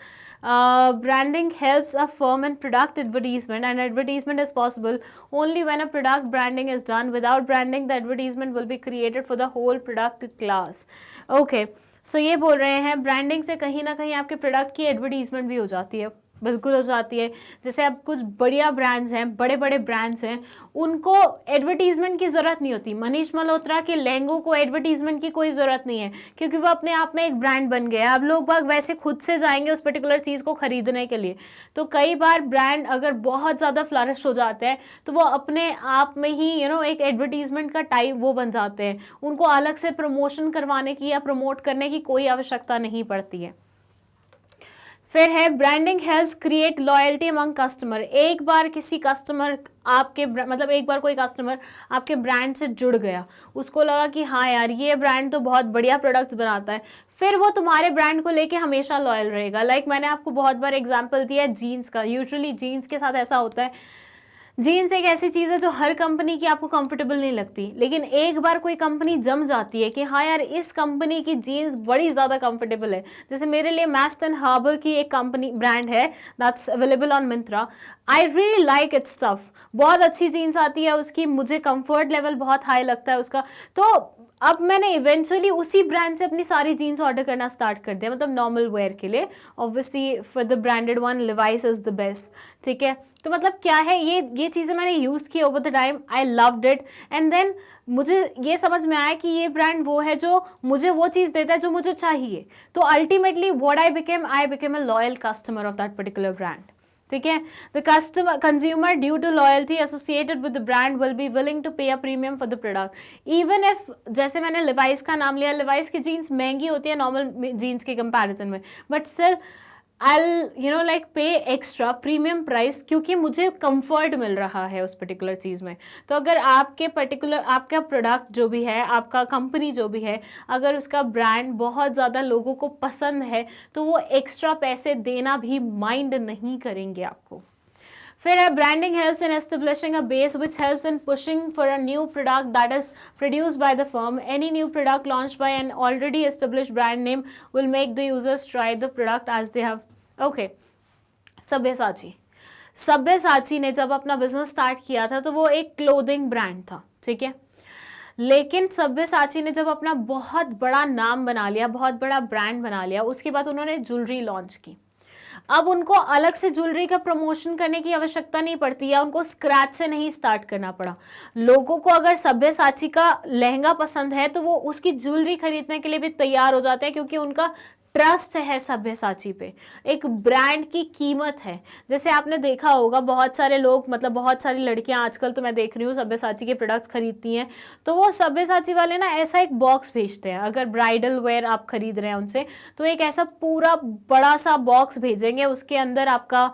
Branding helps a firm in product advertisement, and advertisement is possible only when a product branding is done. Without branding, the advertisement will be created for the whole product class. Okay, so ये बोल रहे हैं branding से कहीं ना कहीं आपके product की एडवर्टीजमेंट भी हो जाती है, बिल्कुल हो जाती है। जैसे अब कुछ बढ़िया ब्रांड्स हैं, बड़े बड़े ब्रांड्स हैं, उनको एडवर्टीजमेंट की ज़रूरत नहीं होती। मनीष मल्होत्रा के लहंगों को एडवर्टीजमेंट की कोई ज़रूरत नहीं है क्योंकि वो अपने आप में एक ब्रांड बन गया। अब लोग बाग वैसे खुद से जाएंगे उस पर्टिकुलर चीज़ को खरीदने के लिए। तो कई बार ब्रांड अगर बहुत ज़्यादा फ्लरिश हो जाते हैं तो वो अपने आप में ही एक एडवर्टीजमेंट का टाइप वो बन जाते हैं। उनको अलग से प्रमोशन करवाने की या प्रमोट करने की कोई आवश्यकता नहीं पड़ती है। फिर है branding helps create loyalty among customer. एक बार किसी कस्टमर आपके मतलब एक बार कोई कस्टमर आपके ब्रांड से जुड़ गया, उसको लगा कि हाँ यार ये ब्रांड तो बहुत बढ़िया प्रोडक्ट्स बनाता है, फिर वो तुम्हारे ब्रांड को लेके हमेशा लॉयल रहेगा। लाइक मैंने आपको बहुत बार एग्जांपल दिया है जीन्स का। यूजुअली जीन्स के साथ ऐसा होता है, जीन्स एक ऐसी चीज़ है जो हर कंपनी की आपको कंफर्टेबल नहीं लगती, लेकिन एक बार कोई कंपनी जम जाती है कि हाँ यार इस कंपनी की जीन्स बड़ी ज़्यादा कंफर्टेबल है। जैसे मेरे लिए मैस्ट एंड हार्बर की एक कंपनी ब्रांड है that's available on Myntra. I really like it's stuff. बहुत अच्छी जीन्स आती है उसकी, मुझे कंफर्ट लेवल बहुत हाई लगता है उसका। तो अब मैंने इवेंचुअली उसी ब्रांड से अपनी सारी जीन्स ऑर्डर करना स्टार्ट कर दिया, मतलब नॉर्मल वेयर के लिए। Obviously for the branded one Levi's is the best, ठीक है। तो मतलब क्या है, ये चीज़ें मैंने यूज़ की over the time, I loved it. And then मुझे ये समझ में आया कि ये ब्रांड वो है जो मुझे वो चीज़ देता है जो मुझे चाहिए। तो ultimately what I became a loyal customer of that particular brand, ठीक है। The consumer due to loyalty associated with the brand will be willing to pay a premium for the product even if, जैसे मैंने Levi's का नाम लिया, Levi's की jeans महंगी होती है नॉर्मल जीन्स के कंपैरिजन में, बट स्टिल I'll पे एक्स्ट्रा प्रीमियम प्राइस क्योंकि मुझे कंफर्ट मिल रहा है उस पर्टिकुलर चीज़ में। तो अगर आपका प्रोडक्ट जो भी है, आपका कंपनी जो भी है, अगर उसका ब्रांड बहुत ज़्यादा लोगों को पसंद है तो वो एक्स्ट्रा पैसे देना भी माइंड नहीं करेंगे आपको। फिर है branding helps in establishing a base which helps in pushing for a new product that is produced by the firm. Any new product launch by an already established brand name will make the users try the product as they have. Okay, Sabyasachi ने जब अपना business start किया था तो वो एक clothing brand था, ठीक है। लेकिन सब्यसाची ने जब अपना बहुत बड़ा नाम बना लिया, बहुत बड़ा ब्रांड बना लिया, उसके बाद उन्होंने ज्वेलरी लॉन्च की। अब उनको अलग से ज्वेलरी का प्रमोशन करने की आवश्यकता नहीं पड़ती, या उनको स्क्रैच से नहीं स्टार्ट करना पड़ा। लोगों को अगर सब्यसाची का लहंगा पसंद है तो वो उसकी ज्वेलरी खरीदने के लिए भी तैयार हो जाते हैं क्योंकि उनका ट्रस्ट है सब्यसाची पे। एक ब्रांड की कीमत है। जैसे आपने देखा होगा बहुत सारे लोग, मतलब बहुत सारी लड़कियां आजकल तो मैं देख रही हूँ सब्यसाची के प्रोडक्ट्स खरीदती हैं, तो वो सब्यसाची वाले ना ऐसा एक बॉक्स भेजते हैं। अगर ब्राइडल वेयर आप खरीद रहे हैं उनसे तो एक ऐसा पूरा बड़ा सा बॉक्स भेजेंगे, उसके अंदर आपका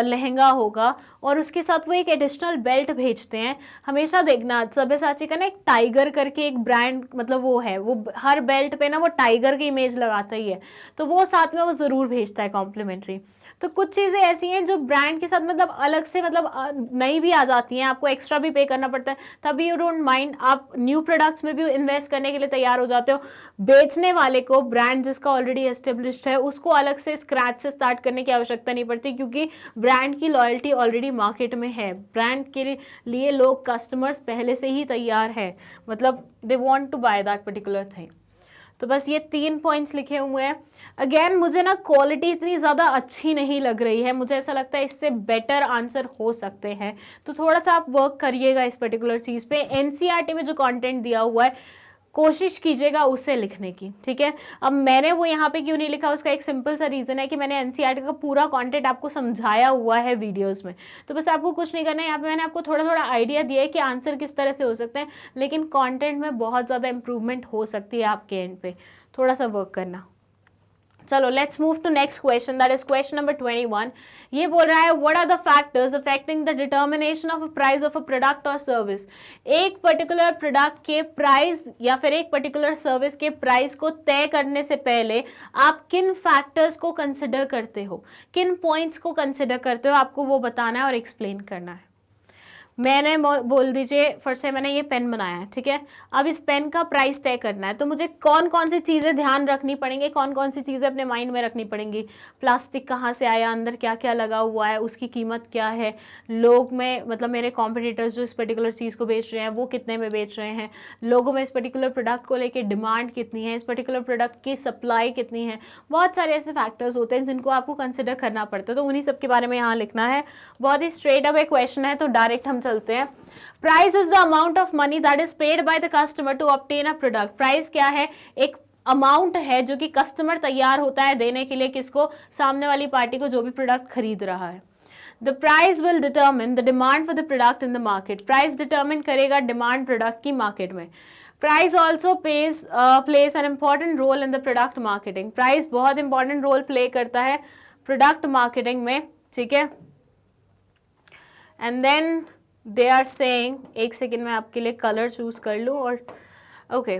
लहंगा होगा और उसके साथ वो एक एडिशनल बेल्ट भेजते हैं। हमेशा देखना सब्यसाची का ना एक टाइगर करके एक ब्रांड, मतलब वो है, वो हर बेल्ट पे ना वो टाइगर की इमेज लगाता ही है, तो वो साथ में वो ज़रूर भेजता है कॉम्प्लीमेंट्री। तो कुछ चीज़ें ऐसी हैं जो ब्रांड के साथ मतलब अलग से मतलब नई भी आ जाती हैं, आपको एक्स्ट्रा भी पे करना पड़ता है, तभी यू डोंट माइंड, आप न्यू प्रोडक्ट्स में भी इन्वेस्ट करने के लिए तैयार हो जाते हो। बेचने वाले को ब्रांड जिसका ऑलरेडी एस्टेब्लिश्ड है उसको अलग से स्क्रैच से स्टार्ट करने की आवश्यकता नहीं पड़ती क्योंकि ब्रांड की लॉयल्टी ऑलरेडी मार्केट में है। ब्रांड के लिए लोग, कस्टमर्स पहले से ही तैयार है, मतलब they want to buy that particular thing. तो बस ये 3 पॉइंट्स लिखे हुए हैं। अगेन मुझे ना क्वालिटी इतनी ज़्यादा अच्छी नहीं लग रही है, मुझे ऐसा लगता है इससे बेटर आंसर हो सकते हैं, तो थोड़ा सा आप वर्क करिएगा इस पर्टिकुलर चीज़ पे। एनसीईआरटी में जो कंटेंट दिया हुआ है कोशिश कीजिएगा उसे लिखने की, ठीक है। अब मैंने वो यहाँ पे क्यों नहीं लिखा, उसका एक सिंपल सा रीज़न है कि मैंने एनसीईआरटी का पूरा कंटेंट आपको समझाया हुआ है वीडियोस में, तो बस आपको कुछ नहीं करना है। यहाँ पे मैंने आपको थोड़ा थोड़ा आइडिया दिया है कि आंसर किस तरह से हो सकते हैं, लेकिन कंटेंट में बहुत ज़्यादा इंप्रूवमेंट हो सकती है आपके एंड पे, थोड़ा सा वर्क करना। चलो let's move to next question, that is question number 21। ये बोल रहा है what are the factors affecting the determination of a price of a product or service. एक पर्टिकुलर प्रोडक्ट के प्राइस या फिर एक पर्टिकुलर सर्विस के प्राइस को तय करने से पहले आप किन फैक्टर्स को कंसिडर करते हो, किन पॉइंट्स को कंसिडर करते हो, आपको वो बताना है और एक्सप्लेन करना है। मैंने बोल दीजिए फिर से, मैंने ये पेन बनाया है, ठीक है। अब इस पेन का प्राइस तय करना है, तो मुझे कौन कौन सी चीज़ें ध्यान रखनी पड़ेंगी, कौन कौन सी चीज़ें अपने माइंड में रखनी पड़ेंगी। प्लास्टिक कहाँ से आया, अंदर क्या क्या लगा हुआ है, उसकी कीमत क्या है, लोग में मतलब मेरे कॉम्पिटिटर्स जो इस पर्टिकुलर चीज़ को बेच रहे हैं वो कितने में बेच रहे हैं, लोगों में इस पर्टिकुलर प्रोडक्ट को लेकर डिमांड कितनी है, इस पर्टिकुलर प्रोडक्ट की सप्लाई कितनी है। बहुत सारे ऐसे फैक्टर्स होते हैं जिनको आपको कंसिडर करना पड़ता है, तो उन्हीं सब के बारे में यहाँ लिखना है। बहुत ही स्ट्रेट अवे क्वेश्चन है, तो डायरेक्ट हम चलते हैं। Price is the amount of money that is paid by the customer to obtain a product. Price क्या है? एक अमाउंट है जो कि कस्टमर तैयार होता है देने के लिए, किसको? सामने वाली पार्टी को, जो भी प्रोडक्ट खरीद रहा है। The price will determine the demand for the product in the market. Price determine करेगा डिमांड प्रोडक्ट की मार्केट में। Price also plays an important role in the product marketing. Price बहुत इंपॉर्टेंट रोल प्ले करता है product marketing में, ठीक है। And then they are saying, एक सेकेंड में आपके लिए कलर चूज कर लूँ और okay.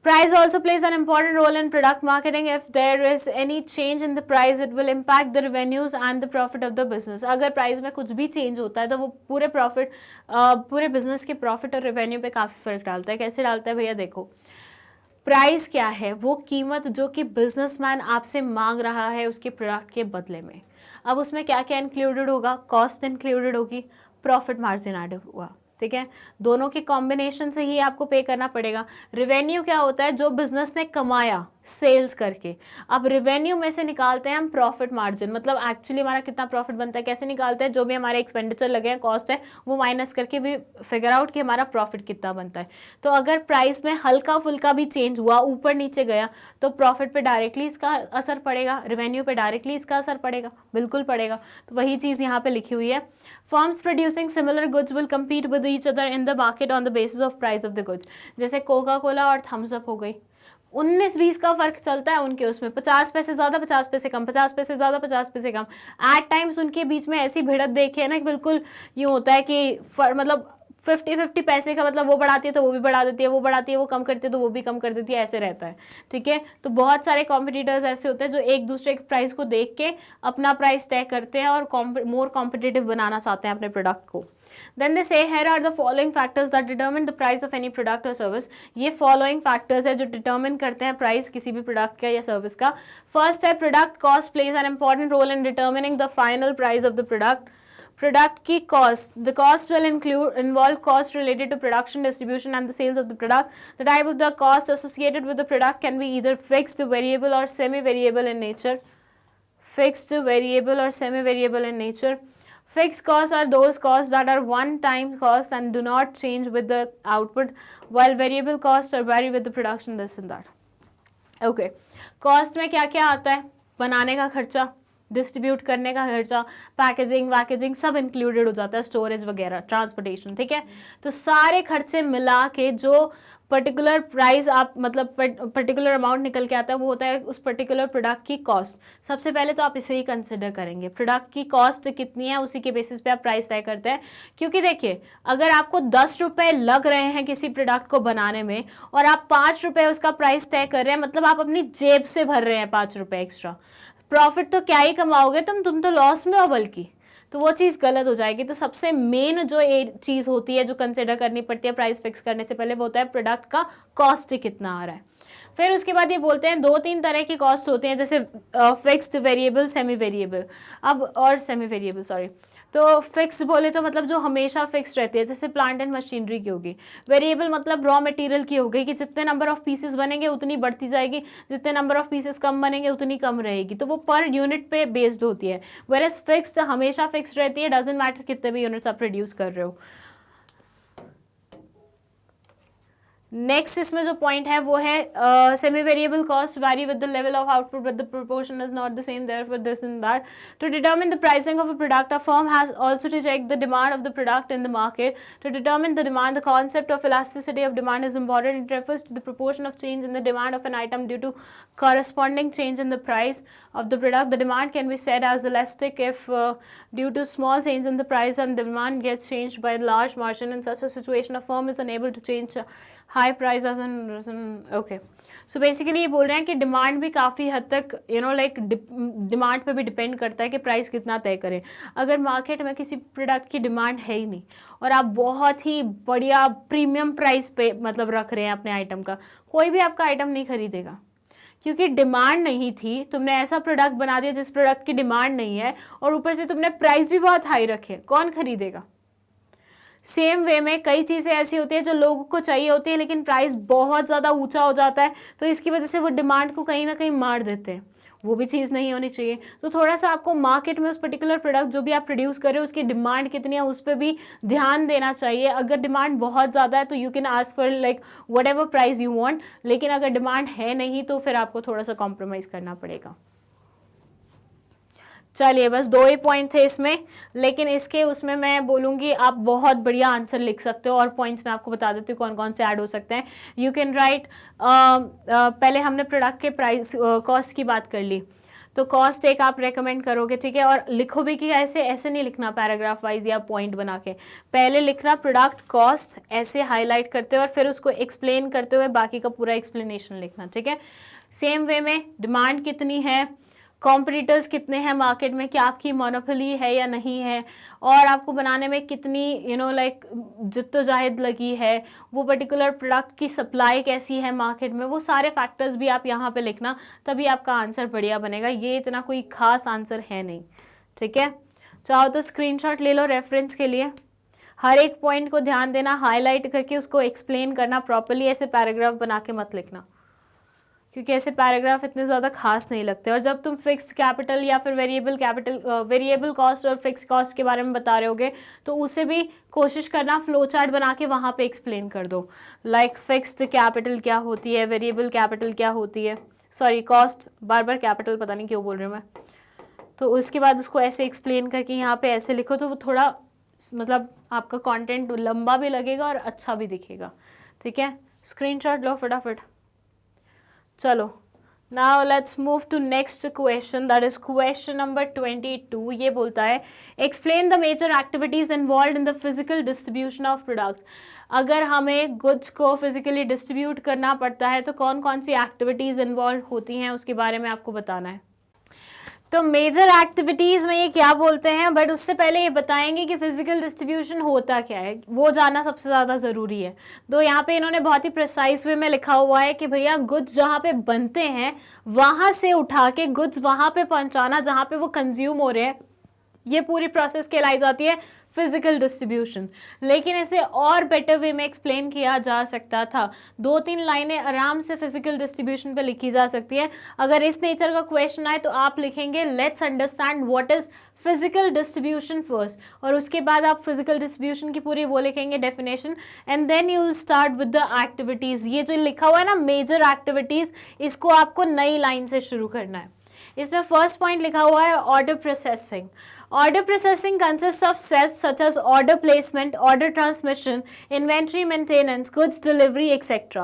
Price also plays an important role in product marketing. If there is any change in the price, it will impact the revenues and the profit of the business. अगर price में कुछ भी change होता है तो वो पूरे business के प्रॉफिट और रेवेन्यू पे काफ़ी फर्क डालता है। कैसे डालता है भैया? देखो, प्राइस क्या है? वो कीमत जो कि बिजनेसमैन आपसे मांग रहा है उसके प्रोडक्ट के बदले में। अब उसमें क्या क्या इंक्लूडेड होगा? कॉस्ट इंक्लूडेड होगी, प्रॉफिट मार्जिन ऐड हुआ, ठीक है। दोनों के कॉम्बिनेशन से ही आपको पे करना पड़ेगा। रेवेन्यू क्या होता है? जो बिजनेस ने कमाया सेल्स करके। अब रेवेन्यू में से निकालते हैं हम प्रॉफिट मार्जिन, मतलब एक्चुअली हमारा कितना प्रॉफिट बनता है। कैसे निकालते हैं? जो भी हमारे एक्सपेंडिचर लगे हैं, कॉस्ट है, वो माइनस करके भी फिगर आउट कि हमारा प्रॉफिट कितना बनता है। तो अगर प्राइस में हल्का फुल्का भी चेंज हुआ, ऊपर नीचे गया, तो प्रॉफिट पे डायरेक्टली इसका असर पड़ेगा, रेवेन्यू पे डायरेक्टली इसका असर पड़ेगा, बिल्कुल पड़ेगा। तो वही चीज़ यहाँ पे लिखी हुई है। Firms producing similar goods will compete with each other in the market on the basis of price of the goods. जैसे कोका कोला और थम्स अप हो गई, 19-20 का फर्क चलता है उनके, उसमें 50 पैसे ज़्यादा 50 पैसे कम, 50 पैसे ज़्यादा 50 पैसे कम। एट टाइम्स उनके बीच में ऐसी भिड़त देखी है ना कि बिल्कुल यूँ होता है कि मतलब 50-50 पैसे का, मतलब वो बढ़ाती है तो वो भी बढ़ा देती है, वो बढ़ाती है वो कम करती है तो वो भी कम कर देती है, ऐसे रहता है, ठीक है। तो बहुत सारे कॉम्पिटिटर्स ऐसे होते हैं जो एक दूसरे के प्राइस को देख के अपना प्राइस तय करते हैं और मोर कॉम्पिटिटिव बनाना चाहते हैं अपने प्रोडक्ट को। Then they say here are the following factors that determine the price of any product or service. ये following factors है जो determine करते हैं प्राइस किसी भी प्रोडक्ट का या सर्विस का। फर्स्ट है product cost plays an important role in determining the final price of the product. Product की cost, the cost will involve cost related to production, distribution and the sales of the product. The type of the cost associated with the product can be either fixed, variable or semi-variable in nature. Fixed, variable or semi-variable in nature. Fixed costs are those costs that are one-time costs and do not change with the output, while variable costs are vary with the production, this and that. Okay, cost में क्या क्या आता है? बनाने का खर्चा, distribute करने का खर्चा, पैकेजिंग सब इंक्लूडेड हो जाता है, स्टोरेज वगैरह, ट्रांसपोर्टेशन, ठीक है। तो सारे खर्चे मिला के जो पर्टिकुलर प्राइस आप मतलब पर्टिकुलर अमाउंट निकल के आता है वो होता है उस पर्टिकुलर प्रोडक्ट की कॉस्ट। सबसे पहले तो आप इसे ही कंसिडर करेंगे, प्रोडक्ट की कॉस्ट कितनी है, उसी के बेसिस पे आप प्राइस तय करते हैं। क्योंकि देखिए, अगर आपको 10 रुपये लग रहे हैं किसी प्रोडक्ट को बनाने में और आप 5 रुपये उसका प्राइस तय कर रहे हैं, मतलब आप अपनी जेब से भर रहे हैं 5 रुपये एक्स्ट्रा। प्रॉफिट तो क्या ही कमाओगे तुम तो लॉस में हो बल्कि, तो वो चीज़ गलत हो जाएगी। तो सबसे मेन जो चीज़ होती है जो कंसिडर करनी पड़ती है प्राइस फिक्स करने से पहले, वो होता है प्रोडक्ट का कॉस्ट कितना आ रहा है। फिर उसके बाद ये बोलते हैं 2-3 तरह की कॉस्ट होती हैं, जैसे फिक्स्ड, वेरिएबल, सेमी वेरिएबल। अब और सेमी वेरिएबल, सॉरी। तो फिक्स बोले तो मतलब जो हमेशा फिक्स रहती है, जैसे प्लांट एंड मशीनरी की होगी। वेरिएबल मतलब रॉ मटेरियल की हो गई कि जितने नंबर ऑफ पीसेस बनेंगे उतनी बढ़ती जाएगी, जितने नंबर ऑफ पीसेस कम बनेंगे उतनी कम रहेगी, तो वो पर यूनिट पे बेस्ड होती है। वेरएज फिक्स्ड हमेशा फिक्स रहती है, डजंट मैटर कितने भी यूनिट्स आप प्रोड्यूस कर रहे हो। नेक्स्ट इसमें जो पॉइंट है वो है semi variable cost vary with the level of output but the proportion is not the same there for this and that to determine the pricing of a product a firm has also to check the demand of the product in the market to determine the demand the concept of elasticity of demand is important it refers to the proportion of change in the demand of an item due to corresponding change in the price of the product. The demand can be said as elastic if due to small change in the price and the demand gets changed by a large margin. In such a situation, a firm is unable to change high price as an okay. So basically ये बोल रहे हैं कि demand भी काफ़ी हद तक like demand पे भी डिपेंड करता है कि प्राइस कितना तय करें. अगर मार्केट में किसी प्रोडक्ट की डिमांड है ही नहीं और आप बहुत ही बढ़िया प्रीमियम प्राइस पे मतलब रख रहे हैं अपने आइटम का, कोई भी आपका आइटम नहीं खरीदेगा क्योंकि डिमांड नहीं थी. तुमने ऐसा प्रोडक्ट बना दिया जिस प्रोडक्ट की डिमांड नहीं है और ऊपर से तुमने प्राइस भी बहुत हाई रखे, कौन खरीदेगा. सेम वे में कई चीज़ें ऐसी होती है जो लोगों को चाहिए होती है लेकिन प्राइस बहुत ज़्यादा ऊंचा हो जाता है तो इसकी वजह से वो डिमांड को कहीं ना कहीं मार देते हैं. वो भी चीज़ नहीं होनी चाहिए. तो थोड़ा सा आपको मार्केट में उस पर्टिकुलर प्रोडक्ट जो भी आप प्रोड्यूस कर रहे हो उसकी डिमांड कितनी है उस पर भी ध्यान देना चाहिए. अगर डिमांड बहुत ज़्यादा है तो you can ask for like what ever price you want, लेकिन अगर डिमांड है नहीं तो फिर आपको थोड़ा सा कॉम्प्रोमाइज़ करना पड़ेगा. चलिए बस 2 ही पॉइंट थे इसमें, लेकिन इसके उसमें मैं बोलूँगी आप बहुत बढ़िया आंसर लिख सकते हो और पॉइंट्स मैं आपको बता देती हूँ कौन कौन से ऐड हो सकते हैं. यू कैन राइट पहले हमने प्रोडक्ट के प्राइस कॉस्ट की बात कर ली तो कॉस्ट एक आप रेकमेंड करोगे, ठीक है, और लिखो भी कि ऐसे नहीं लिखना पैराग्राफ वाइज या पॉइंट बना के. पहले लिखना प्रोडक्ट कॉस्ट ऐसे हाईलाइट करते हुए और फिर उसको एक्सप्लेन करते हुए बाकी का पूरा एक्सप्लेनेशन लिखना, ठीक है. सेम वे में डिमांड कितनी है, कॉम्पिटिटर्स कितने हैं मार्केट में, क्या आपकी मोनोपोली है या नहीं है, और आपको बनाने में कितनी लाइक जिद्दोजहद लगी है, वो पर्टिकुलर प्रोडक्ट की सप्लाई कैसी है मार्केट में, वो सारे फैक्टर्स भी आप यहाँ पे लिखना, तभी आपका आंसर बढ़िया बनेगा. ये इतना कोई खास आंसर है नहीं, ठीक है. चाहो तो स्क्रीनशॉट ले लो रेफरेंस के लिए. हर एक पॉइंट को ध्यान देना, हाईलाइट करके उसको एक्सप्लेन करना प्रॉपरली. ऐसे पैराग्राफ बना के मत लिखना क्योंकि ऐसे पैराग्राफ इतने ज़्यादा खास नहीं लगते. और जब तुम फिक्स्ड कैपिटल या फिर वेरिएबल कॉस्ट और फिक्स कॉस्ट के बारे में बता रहे होगे तो उसे भी कोशिश करना फ्लो चार्ट बना के वहाँ पे एक्सप्लेन कर दो. लाइक फिक्स्ड कैपिटल क्या होती है, वेरिएबल कैपिटल क्या होती है, सॉरी कॉस्ट, बार बार कैपिटल पता नहीं क्यों बोल रही हूँ मैं. तो उसके बाद उसको ऐसे एक्सप्लेन करके यहाँ पे ऐसे लिखो तो वो थोड़ा मतलब आपका कॉन्टेंट लंबा भी लगेगा और अच्छा भी दिखेगा, ठीक है. स्क्रीनशॉट लो फटाफट. चलो now let's move to next question, that is question number 22. ये बोलता है explain the major activities involve in the physical distribution of products. अगर हमें गुड्स को फिजिकली डिस्ट्रीब्यूट करना पड़ता है तो कौन कौन सी एक्टिविटीज इन्वॉल्व होती हैं उसके बारे में आपको बताना है. तो मेजर एक्टिविटीज़ में ये क्या बोलते हैं, बट उससे पहले ये बताएंगे कि फिजिकल डिस्ट्रीब्यूशन होता क्या है, वो जानना सबसे ज़्यादा ज़रूरी है. तो यहाँ पे इन्होंने बहुत ही प्रिसाइज वे में लिखा हुआ है कि भैया गुड्स जहाँ पे बनते हैं वहाँ से उठा के गुड्स वहाँ पे पहुँचाना जहाँ पे वो कंज्यूम हो रहे हैं, ये पूरी प्रोसेस कहलाई जाती है फिजिकल डिस्ट्रीब्यूशन. लेकिन इसे और बेटर वे में एक्सप्लेन किया जा सकता था. 2-3 लाइनें आराम से फिजिकल डिस्ट्रीब्यूशन पे लिखी जा सकती है. अगर इस नेचर का क्वेश्चन आए तो आप लिखेंगे let's understand what is physical distribution first, और उसके बाद आप फिजिकल डिस्ट्रीब्यूशन की पूरी वो लिखेंगे definition, and then you will start with the activities. ये जो लिखा हुआ है ना मेजर एक्टिविटीज़, इसको आपको नई लाइन से शुरू करना है. इसमें फर्स्ट पॉइंट लिखा हुआ है order processing. Order processing consists of steps such as order placement, order transmission, inventory maintenance, goods delivery, etc.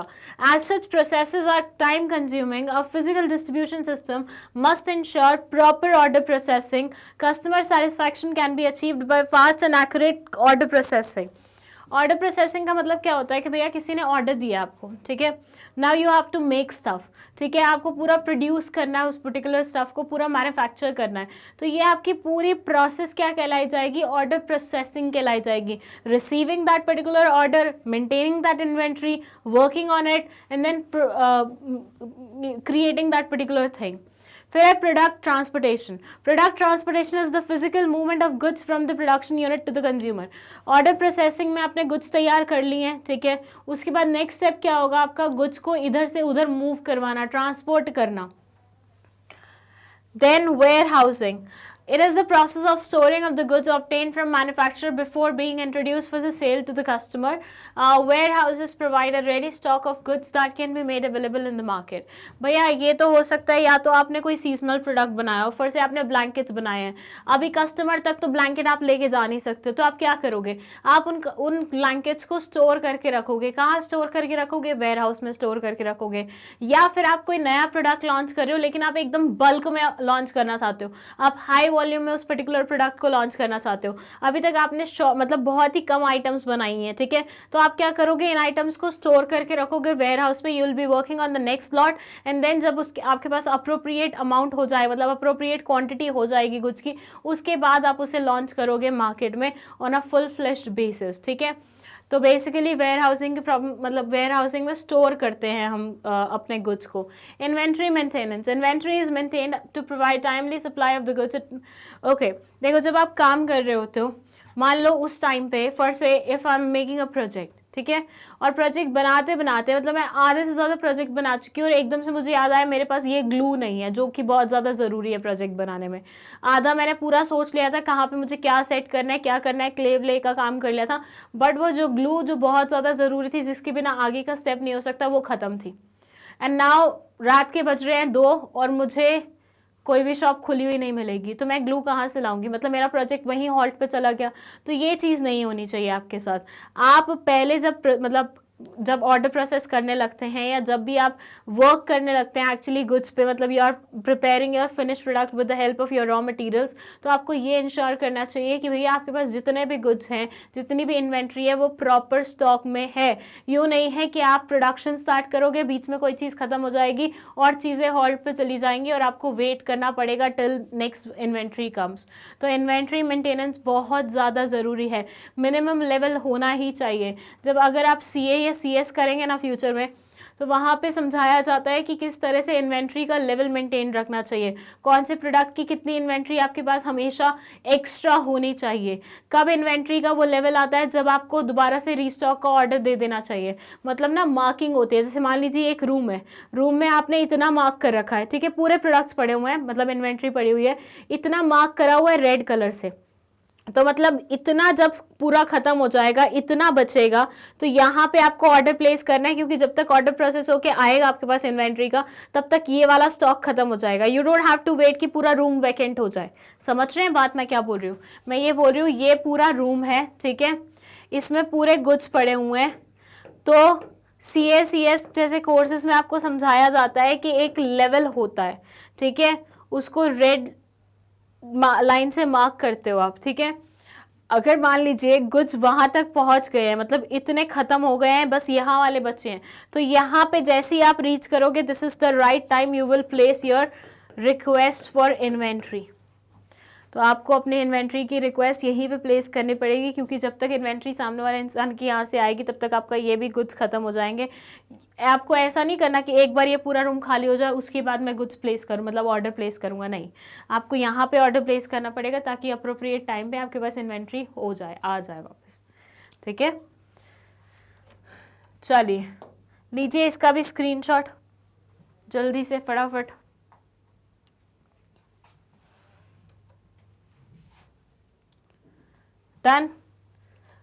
As such processes are time consuming. A physical distribution system must ensure proper order processing. Customer satisfaction can be achieved by fast and accurate order processing. Order processing का मतलब क्या होता है कि भैया किसी ने order दिया आपको, ठीक है, now you have to make stuff, ठीक है, आपको पूरा प्रोड्यूस करना है, उस पर्टिकुलर स्टफ को पूरा मैन्युफैक्चर करना है. तो ये आपकी पूरी प्रोसेस क्या कहलाई जाएगी, ऑर्डर प्रोसेसिंग कहलाई जाएगी. Receiving that particular order, maintaining that inventory, working on it, and then creating that particular thing. फिर है product transportation. Product transportation is the physical movement of goods from the production unit to the consumer. Order processing में आपने goods तैयार कर लिए हैं, ठीक है, उसके बाद नेक्स्ट स्टेप क्या होगा, आपका गुड्स को इधर से उधर मूव करवाना, ट्रांसपोर्ट करना. Then warehousing. It is the process of storing of the goods obtained from manufacturer before being introduced for the sale to the customer. Warehouses provide a ready stock of goods that can be made available in the market. भैया ये तो हो सकता है या तो आपने कोई सीजनल प्रोडक्ट बनाया हो, फिर से आपने ब्लैंकेट्स बनाए हैं, अभी कस्टमर तक तो ब्लैंकेट आप लेके जा नहीं सकते, तो आप क्या करोगे, आप उन ब्लैंकेट्स को स्टोर करके रखोगे। कहाँ स्टोर करके रखोगे? वेयर हाउस में स्टोर करके रखोगे। या फिर आप कोई नया प्रोडक्ट लॉन्च कर रहे हो लेकिन आप एकदम बल्क में लॉन्च करना चाहते हो, आप हाई वॉल्यूम में उस पर्टिकुलर प्रोडक्ट को लॉन्च करना चाहते हो, अभी तक आपने मतलब बहुत ही कम आइटम्स बनाई हैं, ठीक है, तो आप क्या करोगे, इन आइटम्स को स्टोर करके रखोगे वेयर हाउस में। You will be working on the next lot and then जब उसके आपके पास अप्रोप्रिएट अमाउंट हो जाए, मतलब अप्रोप्रिएट क्वांटिटी हो जाएगी गुड्स की, उसके बाद आप उसे लॉन्च करोगे मार्केट में on a full fleshed basis, ठीक है। तो बेसिकली वेयर हाउसिंग की प्रॉब्लम, मतलब वेयर हाउसिंग में स्टोर करते हैं हम अपने गुड्स को। Inventory maintenance, inventory is maintained to provide timely supply of the goods. Okay, देखो जब आप काम कर रहे होते हो, मान लो उस टाइम पे फॉर से if I am making a project, ठीक है, और प्रोजेक्ट बनाते बनाते मतलब मैं आधे से ज़्यादा प्रोजेक्ट बना चुकी हूँ और एकदम से मुझे याद आया मेरे पास ये ग्लू नहीं है जो कि बहुत ज़्यादा ज़रूरी है प्रोजेक्ट बनाने में। आधा मैंने पूरा सोच लिया था कहाँ पे मुझे क्या सेट करना है, क्या करना है, क्ले व्ले का काम कर लिया था, बट वो जो ग्लू जो बहुत ज़्यादा ज़रूरी थी, जिसके बिना आगे का स्टेप नहीं हो सकता, वो ख़त्म थी। एंड नाउ रात के बज रहे हैं 2 और मुझे कोई भी शॉप खुली हुई नहीं मिलेगी, तो मैं ग्लू कहाँ से लाऊंगी, मतलब मेरा प्रोजेक्ट वहीं हॉल्ट पे चला गया। तो ये चीज़ नहीं होनी चाहिए आपके साथ। आप पहले जब ऑर्डर प्रोसेस करने लगते हैं या जब भी आप वर्क करने लगते हैं एक्चुअली गुड्स पे, मतलब you are preparing your finish product with the help of your raw materials, तो आपको ये इंश्योर करना चाहिए कि भैया आपके पास जितने भी गुड्स हैं, जितनी भी इन्वेंट्री है, वो प्रॉपर स्टॉक में है। यूँ नहीं है कि आप प्रोडक्शन स्टार्ट करोगे, बीच में कोई चीज़ खत्म हो जाएगी और चीज़ें हॉल्ट पे चली जाएंगी और आपको वेट करना पड़ेगा टिल नेक्स्ट इन्वेंट्री कम्स। तो इन्वेंट्री मेंटेनेंस बहुत ज़्यादा ज़रूरी है, मिनिमम लेवल होना ही चाहिए। जब अगर आप CA CS करेंगे ना फ्यूचर में, तो वहाँ पे समझाया जाता है कि किस तरह से इन्वेंट्री का लेवल मेंटेन रखना चाहिए, कौन से प्रोडक्ट की कितनी इन्वेंट्री आपके पास हमेशा एक्स्ट्रा होनी चाहिए। कब इन्वेंट्री का वो लेवल आता है जब आपको दोबारा से रीस्टॉक का ऑर्डर दे देना चाहिए, मतलब ना मार्किंग होती है। जैसे मान लीजिए एक रूम है, रूम में आपने इतना मार्क कर रखा है, ठीक है, पूरे प्रोडक्ट्स पड़े हुए हैं, मतलब इन्वेंट्री पड़ी हुई है, इतना मार्क करा हुआ है रेड कलर से, तो मतलब इतना जब पूरा खत्म हो जाएगा इतना बचेगा, तो यहाँ पे आपको ऑर्डर प्लेस करना है, क्योंकि जब तक ऑर्डर प्रोसेस होके आएगा आपके पास इन्वेंट्री का, तब तक ये वाला स्टॉक खत्म हो जाएगा। You don't have to wait कि पूरा रूम वैकेंट हो जाए। समझ रहे हैं बात मैं क्या बोल रही हूँ? मैं ये बोल रही हूँ ये पूरा रूम है, ठीक है, इसमें पूरे गुड्स पड़े हुए हैं। तो CA CS जैसे कोर्सेज में आपको समझाया जाता है कि एक लेवल होता है, ठीक है, उसको रेड लाइन से मार्क करते हो आप, ठीक है। अगर मान लीजिए गुड्स वहां तक पहुंच गए हैं, मतलब इतने खत्म हो गए हैं, बस यहाँ वाले बच्चे हैं, तो यहाँ पे जैसे ही आप रीच करोगे, this is the right time you will place your request for inventory. तो आपको अपनी इन्वेंट्री की रिक्वेस्ट यहीं पे प्लेस करनी पड़ेगी, क्योंकि जब तक इन्वेंट्री सामने वाले इंसान की यहाँ से आएगी तब तक आपका ये भी गुड्स खत्म हो जाएंगे। आपको ऐसा नहीं करना कि एक बार ये पूरा रूम खाली हो जाए उसके बाद मैं गुड्स प्लेस करूँ, मतलब ऑर्डर प्लेस करूँगा, नहीं, आपको यहाँ पे ऑर्डर प्लेस करना पड़ेगा ताकि अप्रोप्रिएट टाइम पे आपके पास इन्वेंट्री हो जाए, आ जाए वापस, ठीक है। चलिए लीजिए इसका भी स्क्रीनशॉट जल्दी से फटाफट। Done?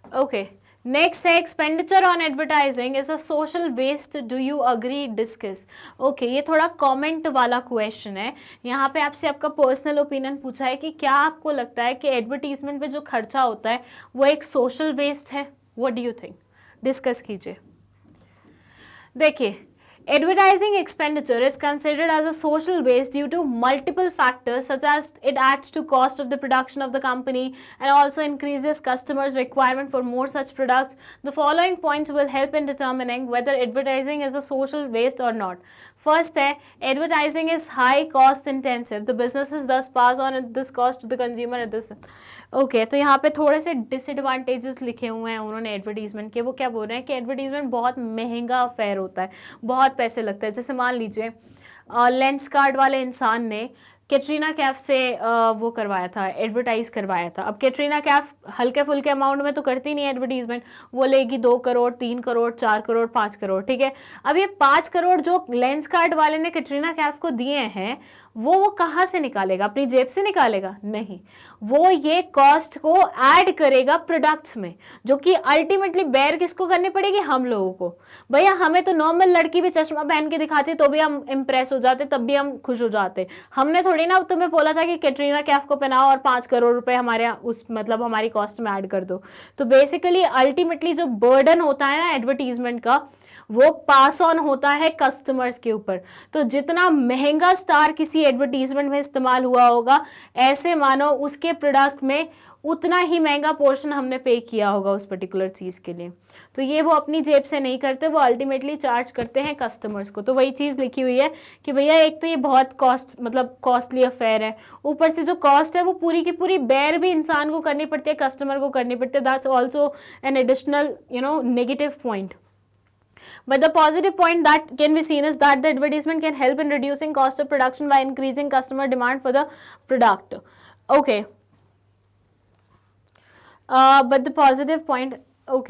Okay. Next है expenditure on advertising is a social waste. Do you agree? Discuss. Okay, ये थोड़ा comment वाला question है। यहाँ पे आपसे आपका पर्सनल ओपिनियन पूछा है कि क्या आपको लगता है कि एडवर्टीजमेंट पे जो खर्चा होता है वो एक सोशल वेस्ट है? What do you think? Discuss कीजिए। देखिए, advertising expenditure is considered as a social waste due to multiple factors, such as it adds to cost of the production of the company and also increases customers' requirement for more such products. The following points will help in determining whether advertising is a social waste or not. First है, advertising is high cost intensive. The businesses thus pass on this cost to the consumer at this. Okay तो यहाँ पे थोड़े से disadvantages लिखे हुए हैं उन्होंने एडवर्टीजमेंट के। वो क्या बोल रहे हैं कि एडवर्टीजमेंट बहुत महंगा अफेयर होता है, बहुत पैसे लगते हैं। जैसे मान लीजिए लेंस कार्ड वाले इंसान ने कैटरीना कैफ से वो करवाया था, एडवर्टाइज करवाया था। अब कैटरीना कैफ हल्के फुल्के अमाउंट में तो करती नहीं है एडवर्टीजमेंट, वो लेगी 2 करोड़, 3 करोड़, 4 करोड़, 5 करोड़, ठीक है। अब ये 5 करोड़ जो लेंस कार्ड वाले ने कैटरीना कैफ को दिए हैं, वो कहाँ से निकालेगा? अपनी जेब से निकालेगा? नहीं, वो ये कॉस्ट को ऐड करेगा प्रोडक्ट्स में, जो कि अल्टीमेटली बेयर किसको करनी पड़ेगी? हम लोगों को। भैया हमें तो नॉर्मल लड़की भी चश्मा पहन के दिखाती तो भी हम इंप्रेस हो जाते, तब भी हम खुश हो जाते। हमने थोड़ी ना तुम्हें बोला था कि कैटरीना कैफ को पहनाओ और 5 करोड़ रुपए हमारे उस मतलब हमारी कॉस्ट में ऐड कर दो। तो बेसिकली अल्टीमेटली जो बर्डन होता है ना एडवर्टीजमेंट का, वो पास ऑन होता है कस्टमर्स के ऊपर। तो जितना महंगा स्टार किसी एडवर्टीजमेंट में इस्तेमाल हुआ होगा, ऐसे मानो उसके प्रोडक्ट में उतना ही महंगा पोर्शन हमने पे किया होगा उस पर्टिकुलर चीज़ के लिए। तो ये वो अपनी जेब से नहीं करते, वो अल्टीमेटली चार्ज करते हैं कस्टमर्स को। तो वही चीज़ लिखी हुई है कि भैया एक तो ये बहुत कॉस्टली अफेयर है, ऊपर से जो कॉस्ट है वो पूरी की पूरी बेयर भी इंसान को करनी पड़ती है, कस्टमर को करनी पड़ती है। That's also an additional negative point. But the positive point that can be seen is that the advertisement can help in reducing cost of production by increasing customer demand for the product. Okay. But the positive point,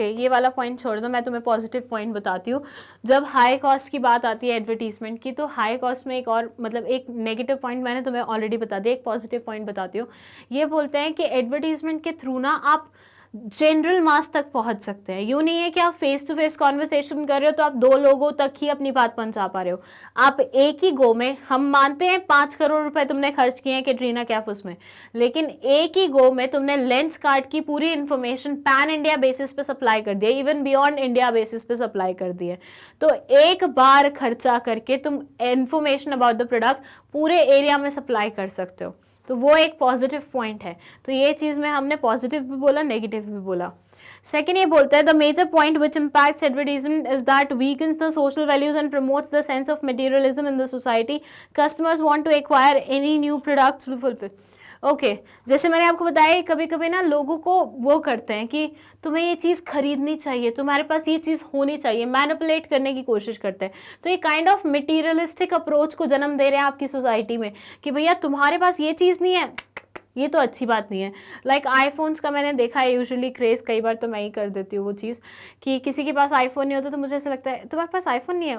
ये वाला point छोड़ दो, मैं तुम्हें positive point बताती हूँ। जब high cost की बात आती है एडवर्टीजमेंट की, तो हाई कॉस्ट में एक और एक नेगेटिव पॉइंट मैंने तुम्हें ऑलरेडी बता दिया, एक पॉजिटिव पॉइंट बताती हूँ। ये बोलते हैं कि एडवर्टीजमेंट के थ्रू ना आप जनरल मास तक पहुंच सकते हैं। यूँ नहीं है कि आप फेस टू फेस कॉन्वर्सेशन कर रहे हो तो आप 2 लोगों तक ही अपनी बात पहुंचा पा रहे हो। आप एक ही गो में, हम मानते हैं 5 करोड़ रुपए तुमने खर्च किए हैं कैटरीना कैफ उसमें, लेकिन एक ही गो में तुमने लेंस कार्ड की पूरी इंफॉर्मेशन पैन इंडिया बेसिस पे सप्लाई कर दिया, इवन बियॉन्ड इंडिया बेसिस पे सप्लाई कर दी है। तो एक बार खर्चा करके तुम इंफॉर्मेशन अबाउट द प्रोडक्ट पूरे एरिया में सप्लाई कर सकते हो। तो वो एक पॉजिटिव पॉइंट है। तो ये चीज़ में हमने पॉजिटिव भी बोला, नेगेटिव भी बोला। सेकेंड ये बोलता है the major point which impacts advertisement is that weakens the social values and promotes the sense of materialism in the society. Customers want to acquire any new product to fulfil. जैसे मैंने आपको बताया, कभी कभी ना लोगों को वो करते हैं कि तुम्हें ये चीज़ खरीदनी चाहिए, तुम्हारे पास ये चीज़ होनी चाहिए, मैनिपुलेट करने की कोशिश करते हैं। तो ये काइंड ऑफ मटीरियलिस्टिक अप्रोच को जन्म दे रहे हैं आपकी सोसाइटी में कि भैया तुम्हारे पास ये चीज़ नहीं है, ये तो अच्छी बात नहीं है। लाइक आईफोन्स का मैंने देखा है यूजुअली क्रेज़, कई बार तो मैं ही कर देती हूँ वो चीज़ कि किसी के पास आईफोन नहीं होता तो मुझे ऐसा लगता है तुम्हारे पास आईफोन नहीं है,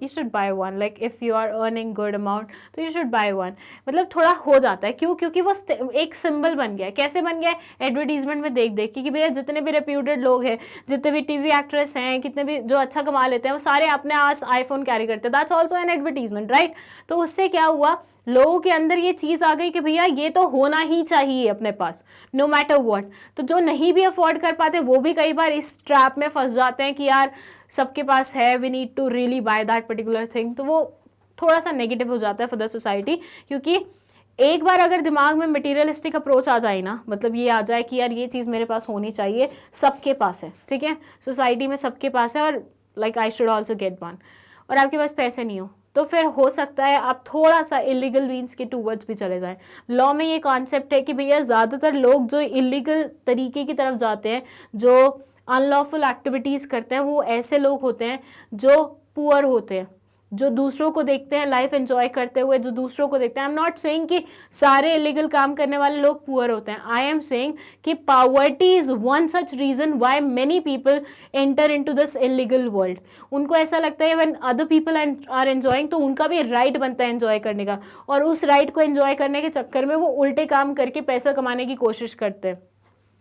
you should buy one, like if you are earning good amount तो यू शुड बाय वन। मतलब थोड़ा हो जाता है, क्यों? क्योंकि वो एक सिंबल बन गया है। कैसे बन गया है? एडवर्टीजमेंट में देख देख के कि भैया जितने भी रेप्यूटेड लोग हैं, जितने भी टीवी एक्ट्रेस हैं, कितने भी जो अच्छा कमा लेते हैं, वो सारे अपने आस आईफोन कैरी करते हैं। That's also an advertisement, right? तो उससे क्या हुआ, लोगों के अंदर ये चीज़ आ गई कि भैया ये तो होना ही चाहिए अपने पास, नो मैटर व्हाट। तो जो नहीं भी अफोर्ड कर पाते वो भी कई बार इस ट्रैप में फंस जाते हैं कि यार सबके पास है, we need to really buy that particular thing. तो वो थोड़ा सा नेगेटिव हो जाता है फॉर द सोसाइटी, क्योंकि एक बार अगर दिमाग में मटीरियलिस्टिक अप्रोच आ जाए ना, मतलब ये आ जाए कि यार ये चीज़ मेरे पास होनी चाहिए, सबके पास है, ठीक है, सोसाइटी में सबके पास है, और like I should also get one, और आपके पास पैसे नहीं हो, तो फिर हो सकता है आप थोड़ा सा इलीगल मीन्स के टूवर्ड्स भी चले जाएं। लॉ में ये कॉन्सेप्ट है कि भैया ज़्यादातर लोग जो इलीगल तरीके की तरफ जाते हैं, जो अनलॉफुल एक्टिविटीज़ करते हैं, वो ऐसे लोग होते हैं जो पुअर होते हैं, जो दूसरों को देखते हैं लाइफ एंजॉय करते हुए, जो दूसरों को देखते हैं। आई एम नॉट सेइंग कि सारे इलीगल काम करने वाले लोग पुअर होते हैं। आई एम सेइंग कि poverty is one such reason why many people enter into this illegal world. उनको ऐसा लगता है when other people are enjoying, तो उनका भी राइट बनता है एंजॉय करने का, और उस राइट को एंजॉय करने के चक्कर में वो उल्टे काम करके पैसा कमाने की कोशिश करते हैं।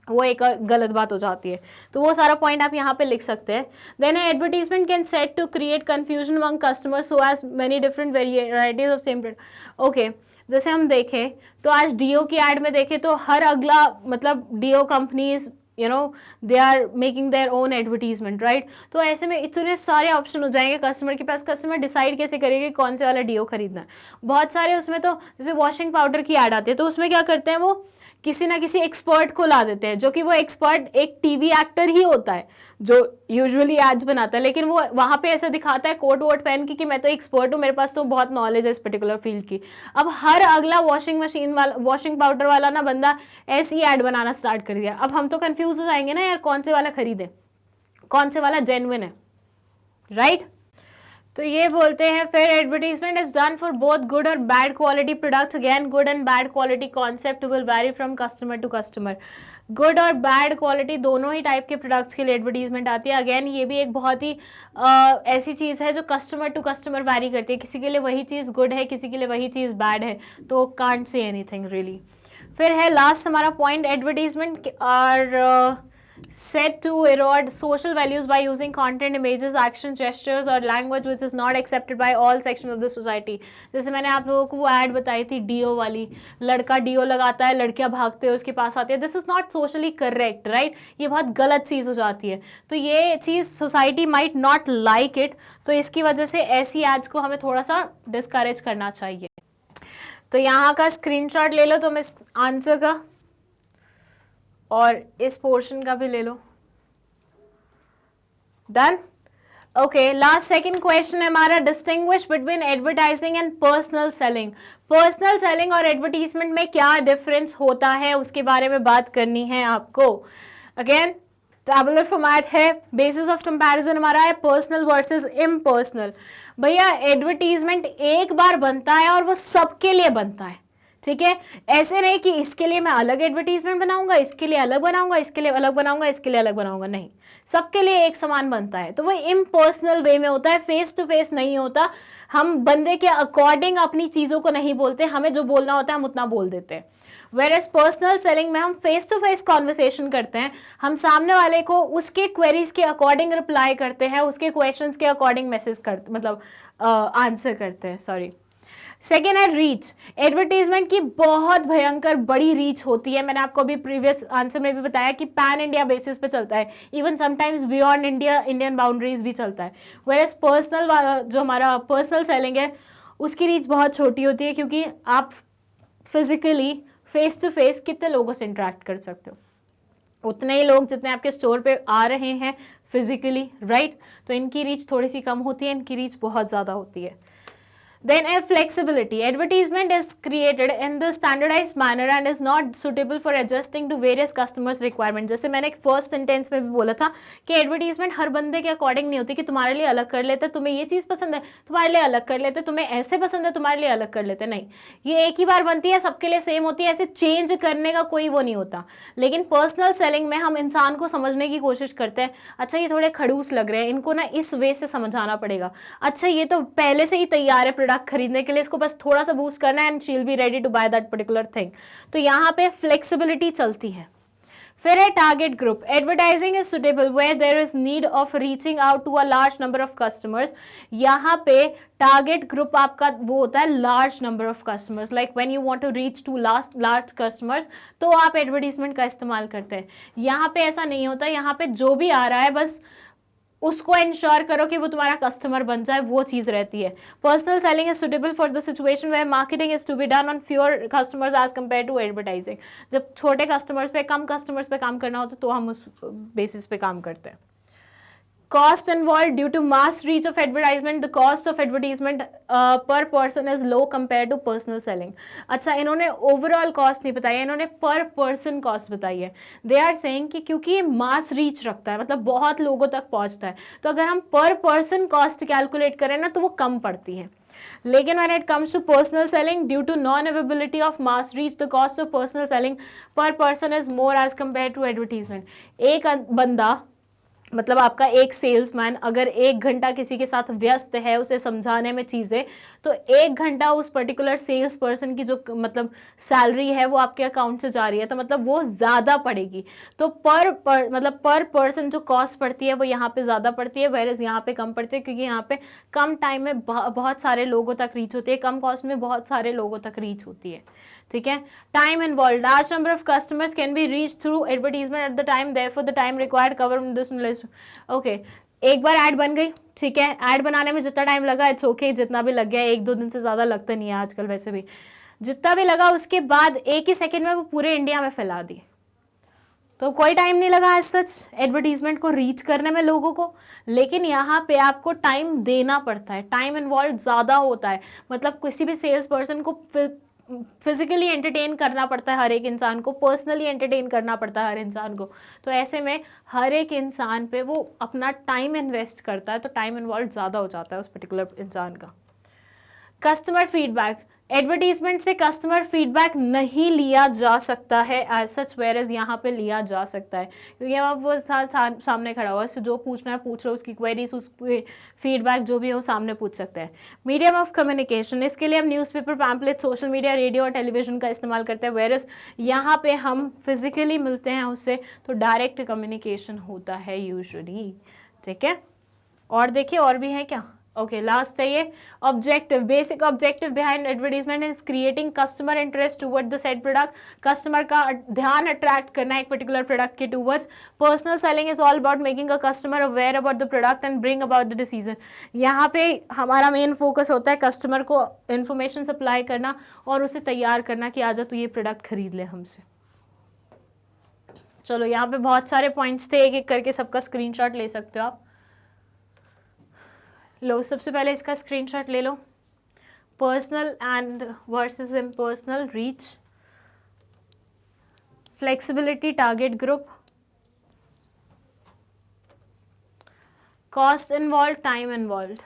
वो एक गलत बात हो जाती है। तो वो सारा पॉइंट आप यहाँ पे लिख सकते हैं। Then advertisement can set to create confusion among customers so as many different varieties of same product. जैसे हम देखें तो आज डीओ की एड में देखें तो हर अगला deo companies they are making their own advertisement, right? तो ऐसे में इतने सारे ऑप्शन हो जाएंगे कस्टमर के पास। कस्टमर डिसाइड कैसे करेंगे कौन से वाला डीओ खरीदना है? बहुत सारे उसमें तो जैसे वॉशिंग पाउडर की ऐड आती है, तो उसमें क्या करते हैं, वो किसी ना किसी एक्सपर्ट को ला देते हैं, जो कि वो एक्सपर्ट एक टीवी एक्टर ही होता है जो यूजुअली एड्स बनाता है, लेकिन वो वहाँ पे ऐसा दिखाता है कोट वोट पहन के कि मैं तो एक्सपर्ट हूँ, मेरे पास तो बहुत नॉलेज है इस पर्टिकुलर फील्ड की। अब हर अगला वॉशिंग पाउडर वाला ना बंदा ऐसी ऐड बनाना स्टार्ट कर दिया। अब हम तो कंफ्यूज हो जाएंगे ना यार, कौन से वाला खरीदें, कौन से वाला जेन्युइन है, राइट? तो ये बोलते हैं फिर advertisement is done for both good और bad quality products. Again good and bad quality concept will vary from customer to customer. Good और बैड क्वालिटी दोनों ही टाइप के प्रोडक्ट्स के लिए एडवर्टीजमेंट आती है। अगेन ये भी एक बहुत ही ऐसी चीज़ है जो कस्टमर टू कस्टमर वैरी करती है, किसी के लिए वही चीज़ गुड है, किसी के लिए वही चीज़ बैड है, तो कांट से एनीथिंग रियली। फिर है लास्ट हमारा point, advertisement are set to erode social values by using content, images, action, gestures और language which is not accepted by all sections of the society। जैसे मैंने आप लोगों को वो ऐड बताई थी डीओ वाली, लड़का डीओ लगाता है, लड़कियां भागते हैं उसके पास आती है, this is not socially correct, right, ये बहुत गलत चीज़ हो जाती है, तो ये चीज़ society might not like it, तो इसकी वजह से ऐसी एड्स को हमें थोड़ा सा डिस्करेज करना चाहिए। तो यहाँ का स्क्रीनशॉट ले लो तुम इस आंसर का और इस पोर्शन का भी ले लो। Done. Okay, last second question है हमारा, distinguish between advertising and personal selling. Personal selling और एडवर्टीजमेंट में क्या डिफरेंस होता है उसके बारे में बात करनी है आपको। अगेन टैबुलर फॉर्मेट है, बेसिस ऑफ कंपैरिजन हमारा है पर्सनल वर्सेस इम्पर्सनल। भैया एडवर्टीजमेंट एक बार बनता है और वो सबके लिए बनता है, ठीक है, ऐसे नहीं कि इसके लिए मैं अलग एडवर्टीजमेंट बनाऊंगा, इसके लिए अलग बनाऊंगा, इसके लिए अलग बनाऊंगा, इसके लिए अलग बनाऊंगा, नहीं, सबके लिए एक समान बनता है। तो वो इम्पर्सनल वे में होता है, फेस टू फेस नहीं होता। हम बंदे के अकॉर्डिंग अपनी चीज़ों को नहीं बोलते, हमें जो बोलना होता है हम उतना बोल देते हैं। वेयरएज पर्सनल सेलिंग में हम फेस टू फेस कॉन्वर्सेशन करते हैं, हम सामने वाले को उसके क्वेरीज के अकॉर्डिंग रिप्लाई करते हैं, उसके क्वेश्चंस के अकॉर्डिंग मैसेज करते, मतलब आंसर करते हैं, सॉरी। सेकेंड है रीच। एडवर्टीजमेंट की बहुत भयंकर बड़ी रीच होती है, मैंने आपको अभी प्रीवियस आंसर में भी बताया कि पैन इंडिया बेसिस पे चलता है, even sometimes beyond India, Indian boundaries भी चलता है। वेयरएज पर्सनल जो हमारा पर्सनल सेलिंग है उसकी रीच बहुत छोटी होती है, क्योंकि आप फिजिकली फेस टू फेस कितने लोगों से इंटरेक्ट कर सकते हो, उतने ही लोग जितने आपके स्टोर पे आ रहे हैं फिजिकली, राइट, तो इनकी रीच थोड़ी सी कम होती है, इनकी रीच बहुत ज़्यादा होती है। Then a flexibility. Advertisement is created in the standardized manner and is not suitable for adjusting to various customers' requirement. जैसे मैंने एक फर्स्ट सेंटेंस में भी बोला था कि एडवर्टीजमेंट हर बंदे के अकॉर्डिंग नहीं होती, कि तुम्हारे लिए अलग कर लेते, तुम्हें ये चीज़ पसंद है तुम्हारे लिए अलग कर लेते, तुम्हें ऐसे पसंद है तुम्हारे लिए अलग कर लेते, नहीं, ये एक ही बार बनती है, सबके लिए सेम होती है, ऐसे चेंज करने का कोई वो नहीं होता। लेकिन पर्सनल सेलिंग में हम इंसान को समझने की कोशिश करते हैं, अच्छा ये थोड़े खड़ूस लग रहे हैं, इनको ना इस वे से समझाना पड़ेगा, अच्छा ये तो पहले से ही तैयार है प्रोडक्ट खरीदने के लिए, इसको बस थोड़ा सा बूस्ट करना है and she will be ready to buy that particular thing. तो यहाँ पे फ्लेक्सिबिलिटी चलती है। फिर है target group. Advertising is suitable where there is need of reaching out to a large number of customers. यहाँ पे टारगेट ग्रुप आपका वो होता है large number of customers, like when you want to reach to large customers, तो आप advertisement का इस्तेमाल करते हैं। यहाँ पे ऐसा नहीं होता, यहाँ पे जो भी आ रहा है बस उसको इंश्योर करो कि वो तुम्हारा कस्टमर बन जाए, वो चीज़ रहती है। Personal selling is suitable for the situation where marketing is to be done on fewer customers as compare to advertising. जब छोटे कस्टमर्स पे, कम कस्टमर्स पे काम करना होता है तो हम उस बेसिस पे काम करते हैं। Cost involved due to mass reach of advertisement, the cost of advertisement per person is low compared to personal selling. अच्छा, इन्होंने ओवरऑल कॉस्ट नहीं बताई है, इन्होंने पर पर्सन कॉस्ट बताई है। दे आर सेइंग कि क्योंकि ये मास रीच रखता है, मतलब बहुत लोगों तक पहुंचता है, तो अगर हम पर पर्सन कॉस्ट कैलकुलेट करें ना तो वो कम पड़ती है। लेकिन when it comes to personal selling, due to non-availability of mass reach, the cost of personal selling per person is more as compared to advertisement. एक बंदा, मतलब आपका एक सेल्समैन अगर 1 घंटा किसी के साथ व्यस्त है उसे समझाने में चीज़ें, तो 1 घंटा उस पर्टिकुलर सेल्स पर्सन की जो मतलब सैलरी है वो आपके अकाउंट से जा रही है, तो मतलब वो ज़्यादा पड़ेगी। तो मतलब पर पर्सन जो कॉस्ट पड़ती है वो यहाँ पे ज़्यादा पड़ती है, वेयरएज यहाँ पे कम पड़ती है, क्योंकि यहाँ पे कम टाइम में बहुत सारे लोगों तक रीच होती है, कम कॉस्ट में बहुत सारे लोगों तक रीच होती है, ठीक है। Time involve, large number of customers can be reach through advertisement at the time, therefore the time required cover this list. Okay, एक बार ऐड बन गई, ठीक है, ऐड बनाने में जितना टाइम लगा इट्स ओके, जितना भी लग गया, 1-2 दिन से ज़्यादा लगता नहीं है आजकल, वैसे भी जितना भी लगा उसके बाद 1 ही सेकेंड में वो पूरे इंडिया में फैला दी, तो कोई टाइम नहीं लगा एज सच एडवर्टीजमेंट को रीच करने में लोगों को। लेकिन यहाँ पे आपको टाइम देना पड़ता है, टाइम इन्वॉल्व ज़्यादा होता है, मतलब किसी भी सेल्स पर्सन को फिजिकली एंटरटेन करना पड़ता है हर एक इंसान को, पर्सनली एंटरटेन करना पड़ता है हर इंसान को। तो ऐसे में हर एक इंसान पे वो अपना टाइम इन्वेस्ट करता है, तो टाइम इन्वॉल्व ज़्यादा हो जाता है उस पर्टिकुलर इंसान का। कस्टमर फीडबैक, एडवर्टीजमेंट से कस्टमर फीडबैक नहीं लिया जा सकता है एज सच, वेयर एज यहाँ पे लिया जा सकता है, क्योंकि अब वो सामने खड़ा हुआ है, जो पूछना है पूछ लो, उसकी क्वेरीज, उसकी फीडबैक जो भी हो सामने पूछ सकते हैं। मीडियम ऑफ कम्युनिकेशन, इसके लिए हम newspaper, pamphlet, social media, radio और टेलीविजन का इस्तेमाल करते हैं, वेयर एज यहाँ पे हम फिजिकली मिलते हैं उससे, तो डायरेक्ट कम्युनिकेशन होता है यूजुअली। ठीक है, और देखिए और भी है क्या। ओके, लास्ट है ये objective. Basic objective behind advertisement is creating customer interest toward the said product, customer का ध्यान अट्रैक्ट करना है एक पर्टिकुलर प्रोडक्ट के towards. Personal selling is all about making a customer aware about the product and bring about the decision. यहाँ पे हमारा main focus होता है कस्टमर को इन्फॉर्मेशन सप्लाई करना और उसे तैयार करना कि आजा तू ये प्रोडक्ट खरीद ले हमसे। चलो, यहाँ पे बहुत सारे पॉइंट्स थे, एक एक करके सबका स्क्रीनशॉट ले सकते हो आप। लो, सबसे पहले इसका स्क्रीनशॉट ले लो। Personal and versus impersonal reach, flexibility, target group, cost involve, time involve,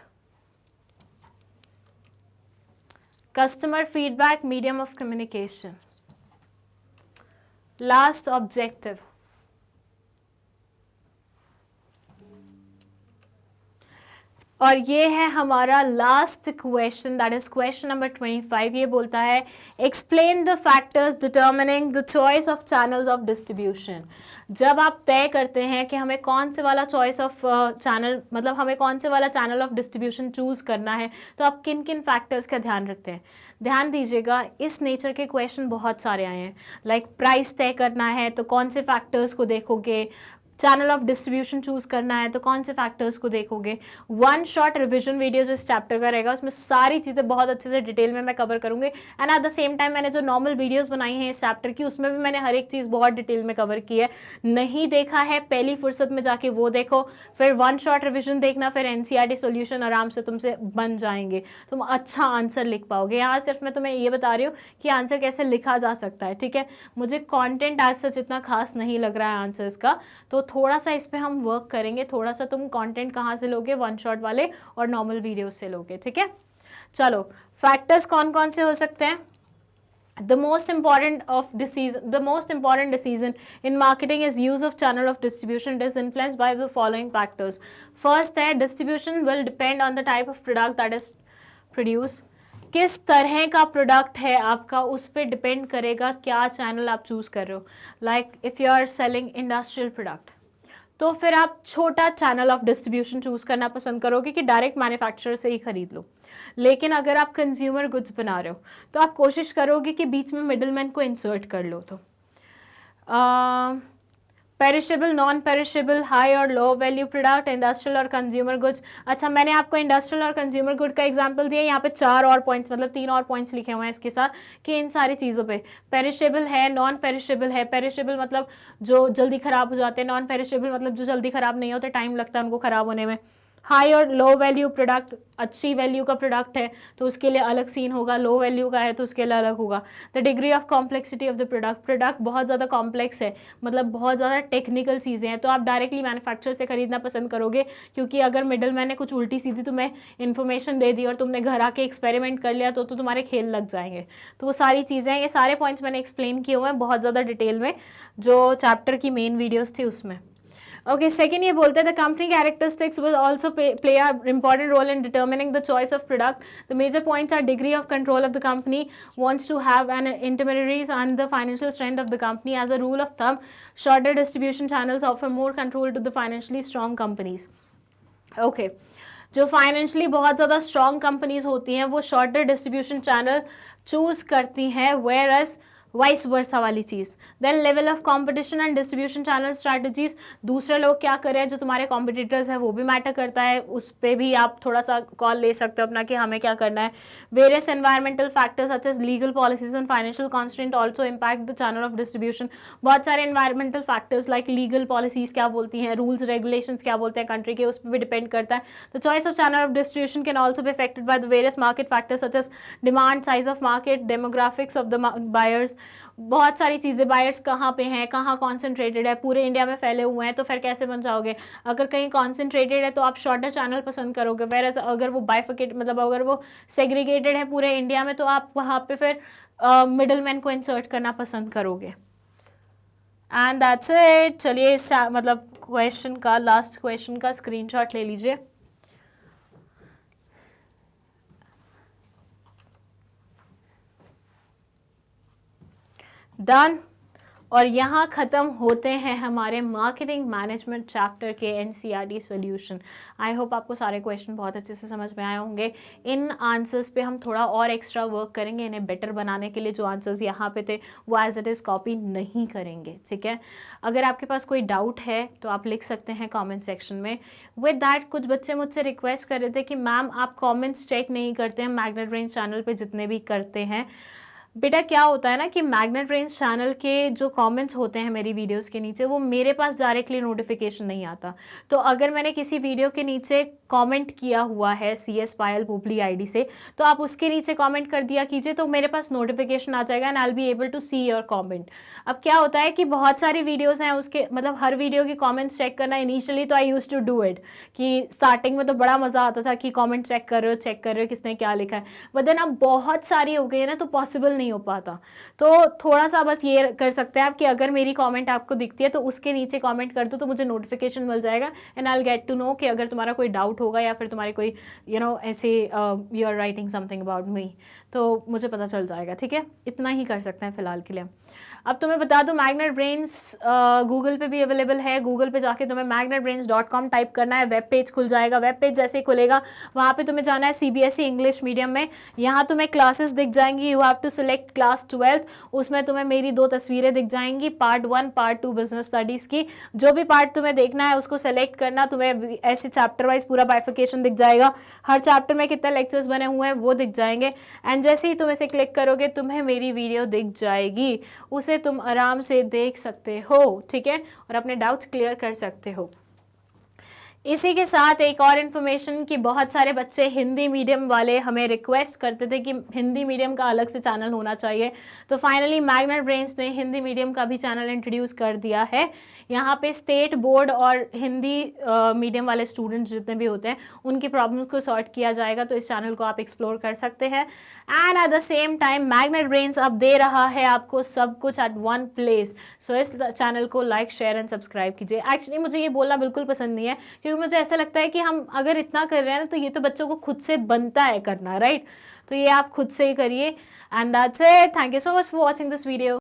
customer feedback, medium of communication, last objective. और ये है हमारा last question, that is question number 25। ये बोलता है explain the factors determining the choice of channels of distribution. जब आप तय करते हैं कि हमें कौन से वाला चॉइस ऑफ चैनल, मतलब हमें कौन से वाला चैनल ऑफ डिस्ट्रीब्यूशन चूज करना है, तो आप किन किन फैक्टर्स का ध्यान रखते हैं। ध्यान दीजिएगा, इस नेचर के क्वेश्चन बहुत सारे आए हैं। लाइक प्राइस तय करना है तो कौन से फैक्टर्स को देखोगे, चैनल ऑफ डिस्ट्रीब्यूशन चूज करना है तो कौन से फैक्टर्स को देखोगे। वन शॉट रिवीजन वीडियो जो इस चैप्टर का रहेगा उसमें सारी चीज़ें बहुत अच्छे से डिटेल में मैं कवर करूंगी। And eight the same time मैंने जो नॉर्मल वीडियोस बनाई हैं इस चैप्टर की, उसमें भी मैंने हर एक चीज़ बहुत डिटेल में कवर की है। नहीं देखा है, पहली फुर्सत में जाके वो देखो, फिर वन शॉट रिविजन देखना, फिर एनसीईआरटी सॉल्यूशन आराम से तुमसे बन जाएंगे, तुम अच्छा आंसर लिख पाओगे। यहाँ सिर्फ मैं तुम्हें ये बता रही हूँ कि आंसर कैसे लिखा जा सकता है। ठीक है, मुझे कॉन्टेंट आज सच इतना खास नहीं लग रहा है आंसर्स का, तो थोड़ा सा इस पर हम वर्क करेंगे। थोड़ा सा तुम कंटेंट कहाँ से लोगे, वन शॉट वाले और नॉर्मल वीडियो से लोगे। ठीक है, चलो फैक्टर्स कौन कौन से हो सकते हैं। The most important decision in marketing is use of channel of distribution. It is influenced by the following factors. First है distribution will depend on the type of product that is produced. किस तरह का product है आपका, उस पर depend करेगा क्या चैनल आप चूज कर रहे हो। Like if you are selling industrial product, तो फिर आप छोटा चैनल ऑफ डिस्ट्रीब्यूशन चूज करना पसंद करोगे कि डायरेक्ट मैन्युफैक्चरर से ही खरीद लो। लेकिन अगर आप कंज्यूमर गुड्स बना रहे हो तो आप कोशिश करोगे कि बीच में मिडलमैन को इंसर्ट कर लो। तो पेरिशेबल, नॉन पेरिशेबल, हाई और लो वैल्यू प्रोडक्ट, इंडस्ट्रियल और कंज्यूमर गुड्स। अच्छा, मैंने आपको इंडस्ट्रियल और कंज्यूमर गुड का एग्जांपल दिया, यहाँ पे 4 और पॉइंट्स, मतलब 3 और पॉइंट्स लिखे हुए हैं इसके साथ कि इन सारी चीज़ों पे पेरिशेबल है, नॉन पेरिशेबल है। पेरिशेबल मतलब जो जल्दी ख़राब हो जाते हैं, नॉन पेरिशेबल मतलब जो जल्दी ख़राब नहीं होते, टाइम लगता है उनको ख़राब होने में। हाई और लो वैल्यू प्रोडक्ट, अच्छी वैल्यू का प्रोडक्ट है तो उसके लिए अलग सीन होगा, लो वैल्यू का है तो उसके लिए अलग होगा। The degree of complexity of the product, product बहुत ज़्यादा कॉम्प्लेक्स है, मतलब बहुत ज़्यादा टेक्निकल चीज़ें हैं, तो आप डायरेक्टली मैन्युफैक्चरर से खरीदना पसंद करोगे, क्योंकि अगर मिडल मैन ने कुछ उल्टी सीधी तुम्हें इन्फॉर्मेशन दे दी और तुमने घर आके एक्सपेरिमेंट कर लिया तो तुम्हारे खेल लग जाएंगे। तो वो सारी चीज़ें हैं, ये सारे पॉइंट्स मैंने एक्सप्लेन किए हुए हैं बहुत ज़्यादा डिटेल में जो चैप्टर की मेन वीडियोज़ थी उसमें। ओके, सेकेंड ये बोलते हैं the company characteristics will also play a important role in determining the choice of product. The major points are degree of control of the company wants to have an intermediaries and the financial strength of the company. As a rule of thumb, shorter distribution channels offer more control to the financially strong companies. Okay, जो financially बहुत ज़्यादा strong companies होती हैं वो shorter distribution channel choose करती हैं, where as vice versa वाली चीज़। Then level of competition and distribution channel strategies, दूसरे लोग क्या कर रहे हैं, जो तुम्हारे कॉम्पिटिटर्स हैं वो भी मैटर करता है, उस पर भी आप थोड़ा सा कॉल ले सकते हो अपना कि हमें क्या करना है। Various environmental factors such as legal policies and financial constant also impact the channel of distribution. बहुत सारे environmental factors like legal policies क्या बोलती हैं, रूल्स रेगुलेशंस क्या बोलते हैं कंट्री के, उस पर भी डिपेंड करता है। तो choice of channel of distribution can also be affected by the various market factors such as demand, size of market, demographics of the buyers. बहुत सारी चीज़ें, बायर्स कहाँ पे हैं, कहाँ कॉन्सेंट्रेटेड है, पूरे इंडिया में फैले हुए हैं, तो फिर कैसे बन जाओगे। अगर कहीं कॉन्सेंट्रेटेड है तो आप शॉर्टर चैनल पसंद करोगे, वेयर अगर वो बाइफिकेट मतलब अगर वो सेग्रीगेटेड है पूरे इंडिया में तो आप वहाँ पे फिर मिडल मैन को इंसर्ट करना पसंद करोगे। And that's it. चलिए इस मतलब क्वेश्चन का, लास्ट क्वेश्चन का स्क्रीनशॉट ले लीजिए। डन। और यहाँ ख़त्म होते हैं हमारे मार्केटिंग मैनेजमेंट चैप्टर के एनसीईआरटी सॉल्यूशन। आई होप आपको सारे क्वेश्चन बहुत अच्छे से समझ में आए होंगे। इन आंसर्स पे हम थोड़ा और एक्स्ट्रा वर्क करेंगे इन्हें बेटर बनाने के लिए। जो आंसर्स यहाँ पे थे वो एज इट इज़ कॉपी नहीं करेंगे, ठीक है। अगर आपके पास कोई डाउट है तो आप लिख सकते हैं कॉमेंट सेक्शन में। विद दैट कुछ बच्चे मुझसे रिक्वेस्ट कर रहे थे कि मैम आप कॉमेंट्स चेक नहीं करते हैं मैग्नेट ब्रेन्स चैनल पर, जितने भी करते हैं। बेटा क्या होता है ना कि मैग्नेट ब्रेन्स चैनल के जो कमेंट्स होते हैं मेरी वीडियोस के नीचे, वो मेरे पास डायरेक्टली नोटिफिकेशन नहीं आता। तो अगर मैंने किसी वीडियो के नीचे कमेंट किया हुआ है CS पायल पोपली आईडी से, तो आप उसके नीचे कमेंट कर दिया कीजिए तो मेरे पास नोटिफिकेशन आ जाएगा and I will be able to see your comment. अब क्या होता है कि बहुत सारी वीडियोज़ हैं, उसके मतलब हर वीडियो के कॉमेंट्स चेक करना इनिशियली तो आई यूज टू डू इट, कि स्टार्टिंग में तो बड़ा मज़ा आता था कि कॉमेंट चेक कर रहे हो किसने क्या लिखा है। बट देन अब बहुत सारी हो गई है ना, तो पॉसिबल नहीं हो पाता। तो थोड़ा सा बस ये कर सकते हैं आप कि अगर मेरी कमेंट आपको दिखती है तो उसके नीचे कमेंट कर दो तो मुझे नोटिफिकेशन मिल जाएगा and I will get to know कि अगर तुम्हारा कोई डाउट होगा या फिर तुम्हारी कोई ऐसे you are writing something about me, तो मुझे पता चल जाएगा, ठीक है। इतना ही कर सकते हैं फिलहाल के लिए। अब तुम्हें बता दूं मैग्नेट ब्रेन्स गूगल पे भी अवेलेबल है। गूगल पे जाके तुम्हें magnetbrains.com टाइप करना है, वेब पेज खुल जाएगा। वेब पेज जैसे ही खुलेगा वहाँ पे तुम्हें जाना है CBSE इंग्लिश मीडियम में। यहाँ तुम्हें क्लासेस दिख जाएंगी, you have to select class 12। उसमें तुम्हें मेरी 2 तस्वीरें दिख जाएंगी, पार्ट 1 पार्ट 2 बिजनेस स्टडीज़ की। जो भी पार्ट तुम्हें देखना है उसको सेलेक्ट करना, तुम्हें ऐसे चैप्टर वाइज पूरा बाइफिकेशन दिख जाएगा। हर चैप्टर में कितने लेक्चर्स बने हुए हैं वो दिख जाएंगे एंड जैसे ही तुम इसे क्लिक करोगे तुम्हें मेरी वीडियो दिख जाएगी, उसे तुम आराम से देख सकते हो, ठीक है, और अपने डाउट्स क्लियर कर सकते हो। इसी के साथ एक और इन्फॉर्मेशन कि बहुत सारे बच्चे हिंदी मीडियम वाले हमें रिक्वेस्ट करते थे कि हिंदी मीडियम का अलग से चैनल होना चाहिए, तो फाइनली मैग्नेट ब्रेन्स ने हिंदी मीडियम का भी चैनल इंट्रोड्यूस कर दिया है। यहाँ पे स्टेट बोर्ड और हिंदी मीडियम वाले स्टूडेंट्स जितने भी होते हैं उनकी प्रॉब्लम्स को सॉर्ट किया जाएगा, तो इस चैनल को आप एक्सप्लोर कर सकते हैं। And eight the same time magnet brains अब दे रहा है आपको सब कुछ एट वन प्लेस। सो इस चैनल को लाइक शेयर एंड सब्सक्राइब कीजिए। एक्चुअली मुझे ये बोलना बिल्कुल पसंद नहीं है क्योंकि मुझे ऐसा लगता है कि हम अगर इतना कर रहे हैं ना तो ये तो बच्चों को खुद से बनता है करना, राइट। तो ये आप खुद से ही करिए and that's it. Thank you so much for watching this video.